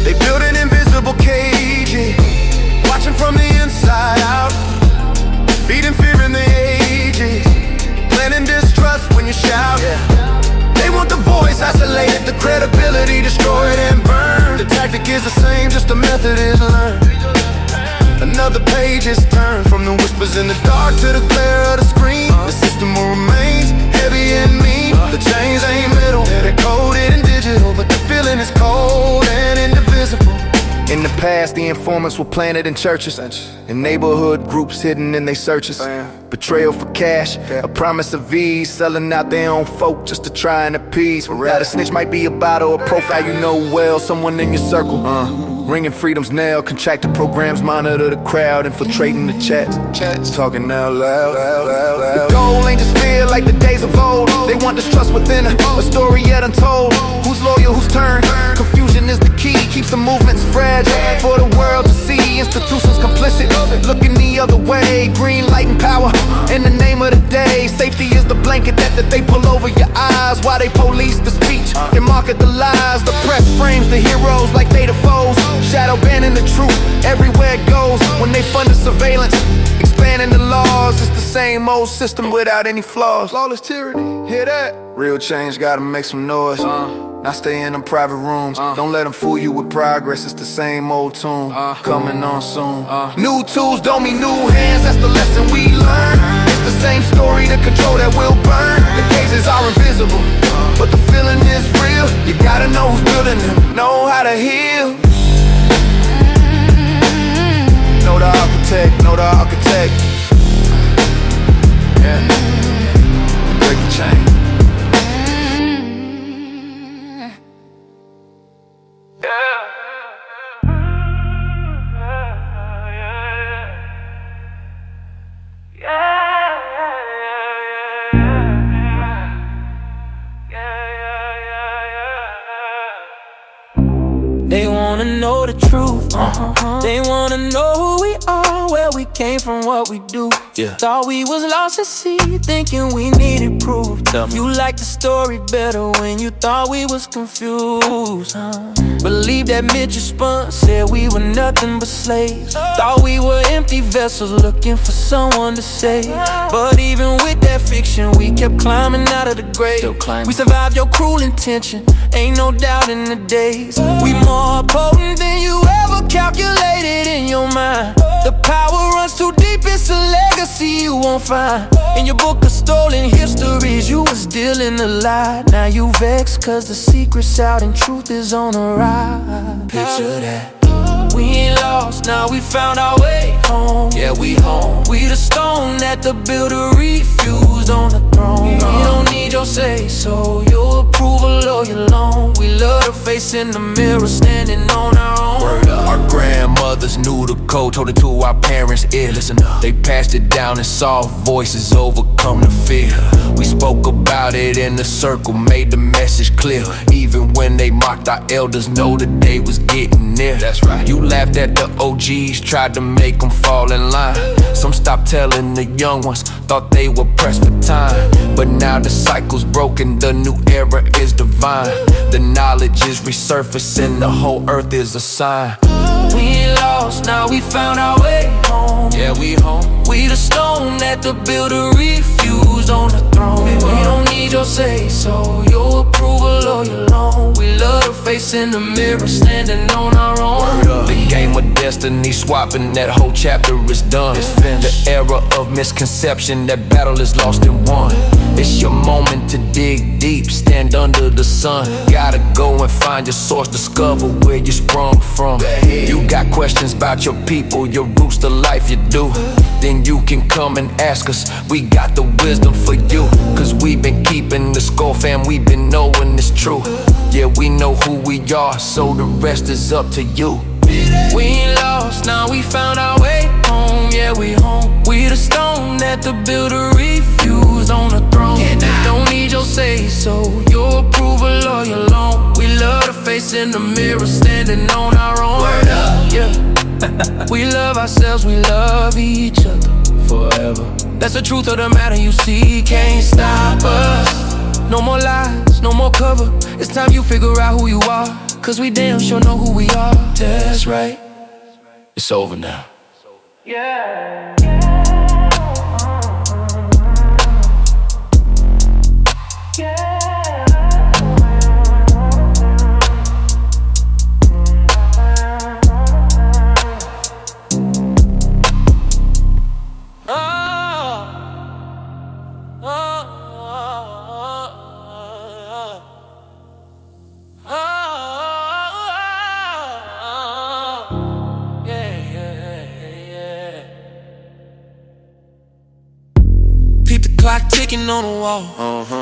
They build an invisible cage, watching from the inside out, feeding fear in the ages, planting distrust when you shout. They want the voice isolated, the credibility destroyed and burned. The tactic is the same, just the method is learned. Another page is turned from the whispers in the dark to the glare of the screen. The system will remains heavy and mean. The chains ain't metal, they're coded and digital, but the feeling is cold and indivisible. In the past, the informants were planted in churches, in neighborhood groups hidden in their searches. Betrayal for cash, a promise of ease, selling out their own folk just to try and appease. Now the snitch might be a bottle, a profile you know well, someone in your circle. Ringing freedom's knell, contracted programs monitor the crowd, infiltrating the chats, talking out loud. The goal ain't just feel like the days of old. They want distrust within a story yet untold. Who's loyal, who's turned? Confusion is the key, keeps the movements fragile for the world to see. Institutions complicit, looking the other way. Green light and power in the name of the day. Safety is the blanket that they pull over your eyes while they police the speech and market the lies. The press frames the heroes like they the foes, shadow banning the truth everywhere it goes. When they fund the surveillance, expanding the laws, it's the same old system without any flaws. Lawless tyranny, hear that? Real change gotta make some noise. Now stay in them private rooms. Don't let them fool you with progress, it's the same old tune coming on soon. New tools don't mean new hands, that's the lesson we learn. It's the same story, the control that will burn. The cases are invisible, but the feeling is real. You gotta know who's building them, know how to heal. Know the architect, know the architect. Yeah, break the chain. They wanna know the truth. They wanna know who we are, where we came from, what we do. Thought we was lost at sea, thinking we needed proof. You liked the story better when you thought we was confused. Believe that Mitchell spun, said we were nothing but slaves. Thought we were empty vessels looking for someone to save. But even with that fiction, we kept climbing out of the grave. We survived your cruel intention, ain't no doubt in the days. We more potent than you ever calculated in your mind. The power runs too deep, it's a legacy you won't find. In your book of stolen histories, you was dealing a lie. Now you vexed cause the secret's out and truth is on the rise. Picture that. We ain't lost, now we found our way home. Yeah, we home. We the stone that the builder refused on the throne. We don't need your say so, your approval or your loan. We love the face in the mirror, standing on our own. Word up. Our grandmothers knew the code, told it to our parents' ear. Listen up. They passed it down in soft voices, overcome the fear. We spoke about it in the circle, made the message clear. Even when they mocked our elders, know the day was getting near. That's right. You laughed at the OGs, tried to make them fall in line. Some stopped telling the young ones, thought they were pressed for time. But now the cycle's broken, the new era is divine. The knowledge is resurfacing, the whole earth is a sign. We ain't lost, now we found our way home. Yeah, we home. We the stone that the builder refused on the throne. We don't need your say so, your approval or your loan. We love the face in the mirror, standing on our own. The game of destiny swapping, that whole chapter is done. It's finished. The era of misconception, that battle is lost and won. It's your moment to dig deep, stand under the sun. Gotta go and find your source, discover where you sprung from. You got questions about your people, your roots, the life you do. Then you can come and ask us, we got the wisdom for you. Cause we've been keeping the score, fam, we've been knowing it's true. Yeah, we know who we are, so the rest is up to you. We ain't lost, now we found our way home. Yeah, we home. We the stone that the builder refused on the throne. Don't need your say so, your approval or your loan. We love the face in the mirror, standing on our own. Word up. Yeah. We love ourselves, we love each other forever. That's the truth of the matter, you see, can't stop us. No more lies, no more cover. It's time you figure out who you are, cause we damn sure know who we are. That's right. It's over now. Yeah. Yeah. speaking on the wall.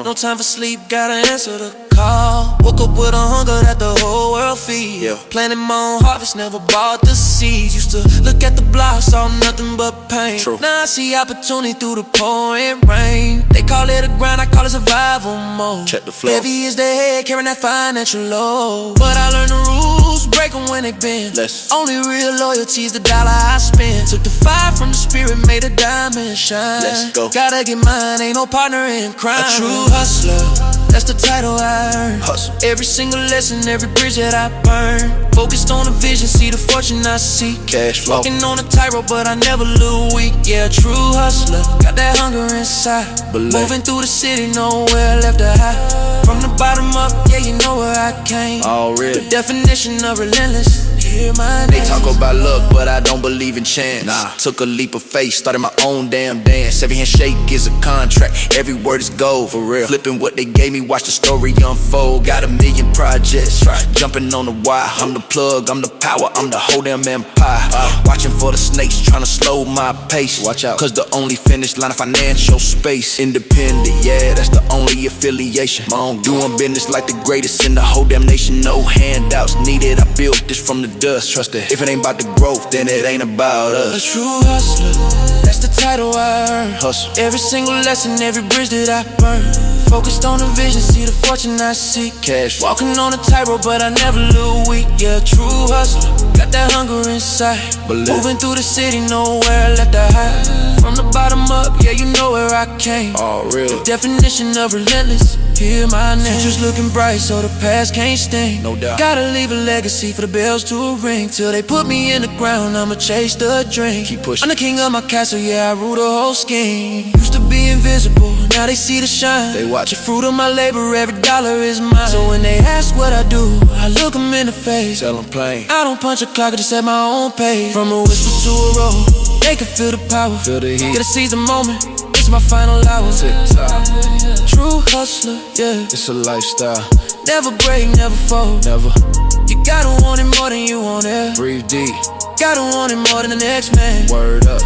No time for sleep, gotta answer the call. Woke up with a hunger that the whole world feeds. Planting my own harvest, never bought the seeds. Used to look at the block, saw nothing but pain. Now I see opportunity through the pouring rain. They call it a grind, I call it survival mode. Check the flow. Heavy is the head, carrying that financial load. But I learned the rules, break them when they bend. Only real loyalty is the dollar I spend. Took the fire from the spirit, made a diamond shine. Let's go. Gotta get mine, ain't no partner in crime. A true hustler, that's the title I earn. Hustle. Every single lesson, every bridge that I burn. Focused on the vision, see the fortune I seek. Cash flow. Walking on a tightrope, but I never look weak. Yeah, a true hustler, got that hunger inside. Moving through the city, nowhere left to hide. From the bottom up, yeah, you know where I came. Already. The definition of relentless. Hear my name. They talk about luck, but I don't believe in chance. Took a leap of faith, started my own damn dance. Every handshake is a contract, every word is gold, for real. Flipping what they gave me, watch the story unfold. Got a million projects, jumping on the wire. I'm the plug, I'm the power, I'm the whole damn empire. Watching for the snakes, trying to slow my pace. Watch out, cause the only finish line of financial space. Independent, yeah, that's the only affiliation. My own doing business like the greatest in the whole damn nation. No handouts needed, I built this from the dust. Trust it, if it ain't about the growth, then it ain't about us. A true hustler, that's the title I earn. Hustle. Every single lesson, every bridge that I burn. Focused on the vision, see the fortune I seek. Cash. Walking on a tightrope, but I never look weak. Yeah, true hustler, got that hunger inside. Moving through the city, nowhere left to hide. From the bottom up, yeah, you know where I came. All real. The definition of relentless. Hear my name. Future's looking bright, so the past can't sting. No doubt. Gotta leave a legacy for the bells to ring. Till they put me in the ground, I'ma chase the dream. Keep pushing. I'm the king of my castle, yeah, I rule the whole scheme. Used to be invisible, now they see the shine. They watch the fruit of my labor, every dollar is mine. So when they ask what I do, I look them in the face. Tell them plain. I don't punch a clock, I just set my own pace. From a whisper to a roll, they can feel the power. Feel the heat. Gotta seize the moment, it's my final hour. Tick-tock. True hustler, yeah. It's a lifestyle. Never break, never fold. Never. You gotta want it more than you want it. Breathe deep. Gotta want it more than the next man. Word up.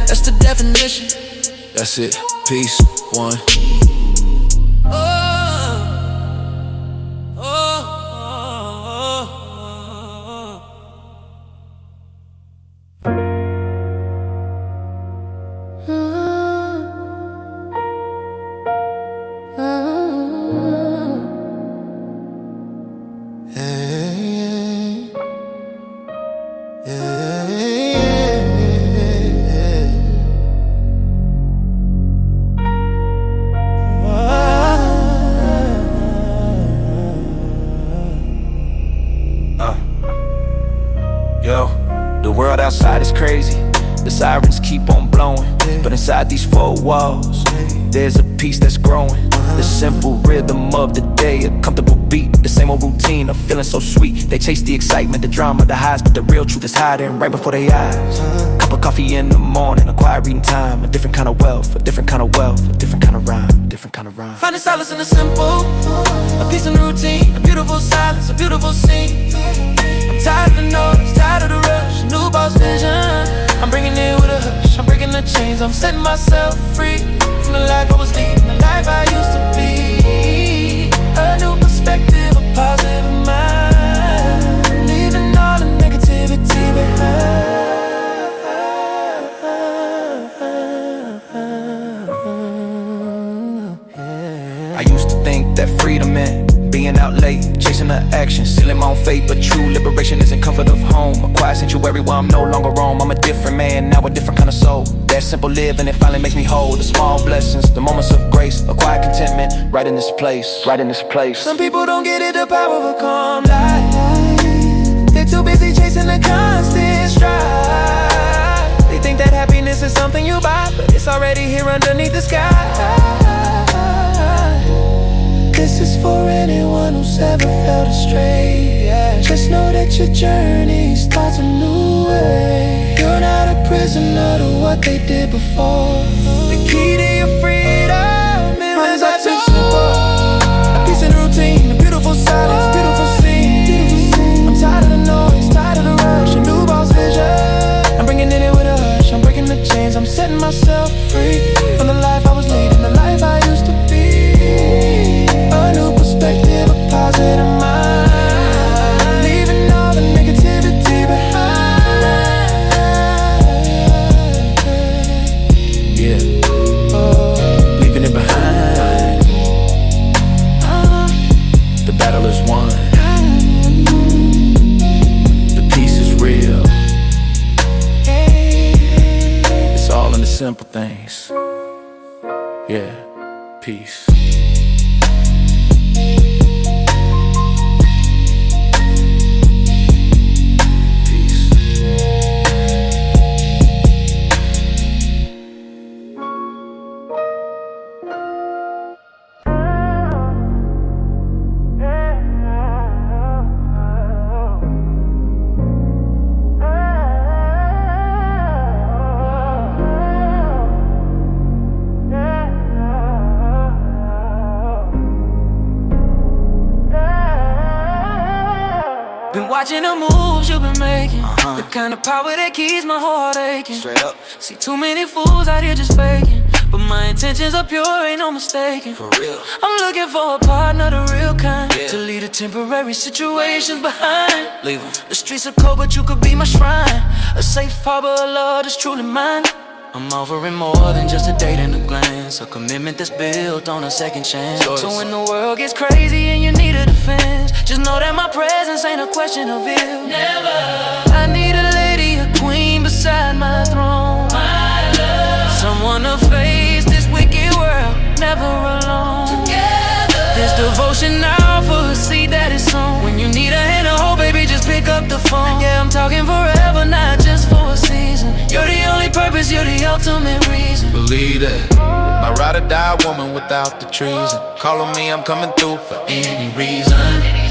That's the definition. That's it. Peace. One. Yo, the world outside is crazy. The sirens keep on blowing, but inside these four walls, there's a peace that's growing. The simple rhythm of the day, a comfortable beat, the same old routine of feeling so sweet. They chase the excitement, the drama, the highs, but the real truth is hiding right before their eyes. Cup of coffee in the morning, a quiet reading time, a different kind of wealth, a different kind of wealth, a different kind of rhyme, a different kind of rhyme. Finding solace in the simple, a peace in the routine, a beautiful silence, a beautiful scene. I'm tired of the noise, tired of the rush, new boss vision. I'm bringing it with a hush, I'm breaking the chains, I'm setting myself free from the life I was leading, the life I used to be. A new perspective, a positive mind, leaving all the negativity behind. I used to think that freedom meant being out late, chasing the action, sealing my own fate. But true liberation is in comfort of home, a quiet sanctuary where I'm no longer Rome. I'm a different man, now a different kind of soul. That simple living, it finally makes me whole. The small blessings, the moments of grace, a quiet contentment, right in this place, right in this place. Some people don't get it, the power of a calm life. They're too busy chasing the constant strive. They think that happiness is something you buy, but it's already here underneath the sky. This is for anyone who's ever felt astray. Just know that your journey starts a new way. You're not a prisoner to what they did before. The key to your freedom is that you're simple. A peace in the routine, a beautiful silence, beautiful scene. I'm tired of the noise, tired of the rush, a new boss vision. I'm bringing it in with a hush, I'm breaking the chains, I'm setting myself free from the life I was leading, the life I used to Peace. Been watching the moves you've been making, the kind of power that keeps my heart aching. Straight up. See too many fools out here just faking, but my intentions are pure, ain't no mistaking. For real. I'm looking for a partner, the real kind, Yeah. to leave the temporary situations behind. Leave 'em. The streets are cold, but you could be my shrine, a safe harbor of love that's truly mine. I'm offering more than just a date and a glance, a commitment that's built on a second chance. So when the world gets crazy and you need a defense, just know that my presence ain't a question of if. Never. I need a lady, a queen beside my throne. My love. Someone to face this wicked world, never alone. Together. This devotion I offer, see that it's on. When you need a hand to hold, baby, just pick up the phone. Yeah, I'm talking forever, not just for a season. You're the only purpose, you're the ultimate reason. Believe that. My ride or die woman without the treason. Call on me, I'm coming through for any reason.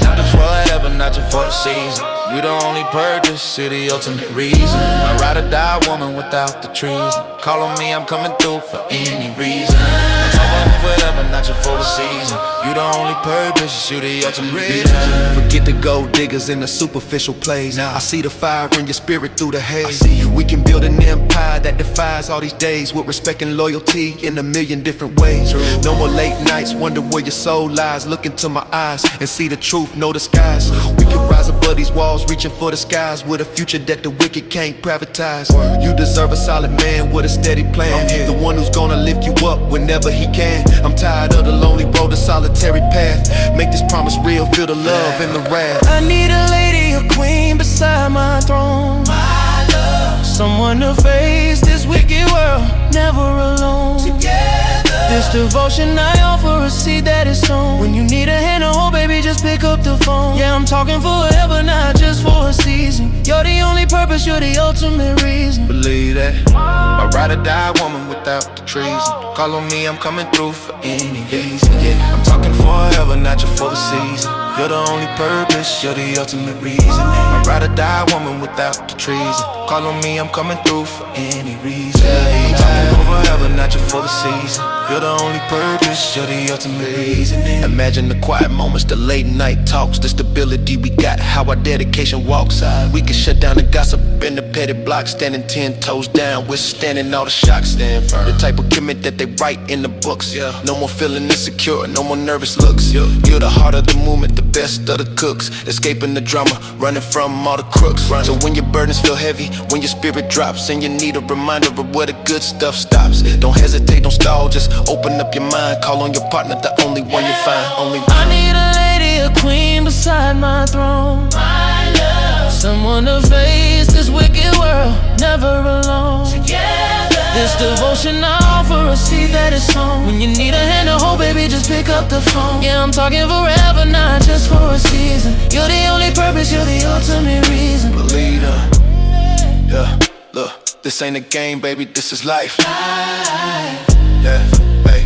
Not just forever, not just for the season. You the only purpose, you're the ultimate reason. My ride or die woman without the treason. Call on me, I'm coming through for any reason. I'm forever, not just for the season. You the only purpose, you the ultimate reason. Forget the gold diggers and the superficial plays. I see the fire in your spirit through the haze. We can build an empire that defies all these days, with respect and loyalty in a million different ways. No more late nights, wonder where your soul lies. Look into my eyes and see the truth, no disguise. We can rise above these walls, reaching for the skies, with a future that the wicked can't privatize. You deserve a solid man with a steady plan, the one who's gonna lift you up whenever he can. I'm tired of the lonely road, the solitary path. Make this promise real, feel the love and the wrath. I need a lady, a queen beside my throne. My love. Someone to face this wicked world, never alone. Together. This devotion I offer, a seed that is sown. When you need a hand to hold, baby, just pick up the phone. Yeah, I'm talking forever, not just for a season. You're the only purpose, you're the ultimate reason. Believe that. My ride or die woman without the treason. Call on me, I'm coming through for any reason. Yeah, I'm talking forever, not just for the season. You're the only purpose, you're the ultimate reason. My ride or die woman without the treason. Call on me, I'm coming through for any reason. I'm talking forever, not just for the season. You're the only purpose, you're the ultimate reason. Imagine the quiet moments, the late night talks, the stability we got, how our dedication walks. We can shut down the gossip in the petty block, standing 10 toes down, withstanding all the shocks. Stand firm. The type of commitment that they write in the books. No more feeling insecure, no more nervous looks. You're the heart of the movement, the best of the cooks, escaping the drama, running from all the crooks. So when your burdens feel heavy, when your spirit drops, and you need a reminder of where the good stuff stops, don't hesitate, don't stall, just open up your mind. Call on your partner, the only one you find. Only one. I need a lady, a queen beside my throne. My love. Someone to face this wicked world, never alone. Together. This devotion I offer, a seed that is sown. When you need a hand to hold, baby, just pick up the phone. Yeah, I'm talking forever, not just for a season. You're the only purpose, you're the ultimate reason. Believe that. Yeah, look, this ain't a game, baby, this is life. Yeah, hey,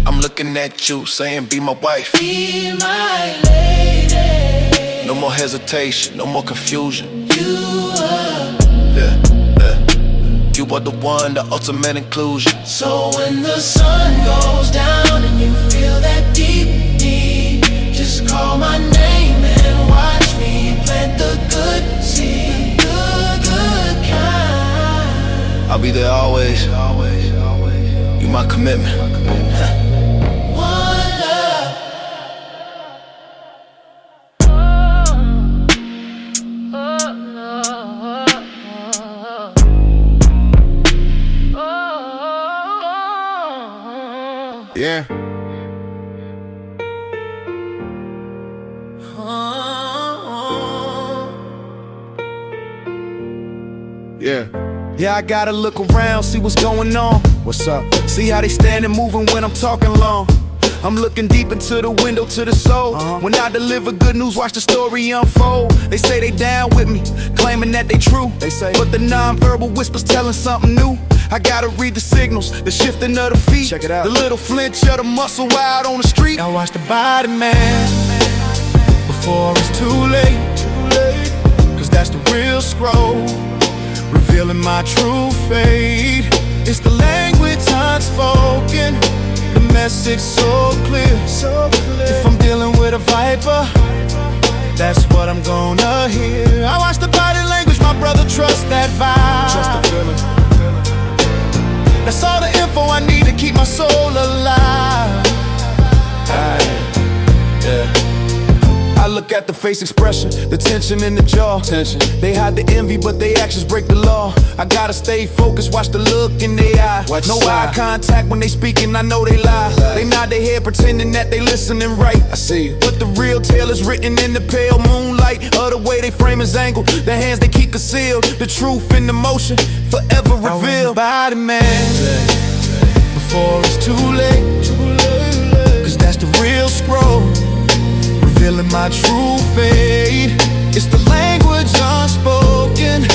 I'm looking at you, saying be my wife. Be my lady. No more hesitation, no more confusion. You are. Yeah, yeah. You are the one, the ultimate inclusion. So when the sun goes down and you feel that deep need, just call my name and watch me plant the good seed, good kind. I'll be there always. You my commitment. One love. Yeah. Yeah. Yeah, I gotta look around, see what's going on. What's up? See how they stand and moving when I'm talking long. I'm looking deep into the window to the soul. When I deliver good news, watch the story unfold. They say they down with me, claiming that they true. They say, but the non-verbal whispers telling something new. I gotta read the signals, the shifting of the feet. Check it out. The little flinch of the muscle wild on the street. Now watch the body, man, before it's too late. Cause that's the real scroll, revealing my true fate. It's the language unspoken, the message so clear. If I'm dealing with a viper, that's what I'm gonna hear. I watch the body language, my brother, trust that vibe. Trust the feeling. That's all the info I need to keep my soul alive. I look at the face expression, the tension in the jaw. They hide the envy, but they actions break the law. I gotta stay focused, watch the look in their eye. No eye contact when they speaking, I know they lie. They nod their head pretending that they listening right. I see you. But the real tale is written in the pale moonlight, of the way they frame is angled, the hands they keep concealed, the truth in the motion, forever revealed. Body man, before it's too late. Cause that's the real scroll, revealing my true fate. It's the language unspoken,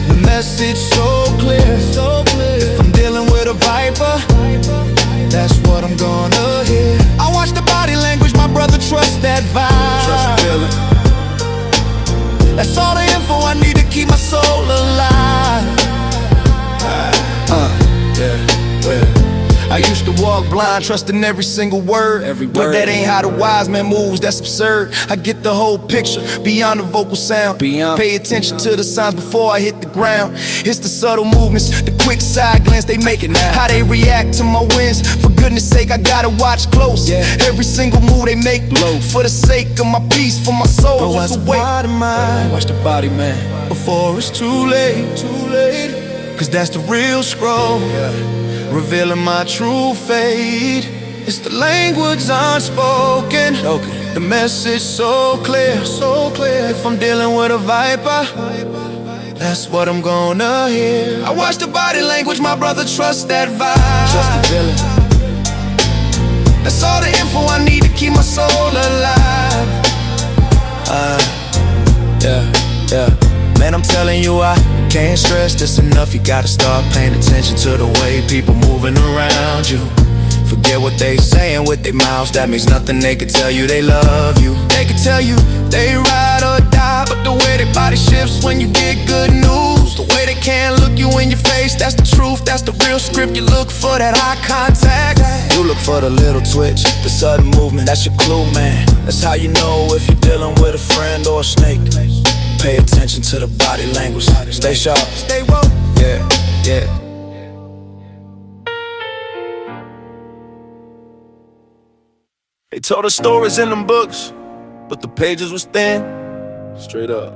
the message so clear. If I'm dealing with a viper, that's what I'm gonna hear. I watch the body language, my brother, trust that vibe. Trust the feeling. That's all the info I need to keep my soul alive. I used to walk blind, trusting every single word. But that ain't how the wise man moves, that's absurd. I get the whole picture, beyond the vocal sound. Pay attention to the signs before I hit the ground. It's the subtle movements, the quick side glance they make it. How they react to my wins. For goodness sake, I gotta watch close. Every single move they make, for the sake of my peace, for my soul. Watch the body, man. Watch the body, man, before it's too late. Cause that's the real scroll, revealing my true fate. It's the language unspoken, the message so clear. If I'm dealing with a viper, that's what I'm gonna hear. I watch the body language, my brother, trust that vibe. Trust the feeling. That's all the info I need to keep my soul alive. Man, I'm telling you, I can't stress this enough. You gotta start paying attention to the way people moving around you. Forget what they saying with their mouths, that means nothing. They could tell you they love you, they could tell you they ride or die, but the way their body shifts when you get good news, the way they can't look you in your face, that's the truth, that's the real script. You look for that eye contact, you look for the little twitch, the sudden movement, that's your clue, man. That's how you know if you're dealing with a friend or a snake. Pay attention to the body language, stay sharp, stay woke. Yeah. They told us stories in them books, but the pages was thin. Straight up.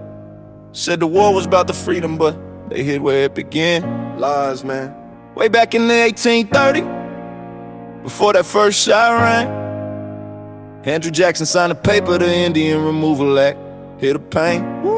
Said the war was about the freedom, but they hid where it began. Lies, man. Way back in the 1830, before that first shot rang, Andrew Jackson signed a paper, the Indian Removal Act. Hear the pain.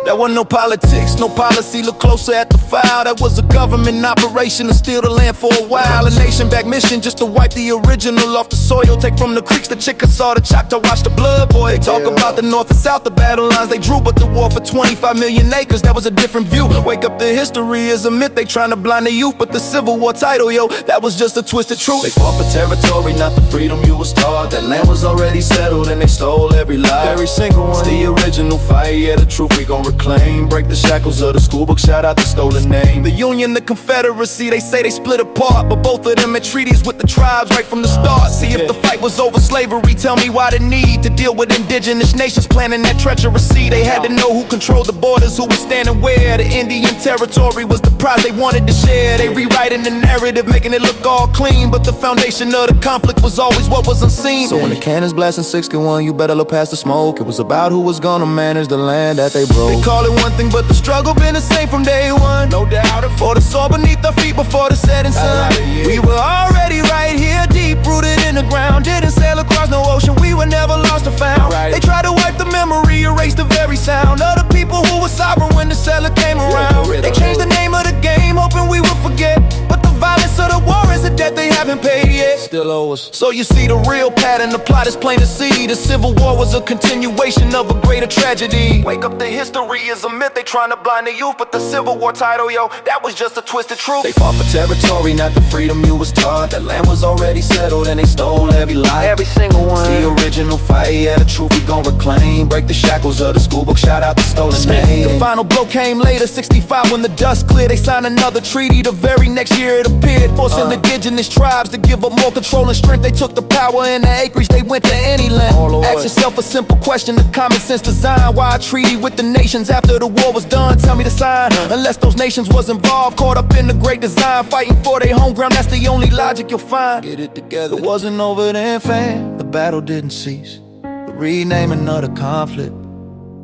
That wasn't no politics, no policy, look closer at the file. That was a government operation to steal the land for a while. A nation-backed mission just to wipe the original off the soil. Take from the creeks, the Chickasaw, the Choctaw, watch the blood boil. They talk about the north and south, the battle lines they drew, but the war for 25 million acres, that was a different view. Wake up, the history is a myth, they trying to blind the youth. But the Civil War title, yo, that was just a twisted truth. They fought for territory, not the freedom you was taught. That land was already settled and they stole every life, every single one. It's the original fight, yeah, the truth we gon' reclaim. Break the shackles of the schoolbook, shout out the stolen name. The Union, the Confederacy, they say they split apart, but both of them had treaties with the tribes right from the start. See, if the fight was over slavery, tell me why the need to deal with indigenous nations planning that treachery. They had to know who controlled the borders, who was standing where. The Indian territory was the prize they wanted to share. They rewriting the narrative, making it look all clean, but the foundation of the conflict was always what was unseen. So when the cannons blasting 61, you better look past the smoke. It was about who was gonna manage the land that they broke. They call it one thing, but the struggle been the same from day one. No doubt, for the soul beneath our feet before the setting sun. We were already right here, deep rooted in the ground. Didn't sail across no ocean, we were never lost or found. They tried to wipe the memory, erase the very sound of the people who were sovereign when the settler came around. They changed the name of the game, hoping we would forget, but the violence of the war is a debt they haven't paid yet. Still owe us. So you see the real pattern, the plot is plain to see. The Civil War was a continuation of a greater tragedy. Wake up, the history is a myth, they trying to blind the youth. But the Civil War title, yo, that was just a twisted truth. They fought for territory, not the freedom you was taught. That land was already settled and they stole every life. Every single one. It's the original fight, yeah, the truth we gon' reclaim. Break the shackles of the school book, shout out the stolen name. The final blow came later, 65 when the dust cleared. They signed another treaty, the very next year it appeared. Forcing indigenous tribes to give up more control and strength. They took the power in the acreage, they went to any land. Ask yourself a simple question, the common sense design. Why a treaty with the nations after the war was done? Tell me the sign. Unless those nations was involved, caught up in the great design, fighting for their home ground, that's the only logic you'll find. Get it together. It wasn't over then, fam. The battle didn't cease. The renaming of the conflict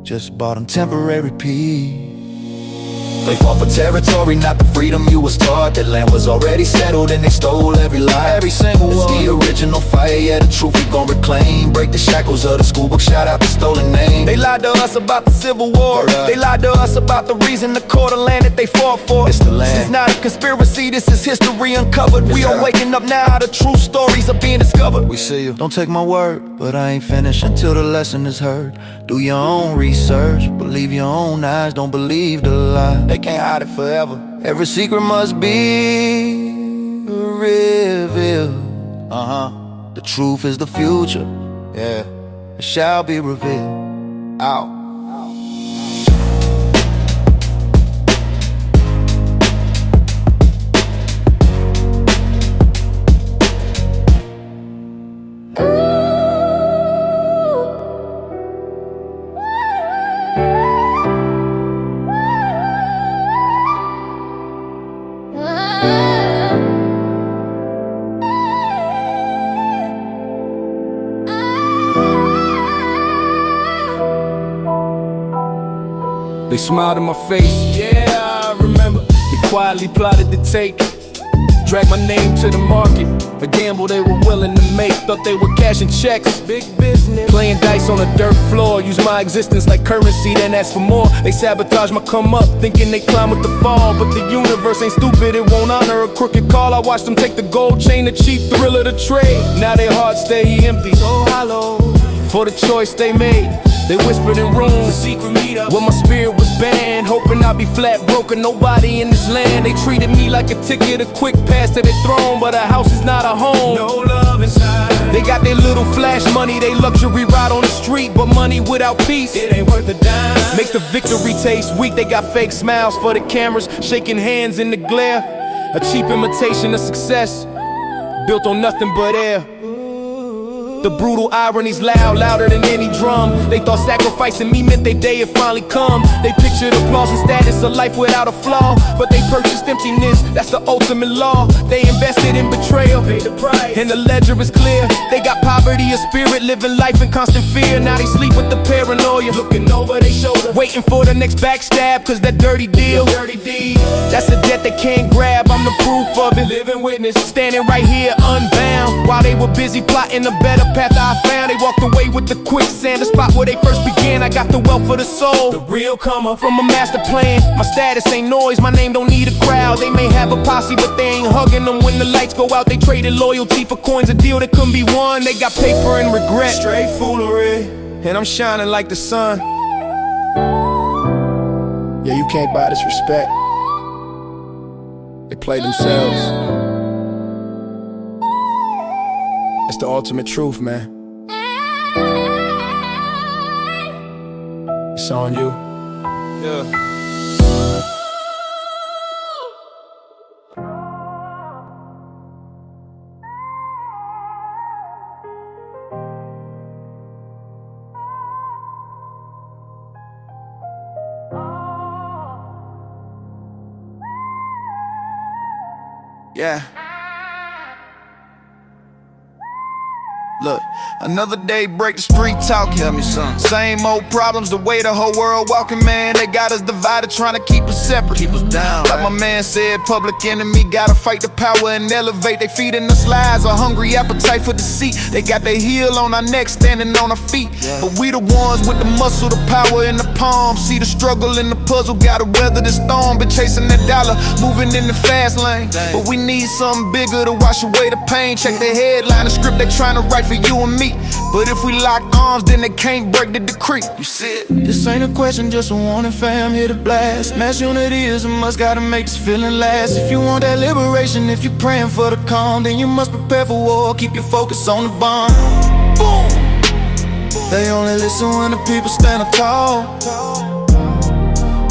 just bought them temporary peace. They fought for territory, not the freedom you was taught. That land was already settled and they stole every life. Every single one. It's the original fight, yeah, the truth we gon' reclaim. Break the shackles of the school book, shout out the stolen name. They lied to us about the Civil War. They lied to us about the reason the core of land that they fought for. It's the land. This is not a conspiracy, this is history uncovered. We are waking up now, the true stories are being discovered. We see you. Don't take my word, but I ain't finished until the lesson is heard. Do your own research, believe your own eyes, don't believe the lie. They can't hide it forever. Every secret must be revealed. The truth is the future, yeah, it shall be revealed. Out. They smiled in my face, yeah, I remember. They quietly plotted to take, drag my name to the market. A gamble they were willing to make. Thought they were cashing checks, big business. Playing dice on a dirt floor. Use my existence like currency, then ask for more. They sabotage my come up, thinking they climb with the fall. But the universe ain't stupid, it won't honor a crooked call. I watched them take the gold chain, the cheap thrill of the trade. Now their hearts stay empty, so hollow, for the choice they made. They whispered in rooms, the secret meetup, where my spirit was banned. Hoping I'd be flat broken, nobody in this land. They treated me like a ticket, a quick pass to their throne. But a house is not a home, no love inside. They got their little flash money, they luxury ride on the street. But money without peace, it ain't worth a dime. Makes the victory taste weak, they got fake smiles for the cameras, shaking hands in the glare. A cheap imitation of success, built on nothing but air. The brutal irony's loud, louder than any drum. They thought sacrificing me meant their day had finally come. They pictured applause and status, a life without a flaw. But they purchased emptiness, that's the ultimate law. They invested in betrayal, paid the price, and the ledger is clear. They got poverty of spirit, living life in constant fear. Now they sleep with the paranoia, looking over their shoulder, waiting for the next backstab, cause that dirty deal, that's a debt they can't grab. I'm the proof of it, living witness, standing right here unbound. While they were busy plotting a better path I found, they walked away with the quicksand, the spot where they first began. I got the wealth for the soul, the real comer from a master plan. My status ain't noise, my name don't need a crowd. They may have a posse, but they ain't hugging them when the lights go out. They traded loyalty for coins, a deal that couldn't be won. They got paper and regret, straight foolery, and I'm shining like the sun. Yeah, you can't buy this respect. They play themselves. It's the ultimate truth, man. It's on you. Yeah. Yeah. Look, another day break the street talk. Tell me something. Same old problems, the way the whole world walking, man. They got us divided, trying to keep us separate. Keep us down. Like my man said, public enemy gotta fight the power and elevate. They feeding us lies, a hungry appetite for deceit. They got their heel on our neck, standing on our feet. But we the ones with the muscle, the power in the palm. See the struggle in the puzzle, gotta weather the storm. Been chasing that dollar, moving in the fast lane. But we need something bigger to wash away the pain. Check the headline, the script they trying to write for you and me. But if we lock arms, then they can't break the decree. You see it? This ain't a question, just a warning, fam, here to blast. Mass unity is a must, gotta make this feeling last. If you want that liberation, if you praying for the calm, then you must prepare for war, keep your focus on the bomb. Boom! They only listen when the people stand up tall.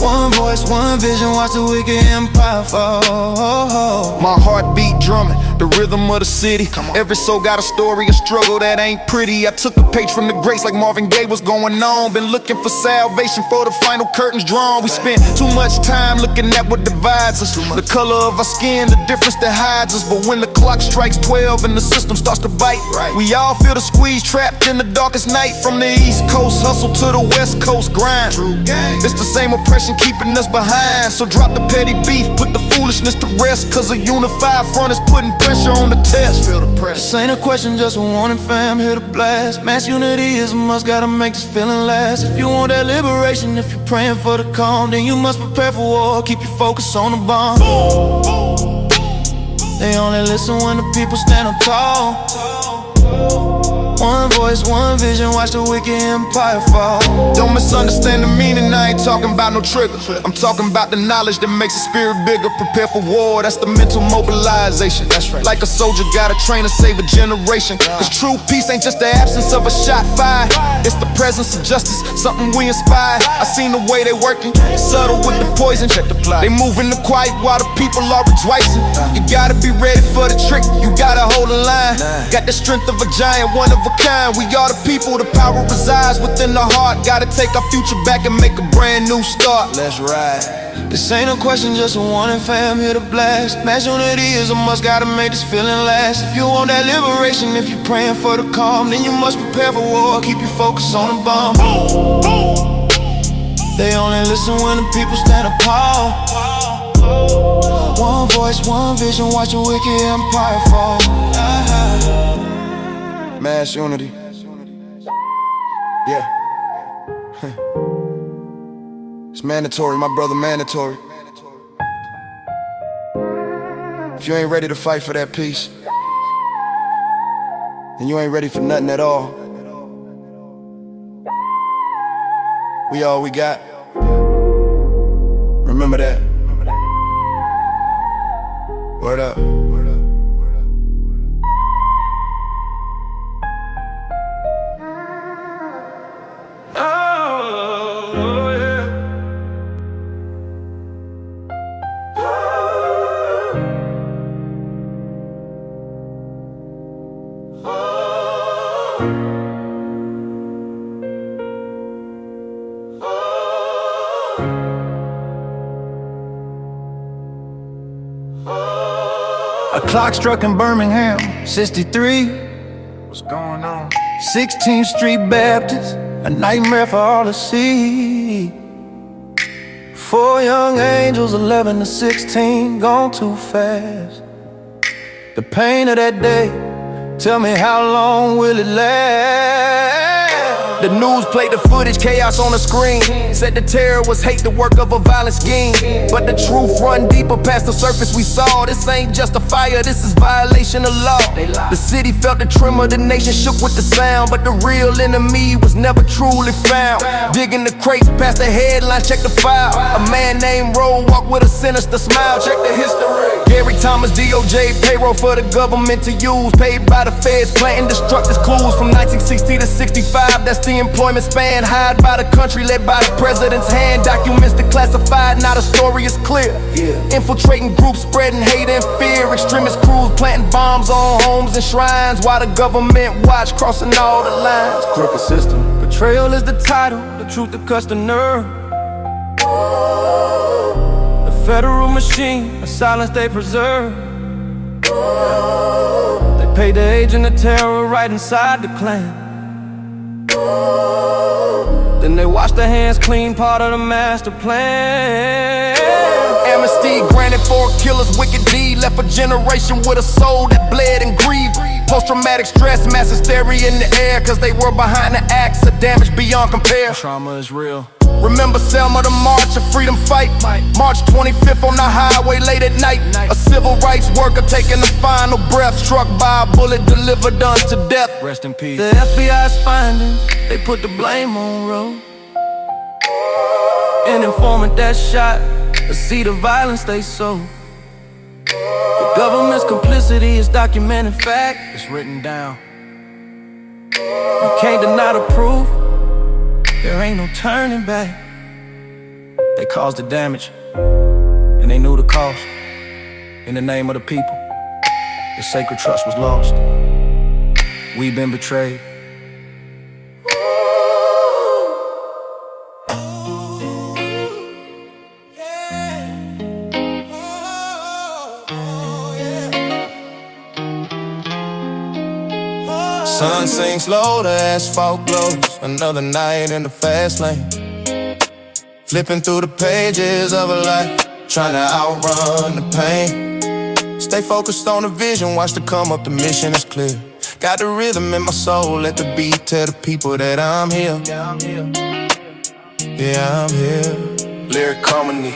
One voice, one vision, watch the wicked empire fall. My heartbeat drumming, the rhythm of the city. Every soul got a story, a struggle that ain't pretty. I took a page from the greats like Marvin Gaye, what's going on? Been looking for salvation for the final curtains drawn. We spent too much time looking at what divides us. The color of our skin, the difference that hides us. But when the clock strikes 12 and the system starts to bite, we all feel the squeeze, trapped in the darkest night. From the East Coast hustle to the West Coast grind. It's the same oppression keeping us behind. So drop the petty beef, put the foolishness to rest. Cause a unified front is putting pressure on the test. Feel the pressure. This ain't a question, just a warning, fam, here to blast. Mass unity is a must, gotta make this feeling last. If you want that liberation, if you're praying for the calm, then you must prepare for war, keep your focus on the bomb. They only listen when the people stand up tall. One voice, one vision, watch the wicked empire fall. Don't misunderstand the meaning, I ain't talking about no trigger. I'm talking about the knowledge that makes the spirit bigger. Prepare for war, that's the mental mobilization. That's right. Like a soldier gotta train to save a generation. Cause true peace ain't just the absence of a shot fired. It's the presence of justice, something we inspire. I seen the way they working, subtle with the poison. Check the plot. They moving the quiet while the people are rejoicing. You gotta be ready for the trick, you gotta hold the line. Got the strength of a giant, one of a kind. We are the people, the power resides within the heart. Gotta take our future back and make a brand new start. Let's ride. This ain't a question, just a warning, fam, here to blast. Mass unity is a must, gotta make this feeling last. If you want that liberation, if you're praying for the calm, then you must prepare for war, keep your focus on the bomb. They only listen when the people stand appalled. One voice, one vision, watch a wicked empire fall. Mass unity. Yeah. It's mandatory, my brother, mandatory. If you ain't ready to fight for that peace, then you ain't ready for nothing at all. We all we got. Remember that. Word up. A clock struck in Birmingham, 63. What's going on? 16th Street Baptist, a nightmare for all to see. 4 young angels, 11 to 16, gone too fast. The pain of that day, tell me how long will it last? The news played the footage, chaos on the screen. Said the terror was hate, the work of a violent scheme. But the truth run deeper past the surface we saw. This ain't just a fire, this is violation of law. The city felt the tremor, the nation shook with the sound. But the real enemy was never truly found. Digging the crates past the headline, check the file. A man named Rowe walked with a sinister smile, check the history. Gary Thomas, DOJ, payroll for the government to use. Paid by the feds, planting destructive clues. From 1960 to 65, that's the employment span. Hired by the country, led by the president's hand. Documents declassified, now the story is clear. Infiltrating groups, spreading hate and fear. Extremist crews planting bombs on homes and shrines, while the government watch, crossing all the lines. Crooked system. Betrayal is the title, the truth that cuts the nerve. The federal machine, a silence they preserve. They paid the agent of terror right inside the clan. Then they washed their hands clean, part of the master plan. Amnesty granted for a killer's wicked deed. Left a generation with a soul that bled and grieved. Post-traumatic stress, mass hysteria in the air, cause they were behind the acts of damage beyond compare. Trauma is real. Remember Selma, the March of Freedom Fight. March 25th on the highway late at night. A civil rights worker taking the final breath, struck by a bullet delivered unto death. Rest in peace. The FBI's findings, they put the blame on Roe. An informant that shot, a seed of violence they sow. The government's complicity is documented fact. It's written down. You can't deny the proof. There ain't no turning back. They caused the damage, and they knew the cost. In the name of the people, the sacred trust was lost. We've been betrayed. Sun sinks low, the asphalt glows. Another night in the fast lane. Flipping through the pages of a life, trying to outrun the pain. Stay focused on the vision, watch the come up, the mission is clear. Got the rhythm in my soul, let the beat tell the people that I'm here. Yeah, I'm here. Lyric harmony.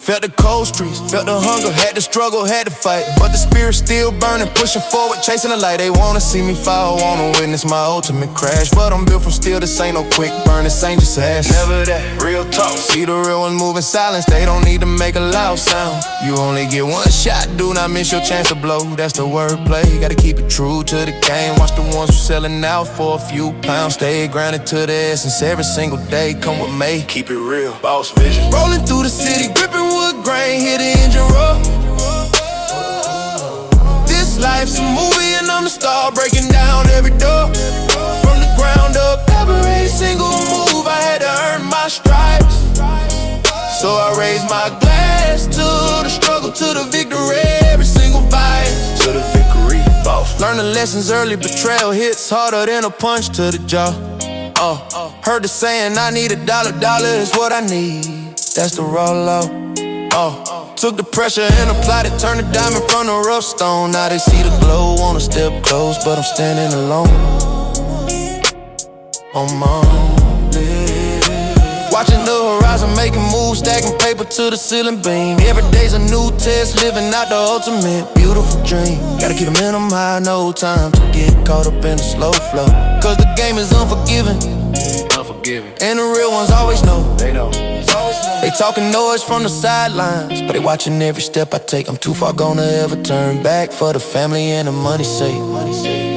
Felt the cold streets, felt the hunger, had to struggle, had to fight. But the spirit still burning, pushing forward, chasing the light. They wanna see me fall, wanna witness my ultimate crash. But I'm built from steel, this ain't no quick burn, this ain't just ash. Never that, real talk. See the real ones moving silence, they don't need to make a loud sound. You only get one shot, do not miss your chance to blow. That's the wordplay, gotta keep it true to the game. Watch the ones who selling out for a few pounds. Stay grounded to the essence every single day. Come with me, keep it real, boss vision. Rolling through the city, gripping wood grain, hear the engine roar. This life's a movie and I'm the star, breaking down every door. From the ground up, every single move I had to earn my stripes. So I raise my glass to the struggle, to the victory, every single fight, to the victory, boss. Learn the lessons early, betrayal hits harder than a punch to the jaw. Heard the saying, I need $1, dollar is what I need. That's the raw law. Took the pressure and applied it, turned the diamond from the rough stone. Now they see the glow, wanna step close, but I'm standing alone. On my own. Watching the horizon, making moves, stacking paper to the ceiling beam. Every day's a new test, living out the ultimate beautiful dream. Gotta keep a minimum high, no time to get caught up in the slow flow. Cause the game is unforgiving. And the real ones always know. They know. They talking noise from the sidelines, but they watching every step I take. I'm too far gonna ever turn back for the family and the money's sake.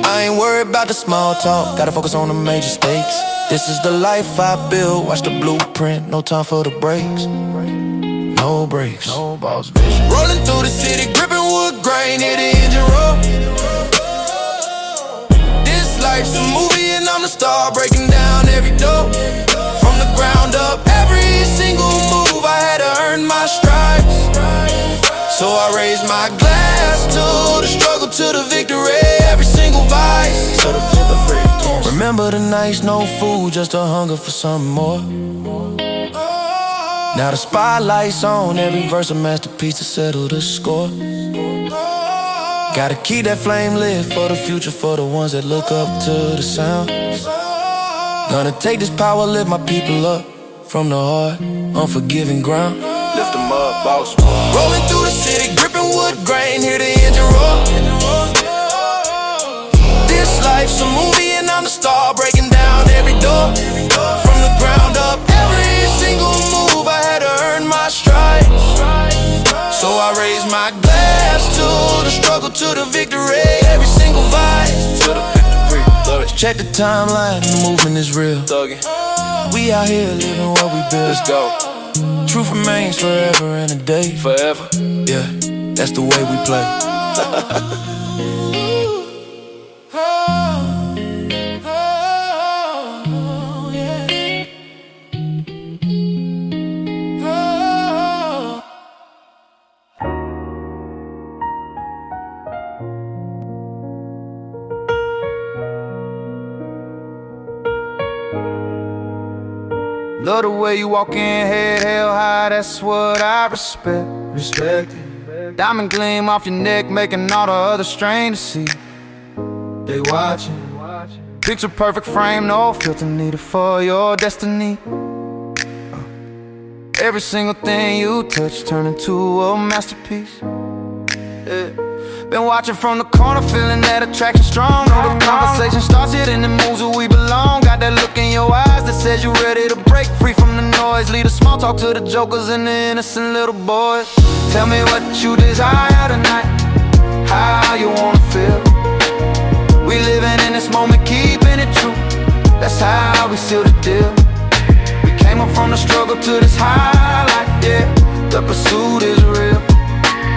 I ain't worried about the small talk, gotta focus on the major stakes. This is the life I built, watch the blueprint, no time for the breaks. No breaks, no boss vision. Rolling through the city, gripping wood grain, hear the engine roar. This life's a movie and I'm the star, breaking down every door. From the ground up, every single move I had to earn my stripes. So I raise my glass to the struggle, to the victory, every single vice, to the victory. Remember the nights, no food, just a hunger for something more. Now the spotlight's on every verse, a masterpiece to settle the score. Gotta keep that flame lit for the future, for the ones that look up to the sound. Gonna take this power, lift my people up from the heart, unforgiving ground. Lift them up, boss. Rolling through the city, gripping wood grain, hear the engine roar. This life's a movie and I'm the star, breaking down every door. From the ground up, every single move I had to earn my stripes. So I raise my glass to the struggle, to the victory, every single vice, to the victory. Check the timeline, the movement is real. We out here living what we built. Let's go. Truth remains forever and a day. Forever. Yeah, that's the way we play. Love the way you walk in, head held high, that's what I respect. Respect it. Diamond gleam off your neck, making all the others strange to see. They watching. Picture perfect frame, no filter needed for your destiny. Every single thing you touch turn into a masterpiece. Yeah. Been watching from the corner, feeling that attraction strong. Know the conversation starts here in the moves where we belong. Got that look in your eyes that says you ready to break free from the noise. Lead a small talk to the jokers and the innocent little boys. Tell me what you desire tonight, how you wanna feel. We living in this moment, keeping it true. That's how we seal the deal. We came up from the struggle to this high life, yeah. The pursuit is real,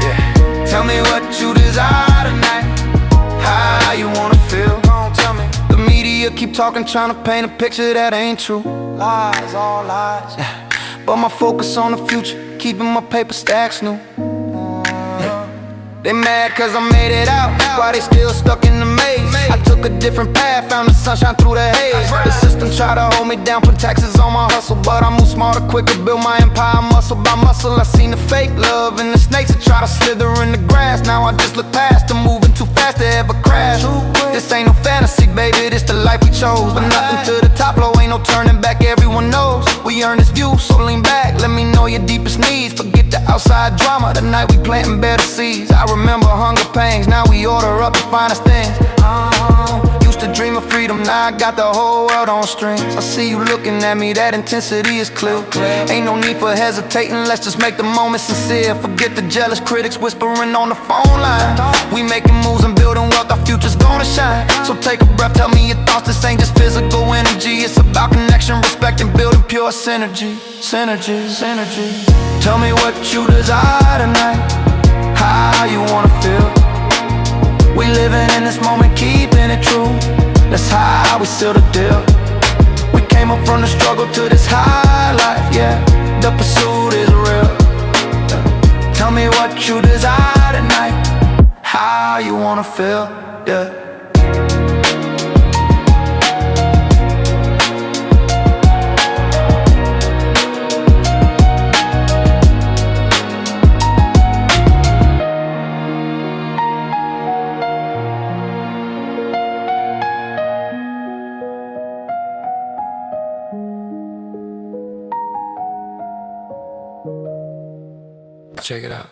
yeah. Tell me what you desire tonight, how you wanna feel. Come on, tell me. The media keep talking, trying to paint a picture that ain't true. Lies, all lies, yeah. But my focus on the future, keeping my paper stacks new. They mad cause I made it out, why they still stuck in the maze? I took a different path, found the sunshine through the haze. The system try to hold me down, put taxes on my hustle, but I move smarter, quicker, build my empire muscle by muscle. I seen the fake love and the snakes that try to slither in the grass. Now I just look past them, moving too fast to ever crash. This ain't no fantasy, baby, this the life we chose. But nothing to the top, low, ain't no turning back, everyone knows. We earn this view, so lean back, let me know your deepest needs. Forget the outside drama, tonight we planting better seeds. I remember hunger pangs, now we order up the finest things. Used to dream of freedom, now I got the whole world on strings. I see you looking at me, that intensity is clear. Ain't no need for hesitating, let's just make the moment sincere. Forget the jealous critics whispering on the phone line. We making moves and building wealth, our future's gonna shine. So take a breath, tell me your thoughts, this ain't just physical energy. It's about connection, respect, and building pure synergy. Synergy. Tell me what you desire tonight, how you wanna feel. We living in this moment, keeping it true. That's how we seal the deal. We came up from the struggle to this high life, yeah. The pursuit is real, yeah. Tell me what you desire tonight, how you wanna feel, yeah. Check it out.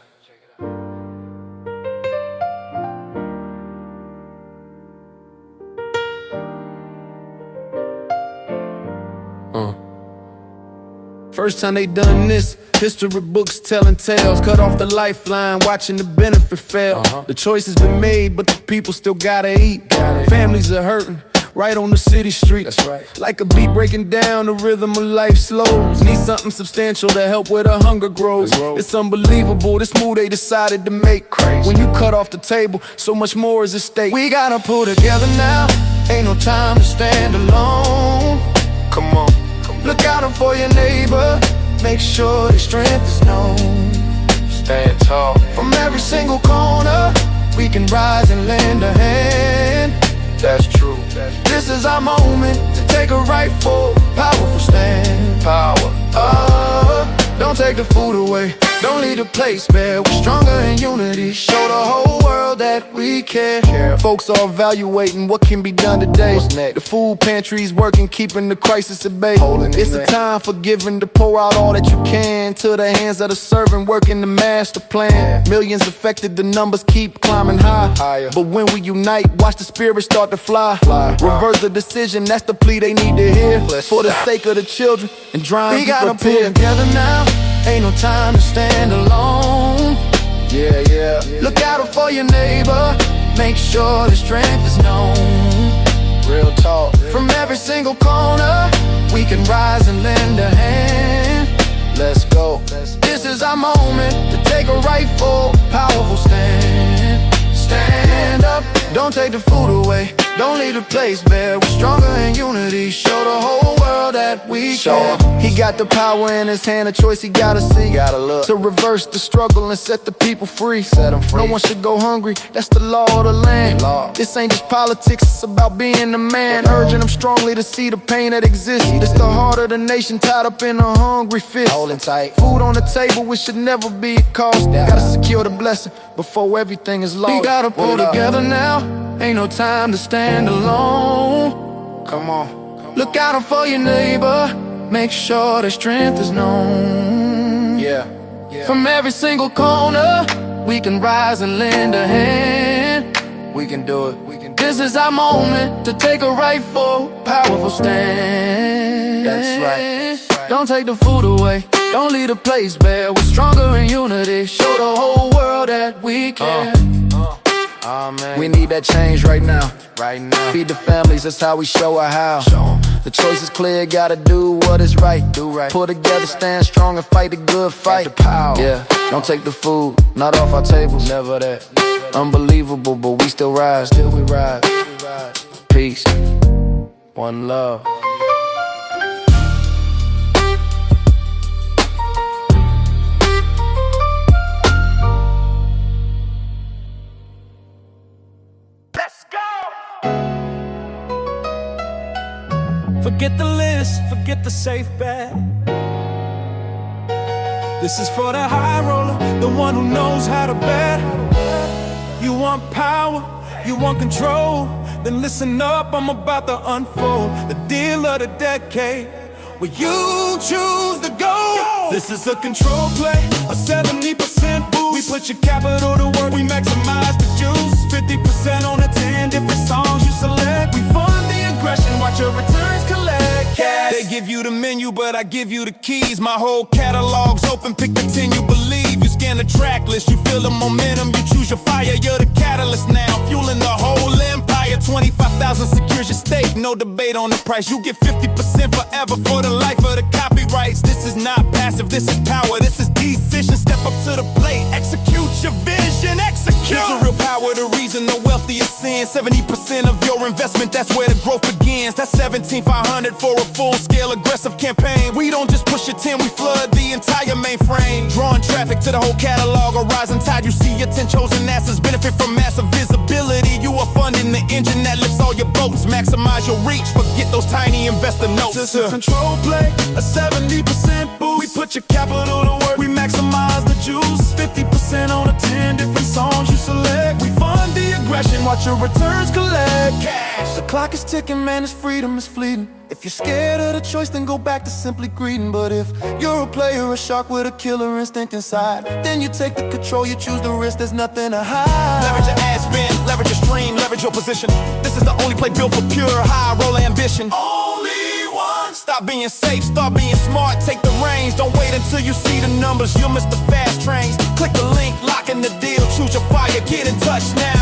First time they done this, history books telling tales. Cut off the lifeline, watching the benefit fail. The choice has been made, but the people still gotta eat. Families are hurting, right on the city street. That's right. Like a beat breaking down, the rhythm of life slows. Need something substantial to help where the hunger grows. It's unbelievable, this move they decided to make. Crazy. When you cut off the table, so much more is at stake. We gotta pull together now, ain't no time to stand alone. Come on. Look out for your neighbor, make sure their strength is known. Stand tall. From every single corner, we can rise and lend a hand. That's true. This is our moment to take a rightful, powerful stand. Power. Don't take the food away, don't leave the place bare. We're stronger in unity, show the whole world that we care. Folks are evaluating what can be done today. The food pantry's working, keeping the crisis at bay. It's a time for giving, to pour out all that you can to the hands of the servant, working the master plan. Millions affected, the numbers keep climbing high. But when we unite, watch the spirit start to fly. Reverse the decision, that's the plea they need to hear. For the sake of the children and drying we gotta pull together now, ain't no time to stand alone. Yeah. Look out for your neighbor, make sure the strength is known. Real talk. From every single corner, we can rise and lend a hand. Let's go. This is our moment to take a rightful, powerful stand. Stand up, don't take the food away, don't leave the place bare. We're stronger in unity, show the whole world that that we can. He got the power in his hand, a choice he gotta see. To reverse the struggle and set the people free. No one should go hungry, that's the law of the land. This ain't just politics, it's about being the man. Urging them strongly to see the pain that exists. It's the heart of the nation tied up in a hungry fist. Holding tight. Food on the table, it should never be a cost. Gotta secure the blessing before everything is lost. We gotta pull together now, ain't no time to stand alone. Come on. Look out for your neighbor, make sure their strength is known. From every single corner, we can rise and lend a hand. We can do it. This is our moment to take a rightful, powerful stand. That's right. Don't take the food away, don't leave the place bare. We're stronger in unity, show the whole world that we can. We need that change right now. Feed the families, that's how we show our how. The choice is clear, gotta do what is right. Pull together, stand strong and fight the good fight. Don't take the food, not off our tables. Never that. Unbelievable, but we still rise. Peace. One love. Forget the list, forget the safe bet. This is for the high roller, the one who knows how to bet. You want power, you want control, then listen up, I'm about to unfold the deal of the decade, where you choose to go. This is a control play, a 70% boost. We put your capital to work, we maximize the juice. 50% on the 10 different songs you select. We fund the aggression, watch your returns collect cash. They give you the menu, but I give you the keys. My whole catalog's open, pick the 10 you believe. You scan the track list, you feel the momentum, you choose your fire. You're the catalyst now, fueling the whole empire. 25,000 secures your stake, no debate on the price. You get 50% forever for the life of the copyrights. This is not passive, this is power, this is decision. Step up to the plate, execute your vision, execute. There's a real power, the reason the wealthy is sin. 70% of your investment, that's where the growth begins. That's 17,500 for a full-scale aggressive campaign. We don't just push your 10, we flood the entire mainframe. Drawing traffic to the whole catalog, a rising tide. You see your 10 chosen asses benefit from massive visibility. You are funding the engine that lifts all your boats. Maximize your reach, forget those tiny investor notes. It's a control play, a 70% boost. We put your capital to work, we maximize the juice. 50% on the 10 different songs you select. We fund the aggression, watch your returns collect cash. The clock is ticking, man, this freedom is fleeting. If you're scared of the choice, then go back to simply greeting. But if you're a player, a shark with a killer instinct inside, then you take the control, you choose the risk, there's nothing to hide. Leverage your ad spend, leverage your stream, leverage your position. This is the only play built for pure high roll ambition. Only one. Stop being safe, start being smart, take the reins. Don't wait until you see the numbers, you'll miss the fast trains. Click the link, lock in the deal, choose your fire, get in touch now.